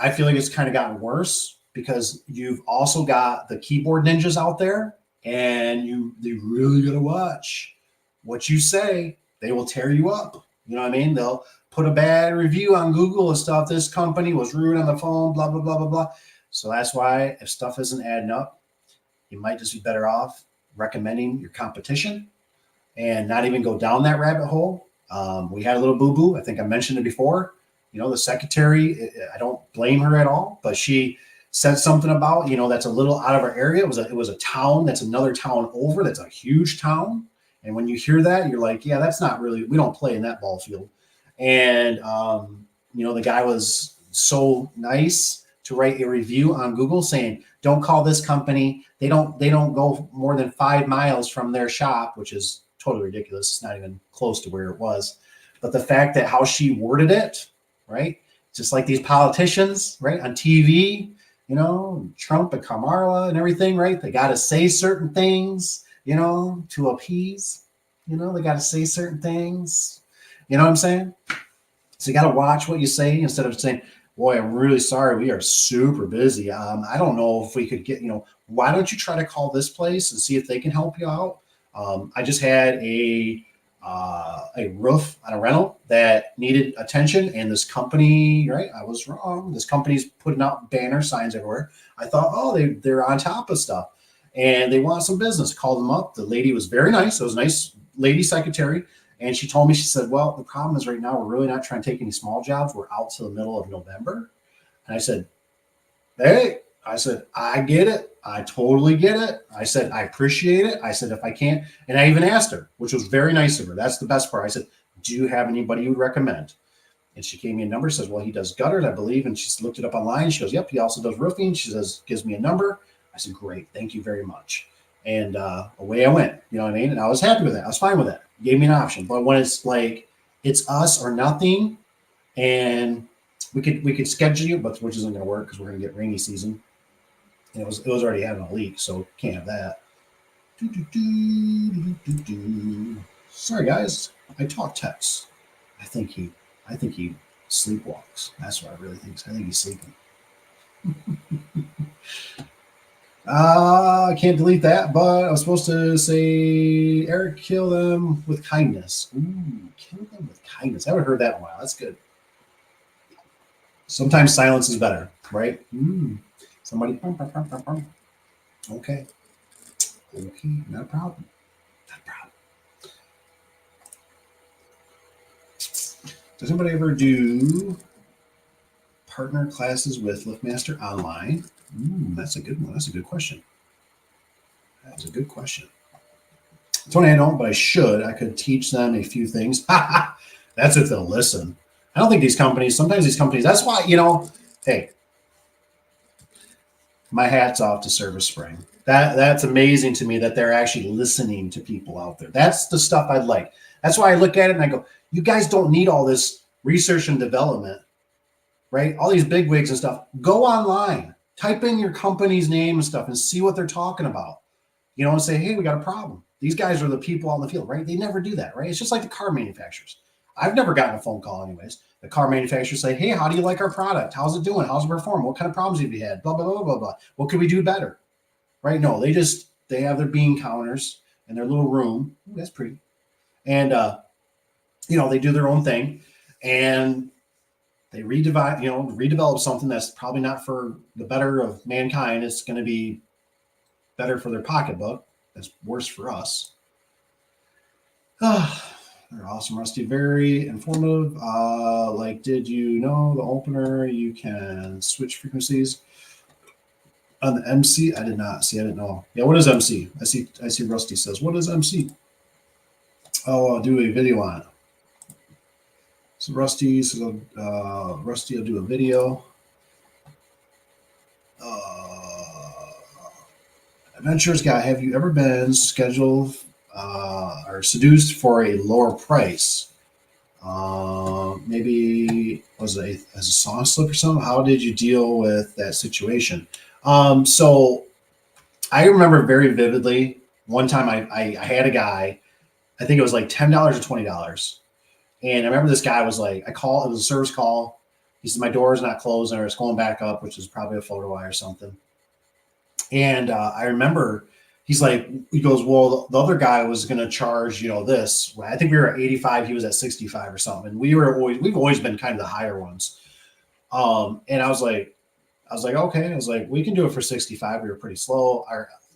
feel like it's kind of gotten worse because you've also got the keyboard ninjas out there and you really got to watch what you say. They will tear you up. You know what I mean? They'll put a bad review on Google and stuff. This company was rude on the phone, blah, blah, blah, blah, blah. So that's why if stuff isn't adding up, you might just be better off recommending your competition and not even go down that rabbit hole. We had a little boo-boo. I think I mentioned it before. You know, the secretary, I don't blame her at all, but she said something about, you know, that's a little out of our area. It was a town that's another town over. That's a huge town. And when you hear that, you're like, yeah, that's not really, we don't play in that ball field. And, you know, the guy was so nice to write a review on Google saying, don't call this company. They don't go more than 5 miles from their shop, which is totally ridiculous. It's not even close to where it was. But the fact that how she worded it, right? Just like these politicians, right? On TV, you know, Trump and Kamala and everything, right? They got to say certain things, you know, to appease, you know, they got to say certain things. You know what I'm saying? So you got to watch what you say instead of saying, boy, I'm really sorry. We are super busy. I don't know if we could get, you know, why don't you try to call this place and see if they can help you out? I just had a roof on a rental that needed attention, and this company, right? I was wrong. This company's putting out banner signs everywhere. I thought, oh, they're on top of stuff, and they want some business. Called them up. The lady was very nice. It was a nice lady secretary. And she told me, she said, well, the problem is right now, we're really not trying to take any small jobs. We're out to the middle of November. And I said, hey, I get it. I totally get it. I said, I appreciate it. I said, if I can't, and I even asked her, which was very nice of her. That's the best part. I said, do you have anybody you would recommend? And she gave me a number, says, well, he does gutters, I believe. And she's looked it up online. She goes, yep, he also does roofing. She says, gives me a number. I said, great. Thank you very much. And away I went, you know what I mean? And I was happy with that. I was fine with that. Gave me an option. But when it's like, it's us or nothing, and we could schedule you, but which isn't going to work because we're going to get rainy season. And it was already having a leak, so can't have that. Sorry, guys. I talk text. I think he sleepwalks. That's what I really think. I think he's sleeping. I can't delete that, but I was supposed to say, Eric, kill them with kindness. Ooh, kill them with kindness. I haven't heard that in a while. That's good. Sometimes silence is better, right? Somebody. Okay. Okay, not a problem. Not a problem. Does anybody ever do partner classes with LiftMaster online? That's a good one. That's a good question. That's a good question. Tony, I don't, but I should. I could teach them a few things. That's if they'll listen. I don't think sometimes these companies, that's why, you know, hey, my hat's off to Service Spring. That's amazing to me that they're actually listening to people out there. That's the stuff I'd like. That's why I look at it and I go, you guys don't need all this research and development, right? All these big wigs and stuff. Go online, type in your company's name and stuff and see what they're talking about. You know, and say, hey, we got a problem. These guys are the people on the field, right? They never do that, right? It's just like the car manufacturers. I've never gotten a phone call anyways. The car manufacturers say, hey, how do you like our product? How's it doing? How's it perform? What kind of problems have you had? Blah, blah, blah, blah, blah. What could we do better? Right? No, they have their bean counters in their little room. Ooh, that's pretty. And they do their own thing, and they redevelop something that's probably not for the better of mankind. It's going to be better for their pocketbook. That's worse for us. They're awesome, Rusty. Very informative. Did you know the opener? You can switch frequencies on the MC. I did not see. I didn't know. Yeah, what is MC? I see. Rusty says, "What is MC?" Oh, I'll do a video on it. So Rusty will do a video. Adventurers guy, have you ever been scheduled or seduced for a lower price? Maybe was it as a song slip or something? How did you deal with that situation? So I remember very vividly one time I had a guy, I think it was like $10 or $20. And I remember this guy was like, it was a service call. He said, my door is not closing or it's going back up, which is probably a photo eye or something. And I remember he goes, well, the other guy was going to charge, this. I think we were at 85. He was at 65 or something. And we've always been kind of the higher ones. And I was like, okay. I was like, we can do it for 65. We were pretty slow.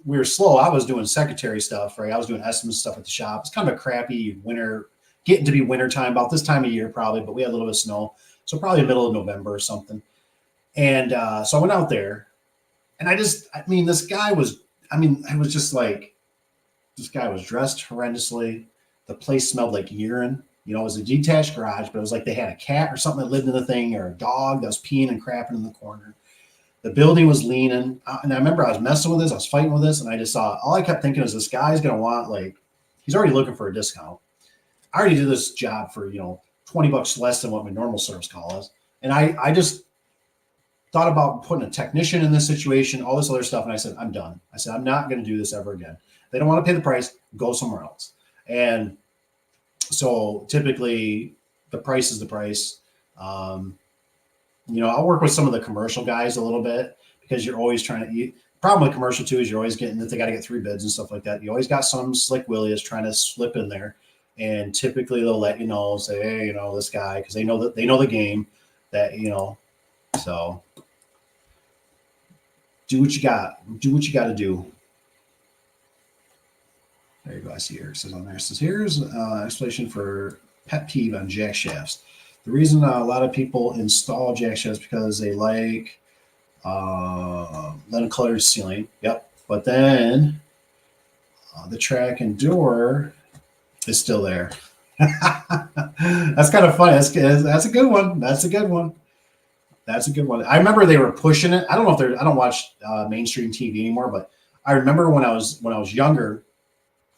We were slow. I was doing secretary stuff, right? I was doing estimates stuff at the shop. It's kind of a crappy getting to be winter time, about this time of year probably, but we had a little bit of snow. So probably middle of November or something. And so I went out there. And this guy was, I was just like, this guy was dressed horrendously. The place smelled like urine. It was a detached garage, but it was like they had a cat or something that lived in the thing, or a dog that was peeing and crapping in the corner. The building was leaning. And I remember I was messing with this. I was fighting with this. And I just saw, all I kept thinking is this guy's going to want, he's already looking for a discount. I already did this job for, $20 less than what my normal service call is. And I just thought about putting a technician in this situation, all this other stuff. And I said, I'm done. I said, I'm not going to do this ever again. They don't want to pay the price, go somewhere else. And so typically the price is the price. I'll work with some of the commercial guys a little bit, because you're always trying to problem with commercial too, is you're always getting that they got to get 3 bids and stuff like that. You always got some slick Willie is trying to slip in there. And typically they'll let say, hey, this guy, because they know the game, that, so do what you got to do. There you go. I see here. It says on there. It says, here's explanation for pet peeve on jack shafts. The reason a lot of people install jack shafts because they like lead colored ceiling. Yep. But then the track and door is still there. That's kind of funny. That's a good one. That's a good one. I remember they were pushing it. I don't know if I don't watch mainstream TV anymore, but I remember when I was younger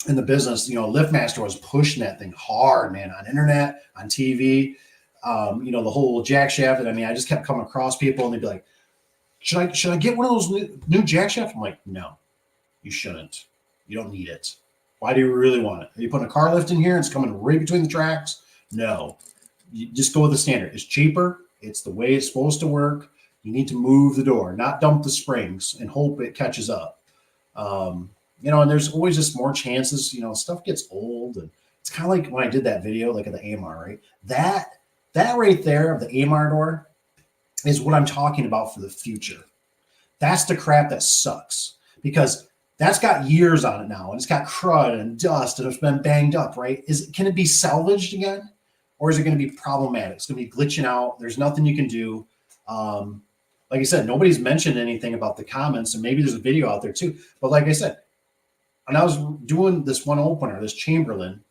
in the business, LiftMaster was pushing that thing hard, man, on internet, on TV, the whole jack shaft. And I just kept coming across people and they'd be like, should I get one of those new jack shafts? I'm like, no, you shouldn't. You don't need it. Why do you really want it? Are you putting a car lift in here and it's coming right between the tracks? No, you just go with the standard. It's cheaper. It's the way it's supposed to work. You need to move the door, not dump the springs and hope it catches up. And there's always just more chances, stuff gets old. And it's kind of like when I did that video, like of the AMR, right? That right there of the AMR door is what I'm talking about for the future. That's the crap that sucks, because that's got years on it now, and it's got crud and dust, and it's been banged up, right? Can it be salvaged again? Or is it going to be problematic? It's going to be glitching out. There's nothing you can do. Like I said, nobody's mentioned anything about the comments, and maybe there's a video out there too. But like I said, when I was doing this one opener, this Chamberlain,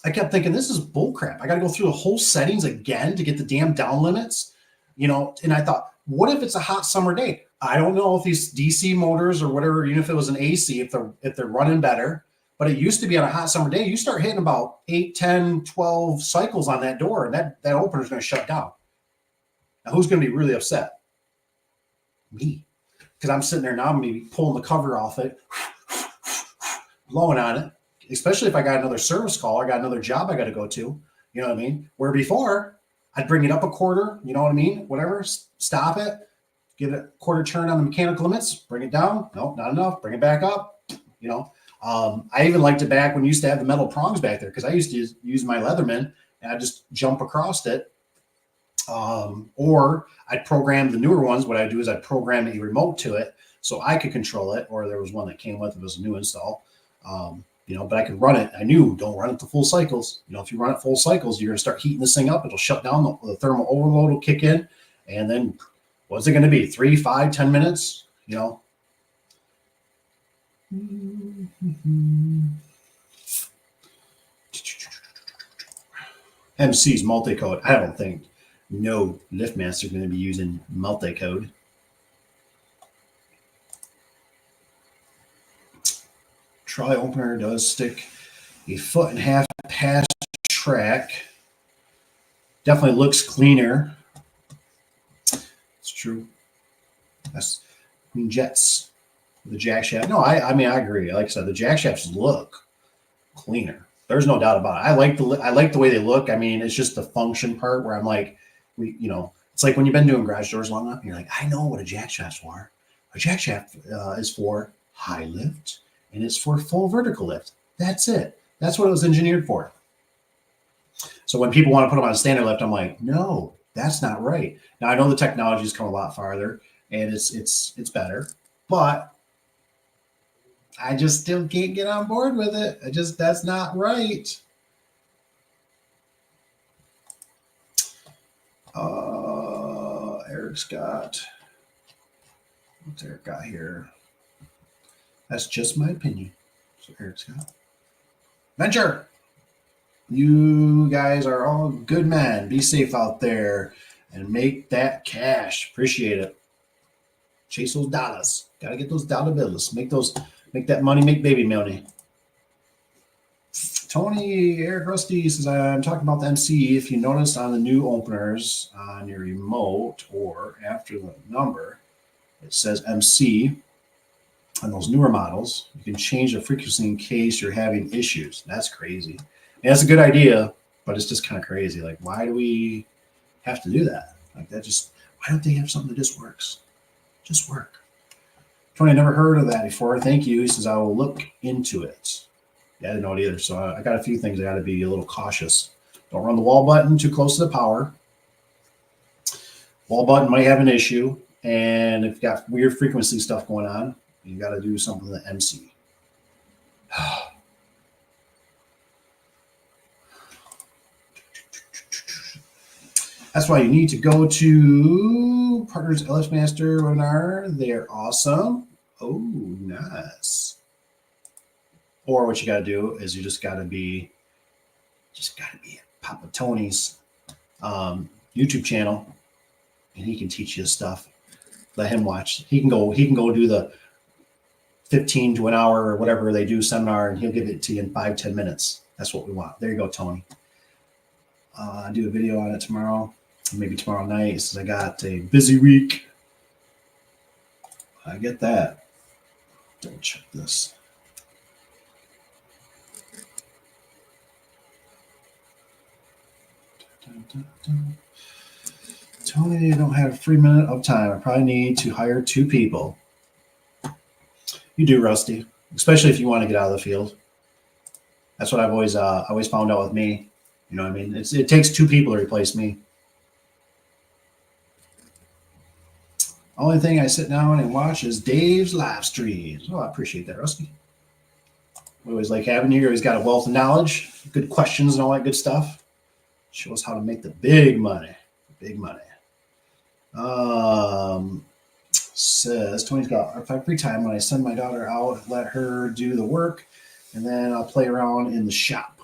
I kept thinking, this is bullcrap. I got to go through the whole settings again to get the damn down limits, and I thought, what if it's a hot summer day? I don't know if these DC motors or whatever, even if it was an AC, if they're running better. But it used to be on a hot summer day, you start hitting about 8, 10, 12 cycles on that door, and that opener is going to shut down. Now, who's going to be really upset? Me. Because I'm sitting there now, I'm going to be pulling the cover off it, blowing on it, especially if I got another service call, I got another job I got to go to. You know what I mean? Where before, I'd bring it up a quarter, you know what I mean? Whatever, stop it, give it a quarter turn on the mechanical limits, bring it down. Nope, not enough, bring it back up, I even liked it back when you used to have the metal prongs back there because I used to use my Leatherman and I just jump across it. Or I'd program the newer ones. What I do is I'd program a remote to it so I could control it, or there was one that came with it. It was a new install. But I could run it. I knew don't run it to full cycles. If you run it full cycles, you're going to start heating this thing up. It'll shut down. The thermal overload will kick in. And then what's it going to be? 3, 5, 10 minutes? MC's multi-code. I don't think no LiftMaster is going to be using multi-code. Trolley opener does stick a 1.5 foot past track. Definitely looks cleaner. It's true. That's jets. The jack shaft. No, I agree. Like I said, the jack shafts look cleaner. There's no doubt about it. I like the way they look. I mean, it's just the function part where I'm like, it's like when you've been doing garage doors long enough, and you're like, I know what a jack shaft's for. A jack shaft is for high lift, and it's for full vertical lift. That's it. That's what it was engineered for. So when people want to put them on a standard lift, I'm like, no, that's not right. Now I know the technology's come a lot farther, and it's better, but I just still can't get on board with it. That's not right. Eric's got, what's Eric got here? That's just my opinion. So Eric's got Venture. You guys are all good men. Be safe out there and make that cash. Appreciate it. Chase those dollars. Gotta get those dollar bills. Make that money, make baby money. Tony, Eric Rusty says, I'm talking about the MC. If you notice on the new openers on your remote or after the number, it says MC. On those newer models, you can change the frequency in case you're having issues. That's crazy. And that's a good idea, but it's just kind of crazy. Like, why do we have to do that? Like that why don't they have something that just works? Just work. Tony, I never heard of that before. Thank you. He says, I will look into it. Yeah, I didn't know it either. So I got a few things I got to be a little cautious. Don't run the wall button too close to the power. Wall button might have an issue. And if you've got weird frequency stuff going on, you got to do something with the MC. That's why you need to go to Partners LiftMaster webinar. They're awesome. Oh, nice. Or what you got to do is you just got to be at Papa Tony's YouTube channel, and he can teach you stuff. Let him watch. He can go do the 15 to an hour or whatever they do seminar, and he'll give it to you in 5-10 minutes. That's what we want. There you go, Tony. I'll do a video on it tomorrow, maybe tomorrow night, since I got a busy week. I get that. Double check this. Tony, I don't have a free minute of time. I probably need to hire 2 people. You do, Rusty, especially if you want to get out of the field. That's what I've always found out with me. You know what I mean? It takes 2 people to replace me. Only thing I sit down and watch is Dave's live streams. Oh, I appreciate that, Rusty. We always like having you. He's got a wealth of knowledge, good questions, and all that good stuff. Shows how to make the big money. Big money. Says Tony's got, if I have free time, when I send my daughter out, let her do the work, and then I'll play around in the shop.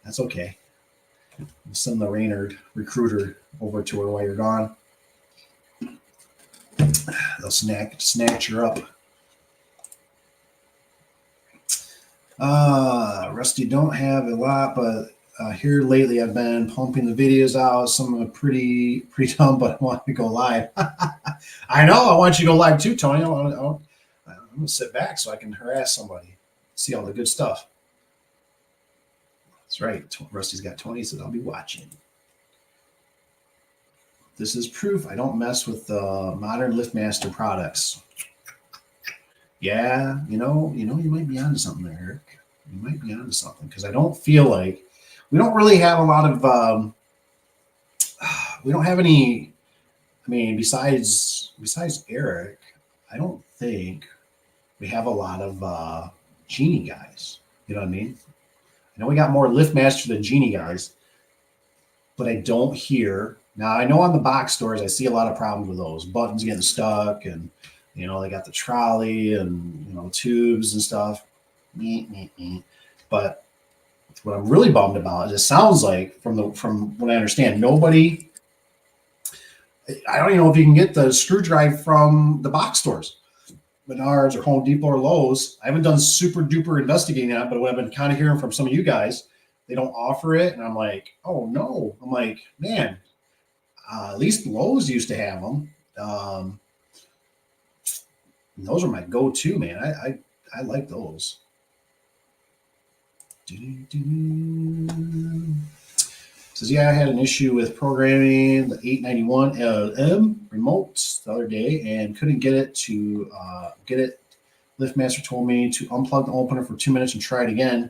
That's okay. I'll send the Raynard recruiter over to her while you're gone. They'll snatch her up. Rusty, don't have a lot, but here lately I've been pumping the videos out. Some of them are pretty dumb, but I want to go live. I know. I want you to go live too, Tony. I'm going to sit back so I can harass somebody, see all the good stuff. That's right. Rusty's got 20, so I'll be watching. This is proof I don't mess with the modern LiftMaster products. Yeah, you might be onto something there, Eric. You might be onto something because I don't feel like we don't really have a lot of we don't have any. I mean, besides Eric, I don't think we have a lot of genie guys. You know what I mean? I know we got more lift master than genie guys, but I don't hear now. I know on the box stores I see a lot of problems with those buttons getting stuck, and they got the trolley and tubes and stuff. But what I'm really bummed about is it sounds like from what I understand, nobody. I don't even know if you can get the screwdriver from the box stores, Menards or Home Depot or Lowe's. I haven't done super duper investigating on it, but what I've been kind of hearing from some of you guys, they don't offer it, and I'm like, oh no. I'm like, man, at least Lowe's used to have them. Those are my go-to, man. I like those. Says, yeah, I had an issue with programming the 891 LM remote the other day and couldn't get it to get it. LiftMaster told me to unplug the opener for 2 minutes and try it again.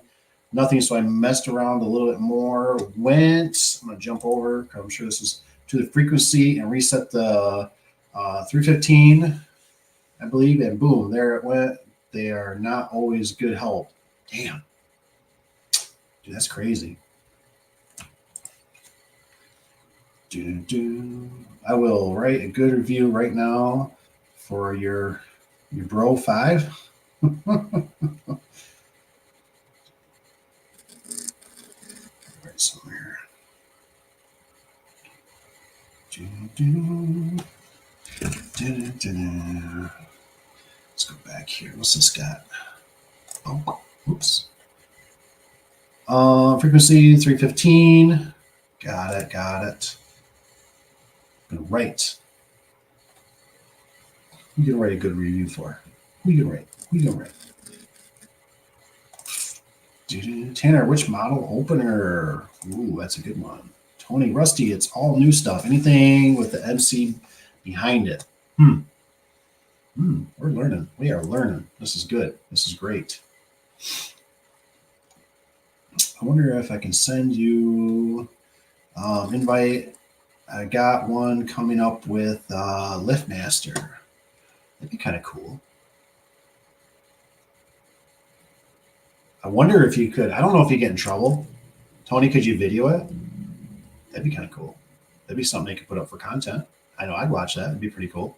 Nothing, so I messed around a little bit more. I'm going to jump over because I'm sure this is to the frequency and reset the 315, I believe, and boom, there it went. They are not always good help. Damn. Dude, that's crazy. I will write a good review right now for your Bro 5. Right somewhere. Let's go back here. What's this got? Oh, oops. Frequency 315. Got it. Right. Who you gonna write a good review for? Who you gonna write? Tanner, which model opener? Ooh, that's a good one. Tony, Rusty, it's all new stuff. Anything with the MC behind it. We're learning. We are learning. This is good. This is great. I wonder if I can send you invite. I got one coming up with LiftMaster. That'd be kind of cool. I wonder if you could. I don't know if you get in trouble. Tony, could you video it? That'd be kind of cool. That'd be something they could put up for content. I know I'd watch that. It'd be pretty cool.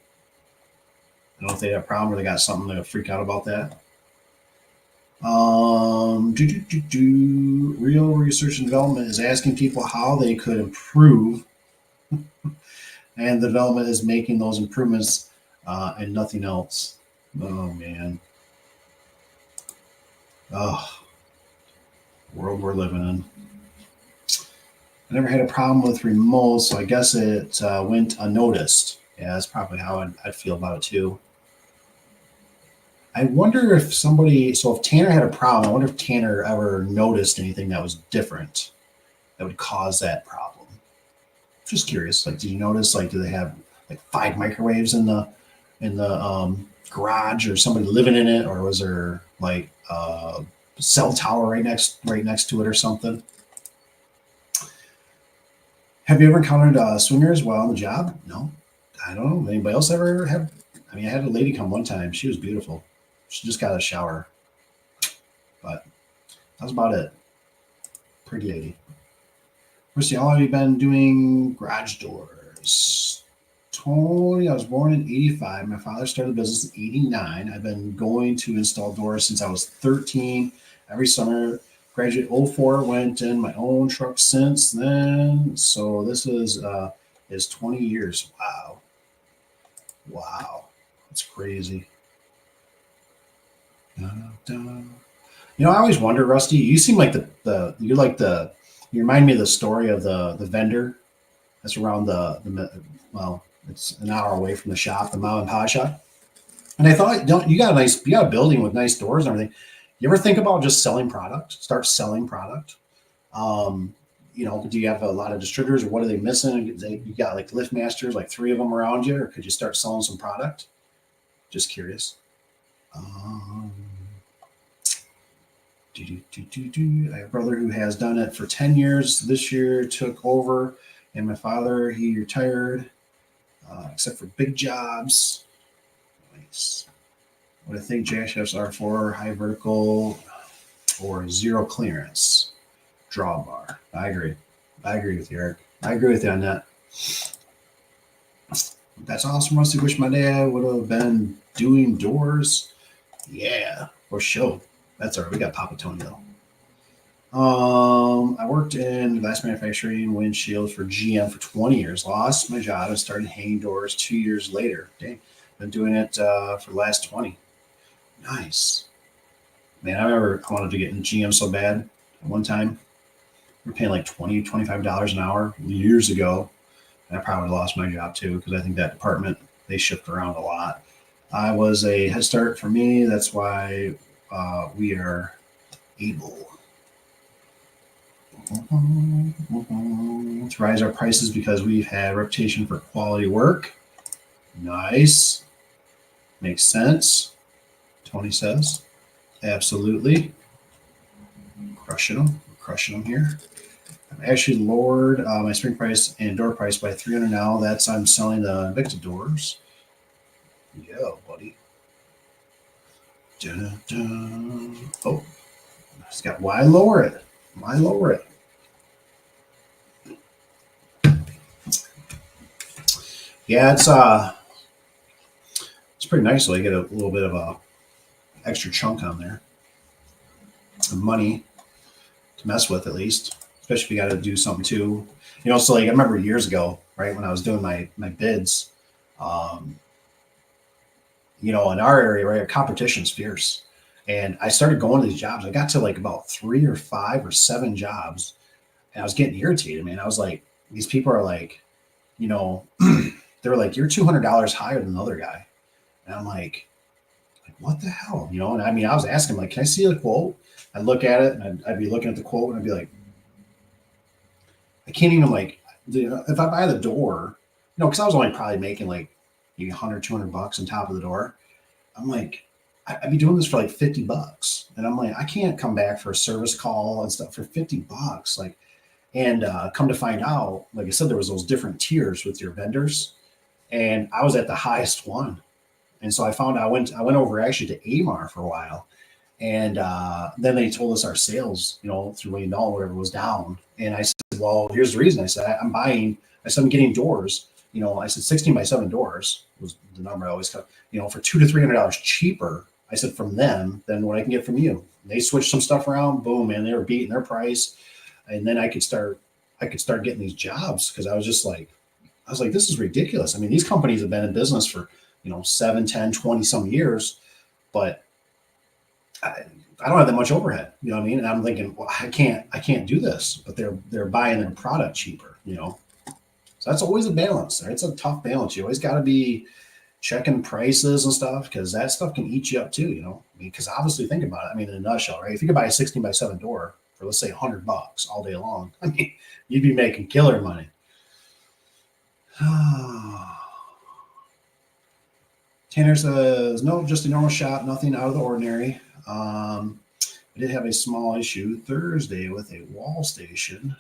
I don't know if they have a problem or they got something to freak out about that. Real research and development is asking people how they could improve, and the development is making those improvements and nothing else. Oh man. Oh, world we're living in. I never had a problem with remotes, so I guess it went unnoticed. Yeah, that's probably how I'd feel about it too. I wonder if if Tanner had a problem, I wonder if Tanner ever noticed anything that was different that would cause that problem. Just curious. Like, did you notice, like, do they have like 5 microwaves in the garage, or somebody living in it, or was there like a cell tower right next to it or something? Have you ever encountered swingers while on the job? No, I don't know. Anybody else ever have? I mean, I had a lady come one time. She was beautiful. She just got a shower, but that was about it. Pretty lady. Christy, how long have you been doing garage doors? Tony, I was born in 85. My father started the business in 89. I've been going to install doors since I was 13. Every summer, graduate 04, went in my own truck since then. So this is 20 years. Wow. That's crazy. I always wonder, Rusty, you seem like you remind me of the story of the vendor that's around it's an hour away from the shop, the mom and pop shop. And I thought, you got a building with nice doors and everything. You ever think about just selling product? Start selling product. Do you have a lot of distributors, or what are they missing? You got like LiftMasters, like 3 of them around you, or could you start selling some product? Just curious. Um, I have a brother who has done it for 10 years. This year took over, and my father, he retired, except for big jobs. Nice. What I think jack shafts are for: high vertical or zero clearance drawbar. I agree. I agree with you, Eric. I agree with you on that. That's awesome, Rusty. Wish my dad would have been doing doors. Yeah, for sure. That's all right. We got Papa Tony though. I worked in glass manufacturing windshields for GM for 20 years. Lost my job and started hanging doors 2 years later. Dang, been doing it for the last 20. Nice. Man, I remember I wanted to get in GM so bad. At one time, we were paying like $20, $25 an hour years ago. And I probably lost my job too because I think that department, they shift around a lot. I was a head start for me. That's why we are able to raise our prices because we've had a reputation for quality work. Nice. Makes sense. Tony says. Absolutely. Crushing them here. I've actually lowered my spring price and door price by $300 now. That's I'm selling the Invicta doors. Yeah, buddy. Dun, dun. Oh, it's got why lower it? Why lower it? Yeah, it's pretty nice. So you get a little bit of a extra chunk on there of money to mess with, at least, especially if you got to do something too. You know, so like I remember years ago, right, when I was doing my bids, you know, in our area, right, competition's fierce. And I started going to these jobs. I got to like about 3 or 5 or 7 jobs, and I was getting irritated, man. I was like, these people are like, you know, they were like, you're $200 higher than the other guy. And I'm like, what the hell? You know, and I mean, I was asking, like, can I see the quote? I'd look at it and I'd be looking at the quote and I'd be like, I can't even like, if I buy the door, you know, because I was only probably making like maybe 100, $200 on top of the door. I'm like, I'd be doing this for like $50. And I'm like, I can't come back for a service call and stuff for $50. Like, and come to find out, like I said, there was those different tiers with your vendors, and I was at the highest one. And so I found I went over actually to AMAR for a while, and then they told us our sales, you know, through $1 million, whatever, was down. And I said, well, here's the reason. I said, I'm buying. I said, I'm getting doors. You know, I said 16 by 7 doors was the number I always cut. You know, for $200 to $300 cheaper. I said from them than what I can get from you. They switched some stuff around. Boom, man, they were beating their price, and then I could start getting these jobs because I was like, this is ridiculous. I mean, these companies have been in business for, you know, 7, 10, 20 some years, but I don't have that much overhead, you know what I mean? And I'm thinking, well, I can't do this, but they're buying their product cheaper, you know? So that's always a balance. Right? It's a tough balance. You always got to be checking prices and stuff because that stuff can eat you up too, you know? I mean, because obviously think about it. I mean, in a nutshell, right? If you could buy a 16 by 7 door for, let's say, $100 all day long, I mean, you'd be making killer money. Tanner says, no, just a normal shop, nothing out of the ordinary. I did have a small issue Thursday with a wall station.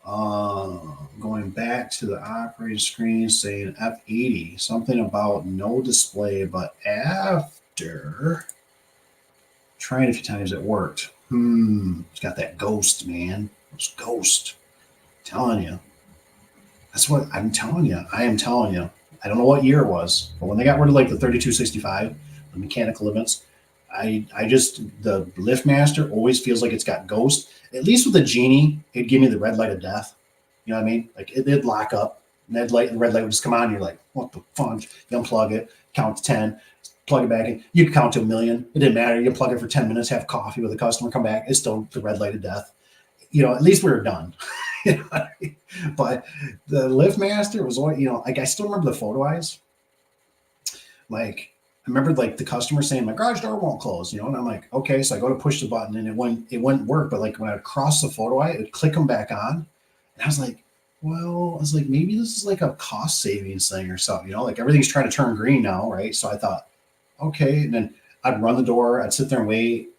Going back to the operating screen saying F80, something about no display, but after trying a few times it worked. It's got that ghost, man. It's ghost. I'm telling you. That's what I'm telling you. I am telling you. I don't know what year it was, but when they got rid of like the 3265, the mechanical limits, I just, the LiftMaster always feels like it's got ghost. At least with the Genie, it'd give me the red light of death. You know what I mean? Like it'd lock up, and that light, the red light would just come on. And you're like, what the fuck? You unplug it, count to 10, plug it back in. You could count to 1,000,000. It didn't matter. You plug it for 10 minutes, have coffee with a customer, come back. It's still the red light of death. You know, at least we were done. You know what I mean? But the LiftMaster was, you know, like I still remember the photo eyes. Like I remember like the customer saying my garage door won't close, you know, and I'm like, okay, so I go to push the button and it wouldn't work. But like when I would cross the photo eye, it would click them back on. And I was like, well, I was like, maybe this is like a cost savings thing or something, you know, like everything's trying to turn green now, right? So I thought, okay. And then I'd run the door. I'd sit there and wait.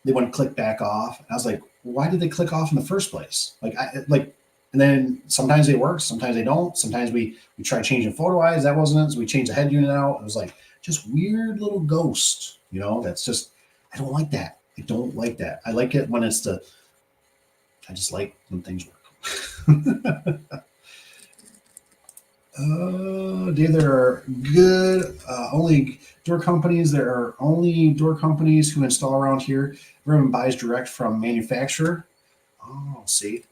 They wouldn't click back off. And I was like, why did they click off in the first place? And then sometimes they work, sometimes they don't. Sometimes we try changing photo eyes. That wasn't it. So we changed the head unit out. It was like just weird little ghost, that's just, I don't like that. I don't like that. I like it when I just like when things work. Dave, there are only door companies. There are only door companies who install around here. Everyone buys direct from manufacturer. Oh, see.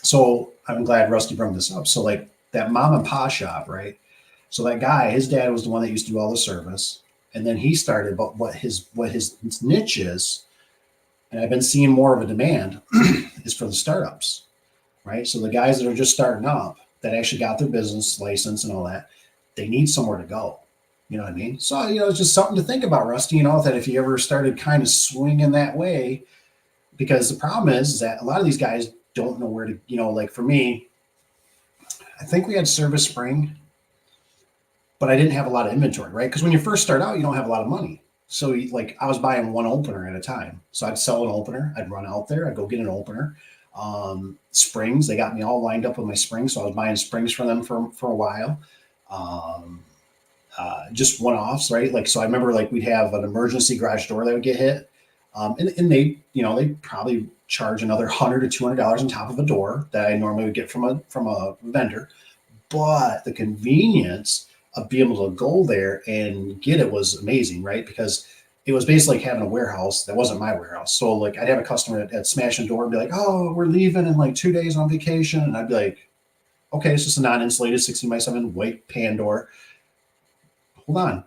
So I'm glad Rusty brought this up. So like that mom and pop shop, right? So that guy, his dad was the one that used to do all the service, and then he started. But what his niche is, and I've been seeing more of a demand, is for the startups, right? So the guys that are just starting up, that actually got their business license and all that, they need somewhere to go. You know what I mean? So, it's just something to think about, Rusty, that if you ever started kind of swinging that way, because the problem is that a lot of these guys don't know where to, like for me, I think we had Service Spring, but I didn't have a lot of inventory, right? Because when you first start out, you don't have a lot of money. So I was buying one opener at a time. So I'd sell an opener. I'd run out there. I'd go get an opener. Springs, they got me all lined up with my springs. So I was buying springs for them for a while. Just one-offs, right? So I remember we'd have an emergency garage door that would get hit. And they, they probably charge another $100 to $200 on top of a door that I normally would get from a vendor. But the convenience of being able to go there and get it was amazing, right? Because it was basically like having a warehouse that wasn't my warehouse. So I'd have a customer that'd smash the door and be like, "Oh, we're leaving in 2 days on vacation," and I'd be like, "Okay, it's just a non-insulated 16x7 white pan door. Hold on."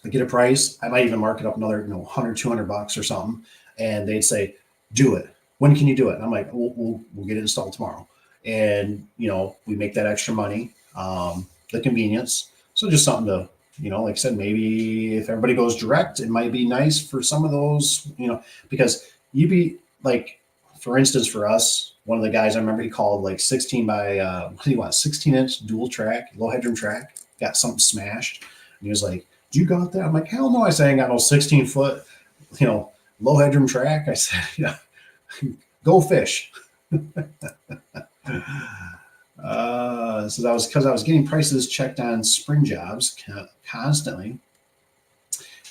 I get a price. I might even mark it up another, $100, $200 or something. And they'd say, "Do it. When can you do it?" And I'm like, we'll get it installed tomorrow. And, we make that extra money, the convenience. So just something to, like I said, maybe if everybody goes direct, it might be nice for some of those, because you'd be for instance, for us, one of the guys I remember, he called 16 by, 16-inch dual track, low headroom track, got something smashed. And he was like, "You got that?" I'm like, "Hell no, I say I ain't got no 16-foot, low headroom track." I said, "Yeah, go fish." So that was because I was getting prices checked on spring jobs constantly,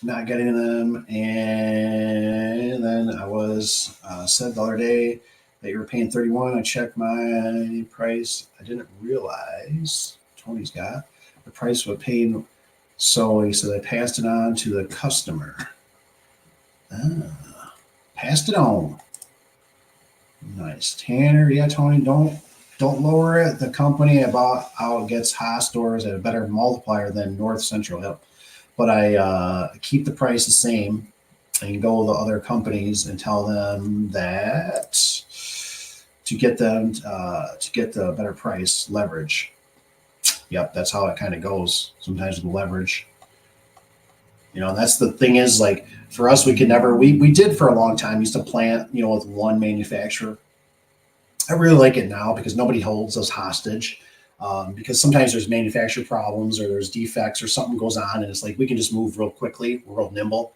not getting them. And then I was said the other day that you were paying 31. I checked my price. I didn't realize Tony's got the price of paying. So he said I passed it on to the customer. Passed it on. Nice. Tanner, yeah, Tony, don't lower it. The company I bought out gets Haas doors at a better multiplier than North Central. Yep. But I keep the price the same and go to other companies and tell them that to get them to get the better price leverage. Yep, that's how it kind of goes sometimes with leverage. And that's the thing is for us, we could never, we did for a long time, used to plant, with one manufacturer. I really like it now because nobody holds us hostage. Because sometimes there's manufacturer problems or there's defects or something goes on, and it's we can just move real quickly. We're real nimble.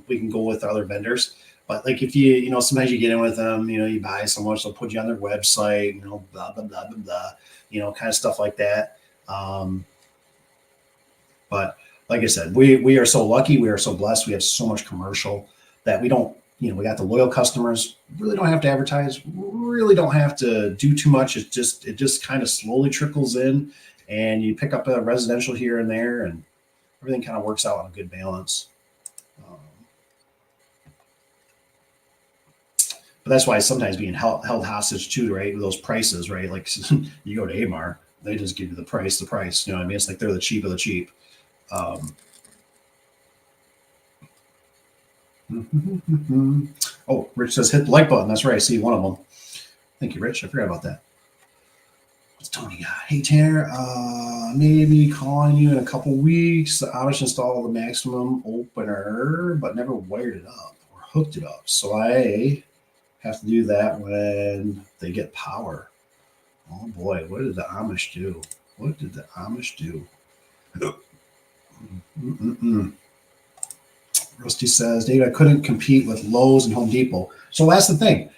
We can go with other vendors. But if you, sometimes you get in with them, you buy so much, they'll put you on their website, blah, blah, blah, blah, blah, kind of stuff like that. But like I said, we are so lucky. We are so blessed. We have so much commercial that we don't, we got the loyal customers. Really don't have to advertise. Really don't have to do too much. It just kind of slowly trickles in, and you pick up a residential here and there, and everything kind of works out on a good balance. But that's why sometimes being held hostage too, right? With those prices, right? You go to Amar, they just give you the price. You know what I mean? It's they're the cheap of the cheap. Oh, Rich says hit the like button. That's right. I see one of them. Thank you, Rich. I forgot about that. What's Tony got? Hey, Tanner, maybe calling you in a couple weeks. I was installed the maximum opener, but never wired it up or hooked it up. So I have to do that when they get power. Oh boy, what did the Amish do? Rusty says, Dave, I couldn't compete with Lowe's and Home Depot. So that's the thing.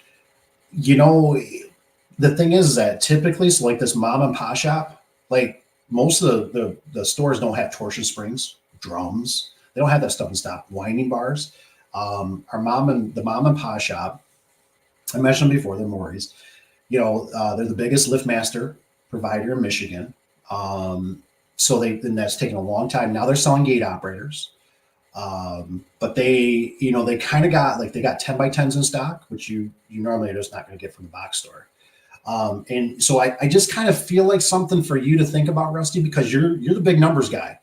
You know, the thing is that typically, so like this mom and pop shop, like most of the stores don't have torsion springs, drums. They don't have that stuff in stock. Winding bars. The mom and pop shop, I mentioned before, they're Maury's. You know, they're the biggest LiftMaster provider in Michigan. So and that's taken a long time. Now they're selling gate operators. But they, you know, they kind of got like they got 10 by 10s in stock, which you normally are just not going to get from the box store. And so I just kind of feel like something for you to think about, Rusty, because you're the big numbers guy.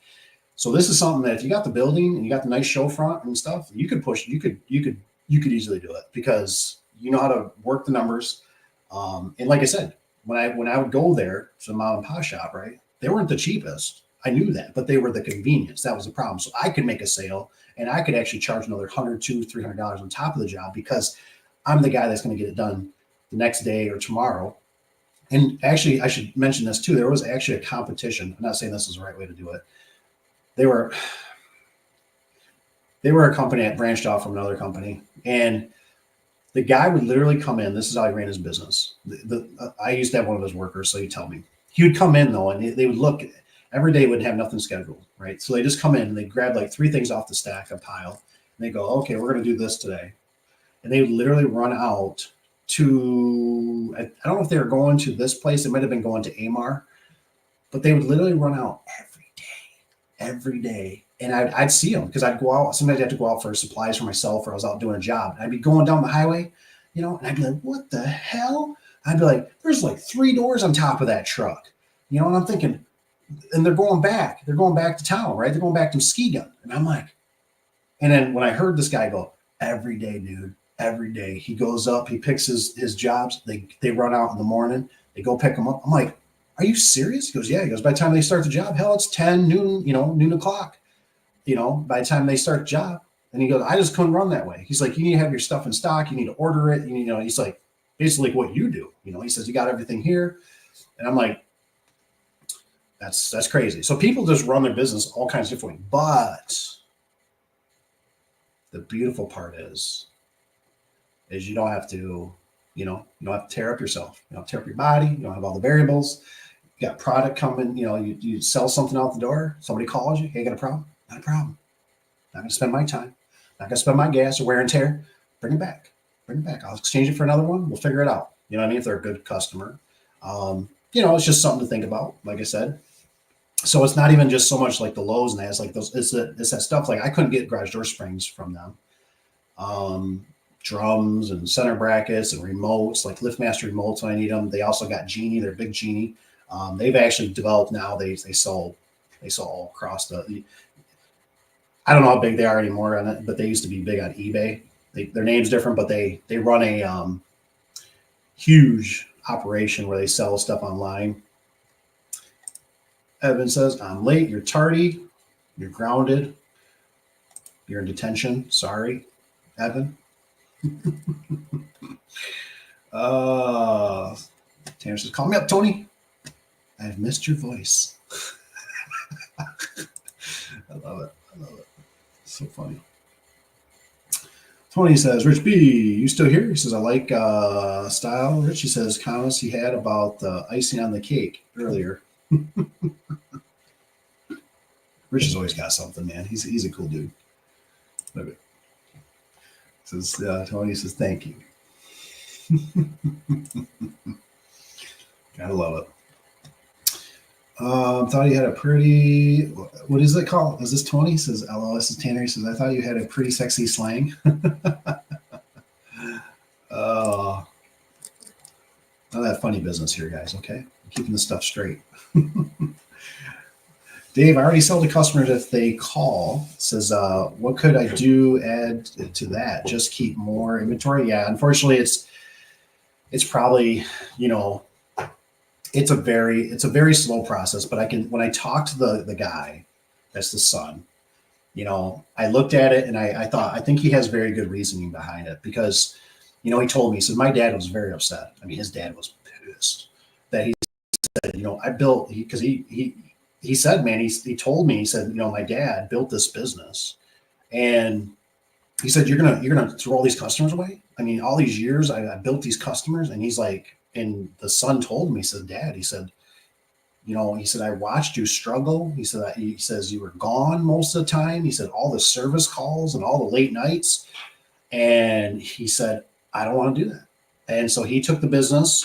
So this is something that if you got the building and you got the nice show front and stuff, you could push, you could easily do it because you know how to work the numbers. And like I said, when I would go there to the mom and pop shop, right, they weren't the cheapest. I knew that, but they were the convenience. That was the problem. So I could make a sale and I could actually charge another $100, $200, $300 on top of the job because I'm the guy that's going to get it done the next day or tomorrow. And actually, I should mention this too. There was actually a competition. I'm not saying this is the right way to do it. They were a company that branched off from another company, and the guy would literally come in. This is how he ran his business. I used to have one of his workers, so he tell me he would come in though, and they would look every day. Would have nothing scheduled, right? So they just come in and they grab like 3 things off the stack, a pile, and they go, "Okay, we're going to do this today," and they would literally run out to. I don't know if they were going to this place. It might have been going to Amar, but they would literally run out every day. And I'd see them because I'd go out. Sometimes I have to go out for supplies for myself, or I was out doing a job. And I'd be going down the highway, you know, and I'd be like, what the hell? I'd be like, there's like 3 doors on top of that truck, you know, and I'm thinking, and they're going back to town, right? They're going back to Muskegon. And I'm like, and then when I heard this guy go, every day, dude, every day, he goes up, he picks his jobs. They run out in the morning. They go pick them up. I'm like, are you serious? He goes, yeah. He goes, by the time they start the job, hell, it's 10 noon, you know, noon o'clock, you know, by the time they start the job. And he goes, I just couldn't run that way. He's like, you need to have your stuff in stock. You need to order it. You know, he's like, basically what you do. You know, he says, you got everything here. And I'm like, that's crazy. So people just run their business all kinds of different ways. But the beautiful part is you don't have to, you don't have to tear up yourself. You don't tear up your body. You don't have all the variables. You got product coming, you know, you sell something out the door. Somebody calls you. Hey, got a problem? Not a problem. Not going to spend my time. Not going to spend my gas or wear and tear. Bring it back. I'll exchange it for another one. We'll figure it out. You know what I mean? If they're a good customer. You know, it's just something to think about, like I said. So it's not even just so much like the Lowe's and that. It's like those, it's that stuff. Like I couldn't get garage door springs from them. Drums and center brackets and remotes, like LiftMaster remotes when I need them. They also got Genie, they're big Genie. They've actually developed now. They sell all across the. I don't know how big they are anymore on it, but they used to be big on eBay. Their name's different, but they run a huge operation where they sell stuff online. Evan says, I'm late. You're tardy. You're grounded. You're in detention. Sorry, Evan. Tanner says, call me up, Tony. I've missed your voice. I love it. So funny. Tony says, Rich B, you still here? He says, I like style. Rich, he says, comments he had about the icing on the cake earlier. Rich has always got something, man. He's a cool dude. Look at it. Says Tony says, thank you. Gotta love it. Thought you had a pretty, what is it called? Is this Tony? He says, LOL, this is Tanner. He says, I thought you had a pretty sexy slang. None of that funny business here, guys, okay? I'm keeping this stuff straight. Dave, I already sell to customers if they call. Says, what could I do add to that? Just keep more inventory? Yeah, unfortunately, it's probably, you know, it's a very slow process, but when I talk to the guy, that's the son, you know, I looked at it and I think he has very good reasoning behind it because, you know, he told me, he said, my dad was very upset. I mean, his dad was pissed that he said, you know, I built, because he he said, man, he told me, he said, my dad built this business, and he said, you're gonna throw all these customers away. I mean, all these years I built these customers, and he's like, and the son told me, he said, Dad, he said, he said, I watched you struggle. He says you were gone most of the time. He said all the service calls and all the late nights, and he said, I don't want to do that. And so he took the business.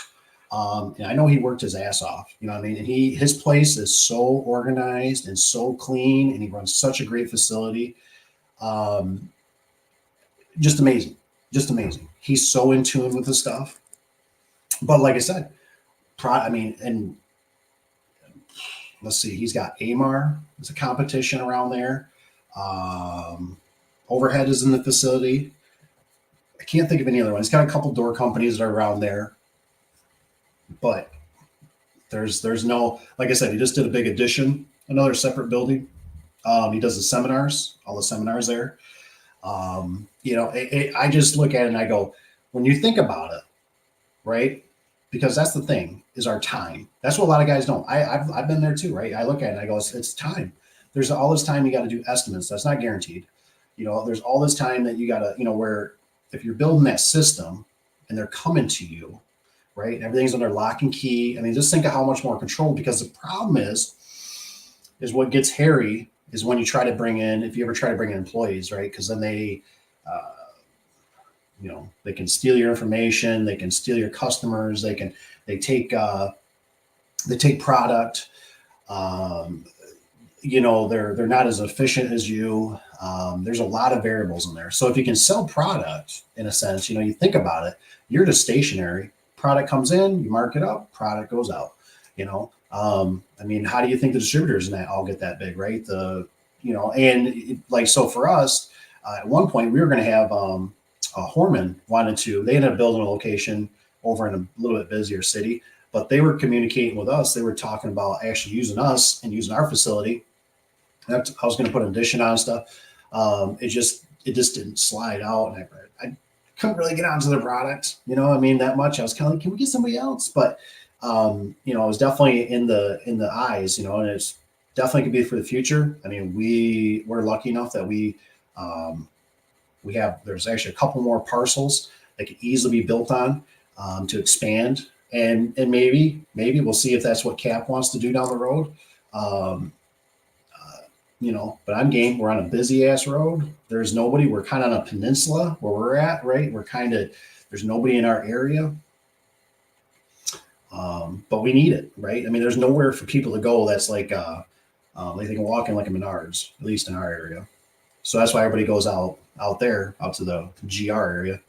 And I know he worked his ass off, you know what I mean? And his place is so organized and so clean, and he runs such a great facility. Um, just amazing. Just amazing. He's so in tune with the stuff. But like I said, and let's see, he's got AMAR. There's a competition around there. Overhead is in the facility. I can't think of any other one. He's got a couple door companies that are around there. But there's no, like I said, he just did a big addition, another separate building. He does the seminars, all the seminars there. I just look at it and I go, when you think about it, right? Because that's the thing, is our time. That's what a lot of guys don't. I've been there too, right? I look at it and I go, it's time. There's all this time you got to do estimates. That's not guaranteed. There's all this time that you got to, where if you're building that system and they're coming to you, right? And everything's under lock and key. I mean, just think of how much more control, because the problem is what gets hairy is when you try to bring in, if you ever try to bring in employees, right? Because then they can steal your information, they can steal your customers, they take product. They're not as efficient as you. There's a lot of variables in there. So if you can sell product, in a sense, you think about it, you're just stationary. Product comes in, you mark it up, product goes out. How do you think the distributors in that all get that big, right? So for us, at one point we were going to have Horman they ended up building a location over in a little bit busier city, but they were communicating with us. They were talking about actually using us and using our facility. I was going to put an addition on stuff. It just didn't slide out. And I couldn't really get onto the product, that much. I was kind of like, can we get somebody else? But, it was definitely in the eyes, and it's definitely could be for the future. I mean, we're lucky enough that there's actually a couple more parcels that could easily be built on to expand. And maybe we'll see if that's what Cap wants to do down the road. But I'm game. We're on a busy ass road. There's nobody. We're kind of on a peninsula where we're at, right? There's nobody in our area. But we need it, right? I mean, there's nowhere for people to go that's like they can walk in like a Menards, at least in our area. So that's why everybody goes out there, out to the GR area.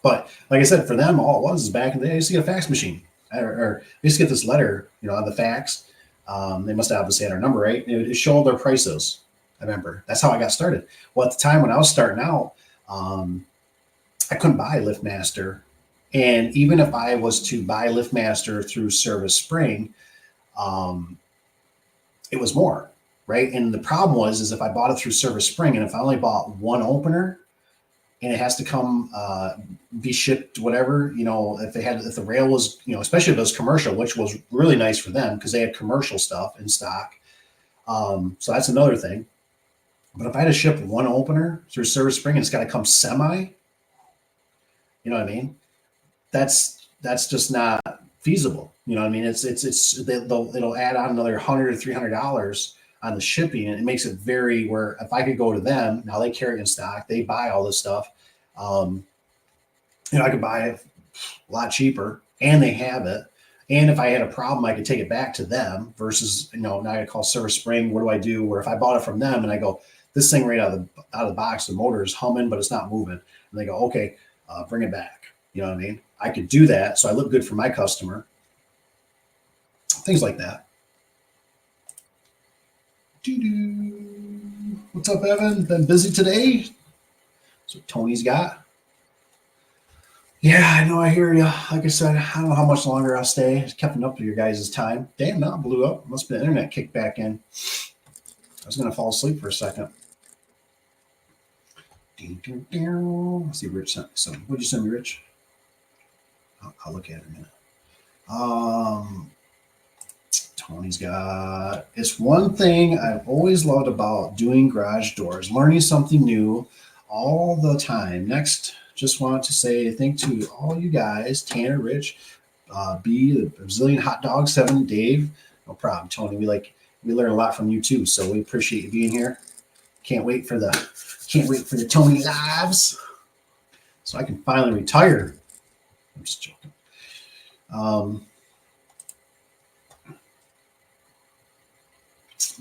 But like I said, for them, all it was is back in the day, they used to get a fax machine, or they used to get this letter, on the fax. They must have obviously had our number, right? And it would show their prices. I remember that's how I got started. Well, at the time when I was starting out, I couldn't buy LiftMaster. And even if I was to buy LiftMaster through Service Spring, it was more, right? And the problem was if I bought it through Service Spring, and if I only bought one opener, and it has to come be shipped, whatever, if the rail was, especially if it was commercial, which was really nice for them because they had commercial stuff in stock. So that's another thing. But if I had to ship one opener through Service Spring and it's got to come semi, you know what I mean? That's just not feasible. You know what I mean? It'll add on another $100 or $300 on the shipping, and it makes it very where if I could go to them, now they carry it in stock, they buy all this stuff. I could buy it a lot cheaper, and they have it. And if I had a problem, I could take it back to them versus, now I call Service Spring. What do I do? Where if I bought it from them and I go, this thing right out of the box, the motor is humming, but it's not moving. And they go, okay, bring it back. You know what I mean? I could do that. So I look good for my customer. Things like that. What's up, Evan? Been busy today? That's what Tony's got. Yeah, I know. I hear you. Like I said, I don't know how much longer I'll stay. Just keeping up with your guys' time. Damn, now it blew up. Must be the internet kicked back in. I was going to fall asleep for a second. Let's see, Rich sent some. What'd you send me, Rich? I'll look at it in a minute. Tony's got, it's one thing I've always loved about doing garage doors, learning something new all the time. Next, just want to say thank to all you guys, Tanner, Rich, B, the Brazilian Hot Dog 7, Dave. No problem, Tony. We learn a lot from you too, so we appreciate you being here. Can't wait for the Tony lives, so I can finally retire. I'm just joking.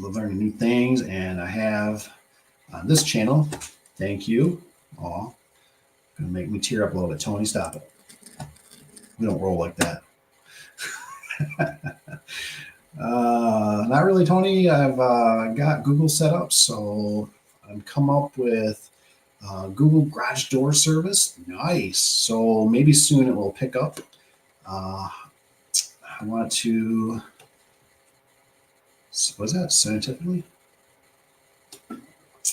Love learning new things, and I have on this channel. Thank you. Aw, gonna make me tear up a little bit. Tony, stop it. We don't roll like that. Not really, Tony. I've got Google set up, so I've come up with Google Garage Door Service. Nice. So maybe soon it will pick up. I want to. Was that scientifically?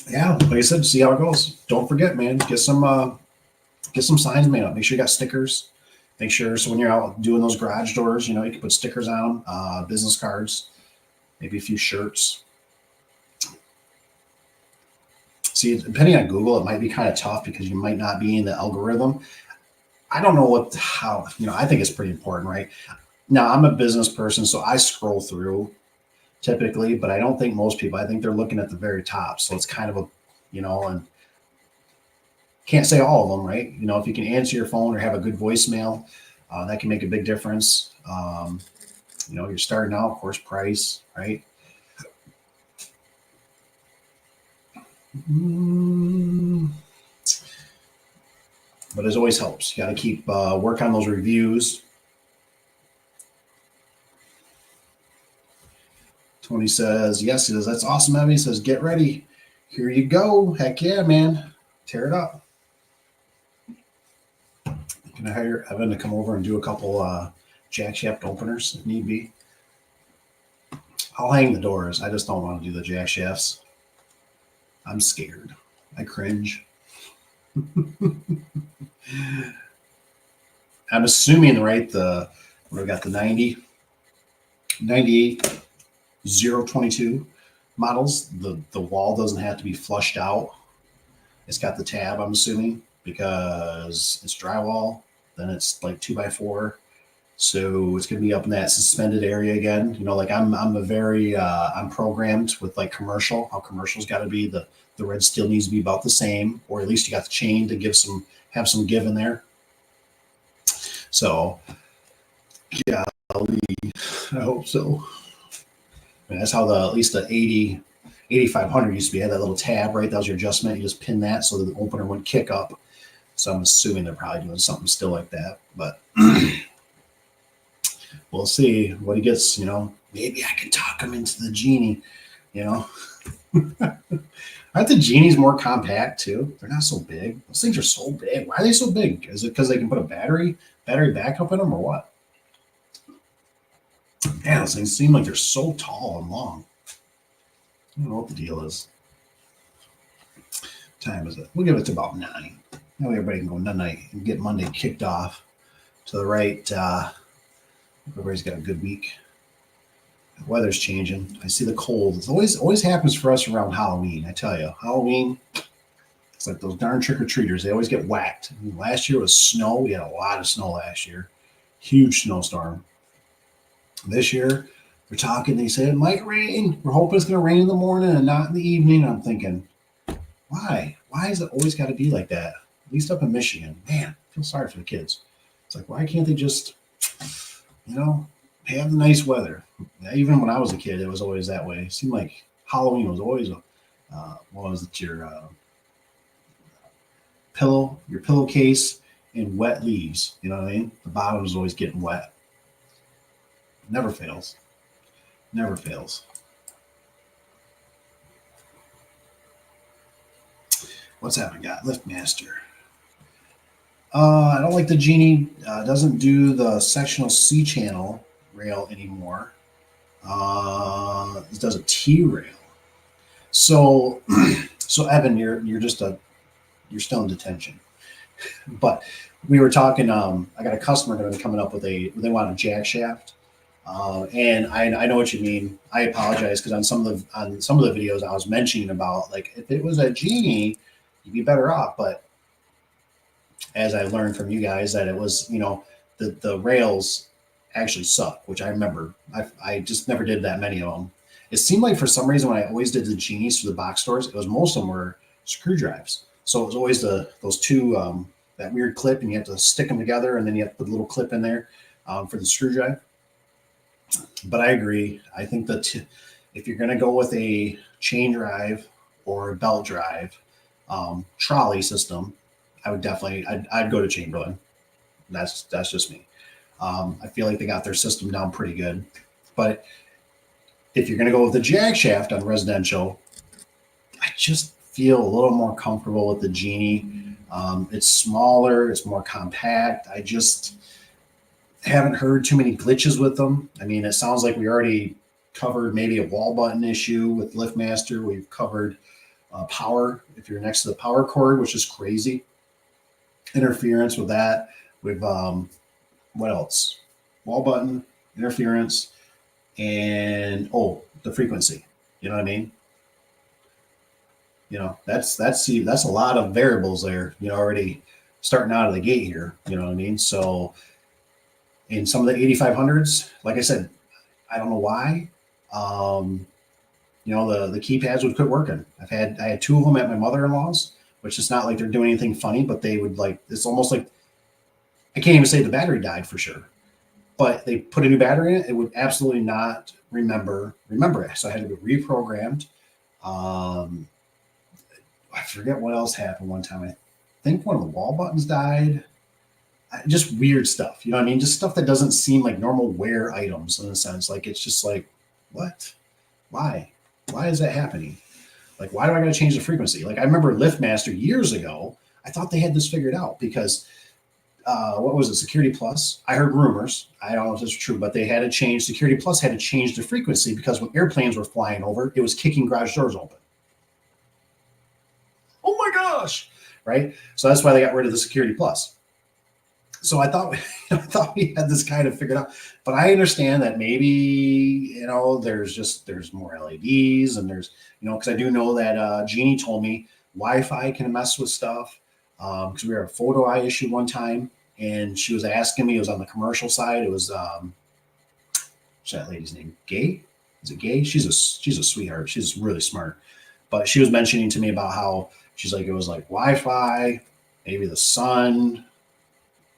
Yeah, like I said, see how it goes. Don't forget, man. Get some signs made up. Make sure you got stickers. Make sure so when you're out doing those garage doors, you can put stickers on them, business cards, maybe a few shirts. See, depending on Google, it might be kind of tough because you might not be in the algorithm. I don't know how, I think it's pretty important, right? Now, I'm a business person, so I scroll through typically, but I don't think most people, I think they're looking at the very top. So it's kind of a, and can't say all of them, right? If you can answer your phone or have a good voicemail, that can make a big difference. You're starting out, of course, price, right? But it always helps. You got to keep work on those reviews. Tony says, yes, he says, that's awesome, Evan. He says, get ready. Here you go. Heck yeah, man. Tear it up. Can I hire Evan to come over and do a couple jack shaft openers if need be? I'll hang the doors. I just don't want to do the jack shafts. I'm scared. I cringe. I'm assuming, right, we got the 90, 98, 022 models. The wall doesn't have to be flushed out. It's got the tab, I'm assuming, because it's drywall. Then it's like 2x4. So it's going to be up in that suspended area again. Like I'm programmed with like commercial, how commercial's got to be. The red steel needs to be about the same, or at least you got the chain to have some give in there. So yeah, I hope so. That's how at least the 8500 used to be. Had that little tab, right? That was your adjustment. You just pin that so that the opener wouldn't kick up. So I'm assuming they're probably doing something still like that, but we'll see what he gets. Maybe I can talk him into the Genie. Aren't the Genies more compact too? They're not so big. Those things are so big. Why are they so big? Is it because they can put a battery backup in them, or what? Man, those things seem like they're so tall and long. I don't know what the deal is. What time is it? We'll give it to about 9. That way everybody can go night and get Monday kicked off to the right. Everybody's got a good week. The weather's changing. I see the cold. It always happens for us around Halloween. I tell you, Halloween, it's like those darn trick-or-treaters. They always get whacked. Last year was snow. We had a lot of snow last year. Huge snowstorm. This year, they're talking. They say it might rain. We're hoping it's going to rain in the morning and not in the evening. I'm thinking, why? Why is it always got to be like that? At least up in Michigan. Man, I feel sorry for the kids. It's like, why can't they just, have the nice weather? Even when I was a kid, it was always that way. It seemed like Halloween was always your pillowcase and wet leaves. You know what I mean? The bottom is always getting wet. Never fails. Never fails. What's that I got? Liftmaster. I don't like the Genie. Doesn't do the sectional C channel rail anymore. It does a T rail. So Evan, you're still in detention. But we were talking. I got a customer going to be coming up with they want a jack shaft, and I know what you mean. I apologize because on some of the videos I was mentioning about like if it was a genie, you'd be better off. But as I learned from you guys that it was the rails actually suck, which I remember. I just never did that many of them. It seemed like for some reason when I always did the genies through the box stores, it was most of them were screw drives. So it was always those two that weird clip, and you have to stick them together, and then you have to put a little clip in there for the screw drive. But I agree. I think that if you're going to go with a chain drive or a belt drive trolley system, I would definitely I'd go to Chamberlain. That's just me. I feel like they got their system down pretty good. But if you're going to go with the jack shaft on residential, I just feel a little more comfortable with the Genie. It's smaller, it's more compact. I just haven't heard too many glitches with them. I mean, it sounds like we already covered maybe a wall button issue with LiftMaster. We've covered power if you're next to the power cord, which is crazy. Interference with that. We've what else? Wall button, interference, and the frequency. You know what I mean? That's a lot of variables there. Already starting out of the gate here. You know what I mean? So in some of the 8500s, like I said, I don't know why. The keypads would quit working. I had two of them at my mother-in-law's, which is not like they're doing anything funny, but they would it's almost like I can't even say the battery died for sure. But they put a new battery in it, it would absolutely not remember it. So I had to be reprogrammed. I forget what else happened one time. I think one of the wall buttons died. Just weird stuff. You know what I mean? Just stuff that doesn't seem like normal wear items in a sense. Like it's just like, what? Why? Why is that happening? Like, why do I got to change the frequency? Like I remember LiftMaster years ago, I thought they had this figured out because what was it? Security Plus. I heard rumors. I don't know if this is true, but they had to change. Security Plus had to change the frequency because when airplanes were flying over, it was kicking garage doors open. Oh my gosh! Right. So that's why they got rid of the Security Plus. So I thought we had this kind of figured out, but I understand that maybe there's more LEDs and there's because I do know that Jeannie told me Wi-Fi can mess with stuff because we had a photo eye issue one time. And she was asking me, it was on the commercial side. It was, what's that lady's name? Gay? Is it Gay? She's a sweetheart. She's really smart. But she was mentioning to me about how she's like, it was like Wi-Fi, maybe the sun,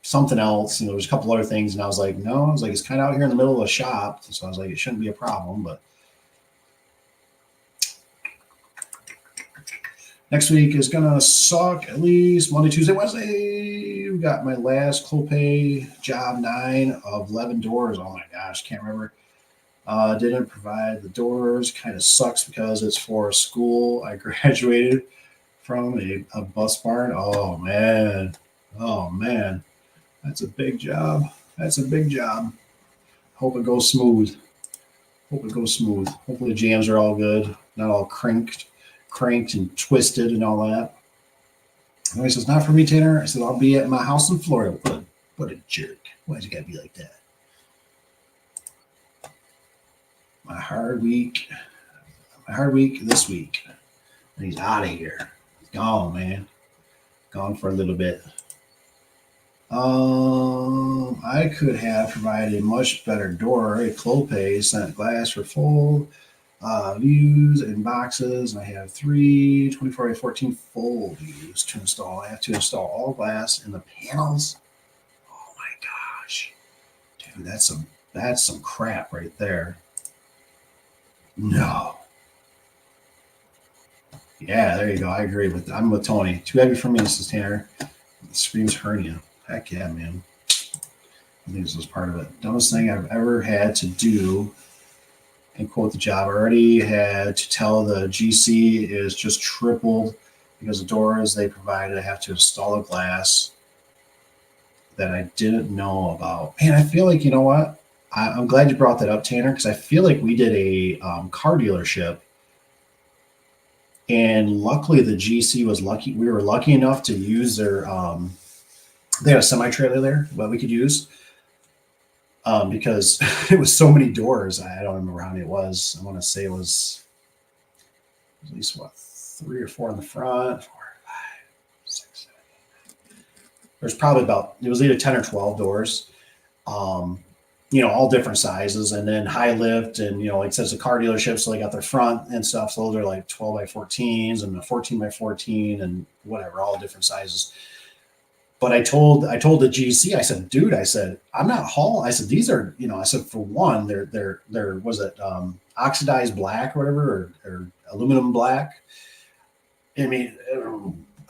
something else. There was a couple other things. And I was like, no, I was like, it's kind of out here in the middle of a shop. So I was like, it shouldn't be a problem. But next week is going to suck at least Monday, Tuesday, Wednesday. We got my last Clopay job 9 of 11 doors. Oh my gosh, can't remember. Didn't provide the doors. Kind of sucks because it's for a school I graduated from, a bus barn. Oh man. That's a big job. Hope it goes smooth. Hopefully the jams are all good, not all cranked and twisted and all that. And he says, not for me, Tanner. I said, I'll be at my house in Florida. What a jerk. Why'd you gotta be like that? My hard week this week. And he's out of here. He's gone, man. Gone for a little bit. I could have provided a much better door. A Clopay sent glass for full views and boxes. I have 3 24 by 14 full views to install. I have to install all glass in the panels. Oh my gosh, dude, that's some crap right there. No. Yeah, there you go. I agree I'm with Tony. Too heavy for me, Mrs. Tanner. It screams hernia. Heck yeah, man. I think this was part of it. Dumbest thing I've ever had to do. And quote the job. I already had to tell the GC is just tripled because the doors they provided, I have to install a glass that I didn't know about. Man, I feel like, you know what? I'm glad you brought that up, Tanner, because I feel like we did a car dealership. And luckily the GC was lucky. We were lucky enough to use their They had a semi trailer there that we could use because it was so many doors. I don't remember how many it was. I want to say it was at least what 3 or 4 in the front, 4, 5, 6, 7. There's probably about it was either 10 or 12 doors. Um, all different sizes, and then high lift, and like it says, a car dealership, so they got their front and stuff. So those are like 12 by 14s and a 14 by 14 and whatever, all different sizes. But I told the GC, I said, dude, I said, I'm not hauling. I said, these are, I said, for one, they're was it oxidized black or whatever, or aluminum black. I mean,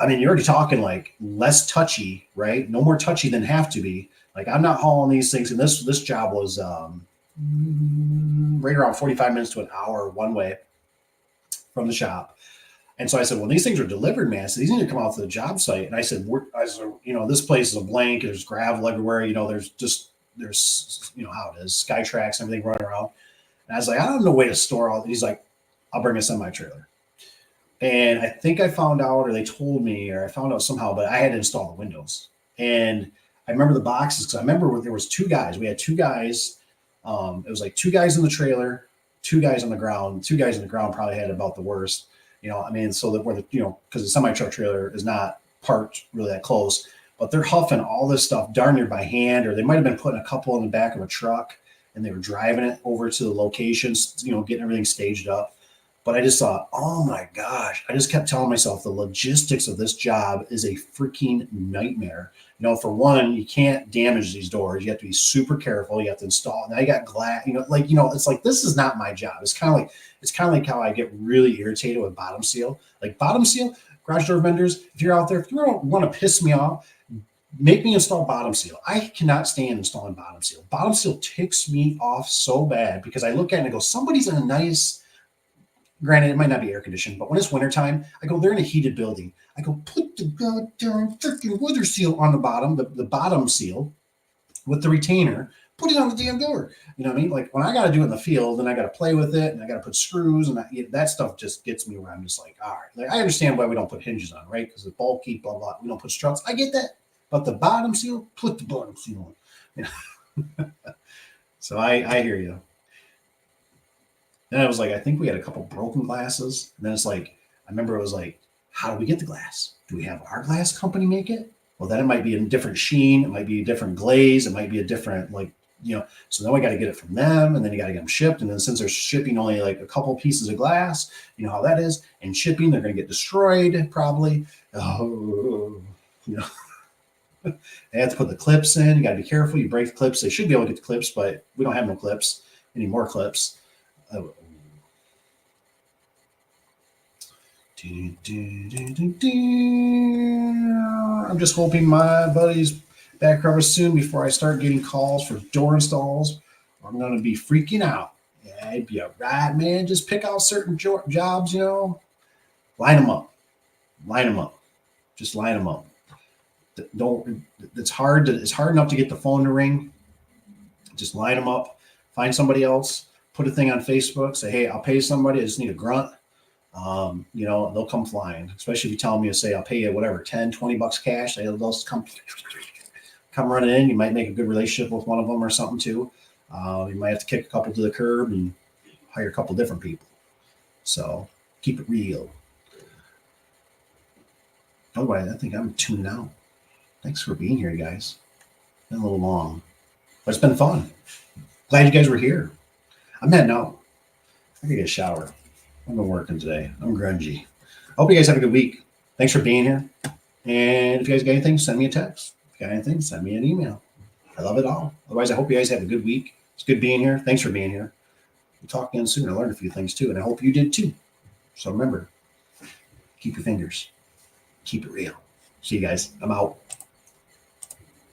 you're already talking like less touchy, right? No more touchy than have to be. Like I'm not hauling these things, and this job was right around 45 minutes to an hour one way from the shop. And so I said, well, these things are delivered, man. So these need to come off to the job site. And I said, this place is a blank. There's gravel everywhere. There's how it is, sky tracks, everything running around. And I was like, I don't have no way to store all. He's like, I'll bring a semi trailer. And I think I found out, or they told me, or I found out somehow, but I had to install the windows. And I remember the boxes because I remember there was 2 guys. We had 2 guys. It was like 2 guys in the trailer, 2 guys on the ground. 2 guys on the ground probably had about the worst. So that because the semi truck trailer is not parked really that close, but they're huffing all this stuff darn near by hand, or they might have been putting a couple in the back of a truck and they were driving it over to the locations, getting everything staged up. But I just thought, oh my gosh, I just kept telling myself the logistics of this job is a freaking nightmare. For one, you can't damage these doors. You have to be super careful. You have to install. Now you got glass. It's like this is not my job. It's kind of like how I get really irritated with bottom seal. Like bottom seal, garage door vendors. If you're out there, if you want to piss me off, make me install bottom seal. I cannot stand installing bottom seal. Bottom seal ticks me off so bad because I look at it and I go, somebody's in a nice. Granted, it might not be air conditioned, but when it's wintertime, I go, they're in a heated building. I go, put the goddamn freaking weather seal on the bottom, the bottom seal with the retainer, put it on the damn door. You know what I mean? Like when I got to do it in the field and I got to play with it and I got to put screws and that stuff just gets me where I'm just like, all right. Like I understand why we don't put hinges on, right? Because it's bulky, blah, blah. We don't put struts. I get that. But the bottom seal, put the bottom seal on. So I hear you. Then I was like, I think we had a couple broken glasses. And then it's like, I remember it was like, how do we get the glass? Do we have our glass company make it? Well, then it might be a different sheen. It might be a different glaze. It might be a different, so then we got to get it from them and then you got to get them shipped. And then since they're shipping only like a couple pieces of glass, you know how that is. And shipping, they're going to get destroyed probably. They have to put the clips in. You got to be careful. You break the clips. They should be able to get the clips, but we don't have no clips, any more clips. I'm just hoping my buddy's back cover soon before I start getting calls for door installs. I'm going to be freaking out. Yeah, it'd be all right, man. Just pick out certain jobs, line them up. Just line them up. It's hard enough to get the phone to ring. Just line them up. Find somebody else. Put a thing on Facebook. Say, hey, I'll pay somebody. I just need a grunt. They'll come flying, especially if you tell me to say, I'll pay you whatever, 10, 20 bucks cash. They'll just come running in. You might make a good relationship with one of them or something too. You might have to kick a couple to the curb and hire a couple different people. So keep it real. Otherwise, I think I'm tuning out. Thanks for being here, guys. Been a little long, but it's been fun. Glad you guys were here. I'm heading out. I gotta get a shower. I've been working today. I'm grungy. I hope you guys have a good week. Thanks for being here. And if you guys got anything, send me a text. If you got anything, send me an email. I love it all. Otherwise, I hope you guys have a good week. It's good being here. Thanks for being here. We'll talk again soon. I learned a few things too, and I hope you did too. So remember, keep your fingers. Keep it real. See you guys. I'm out.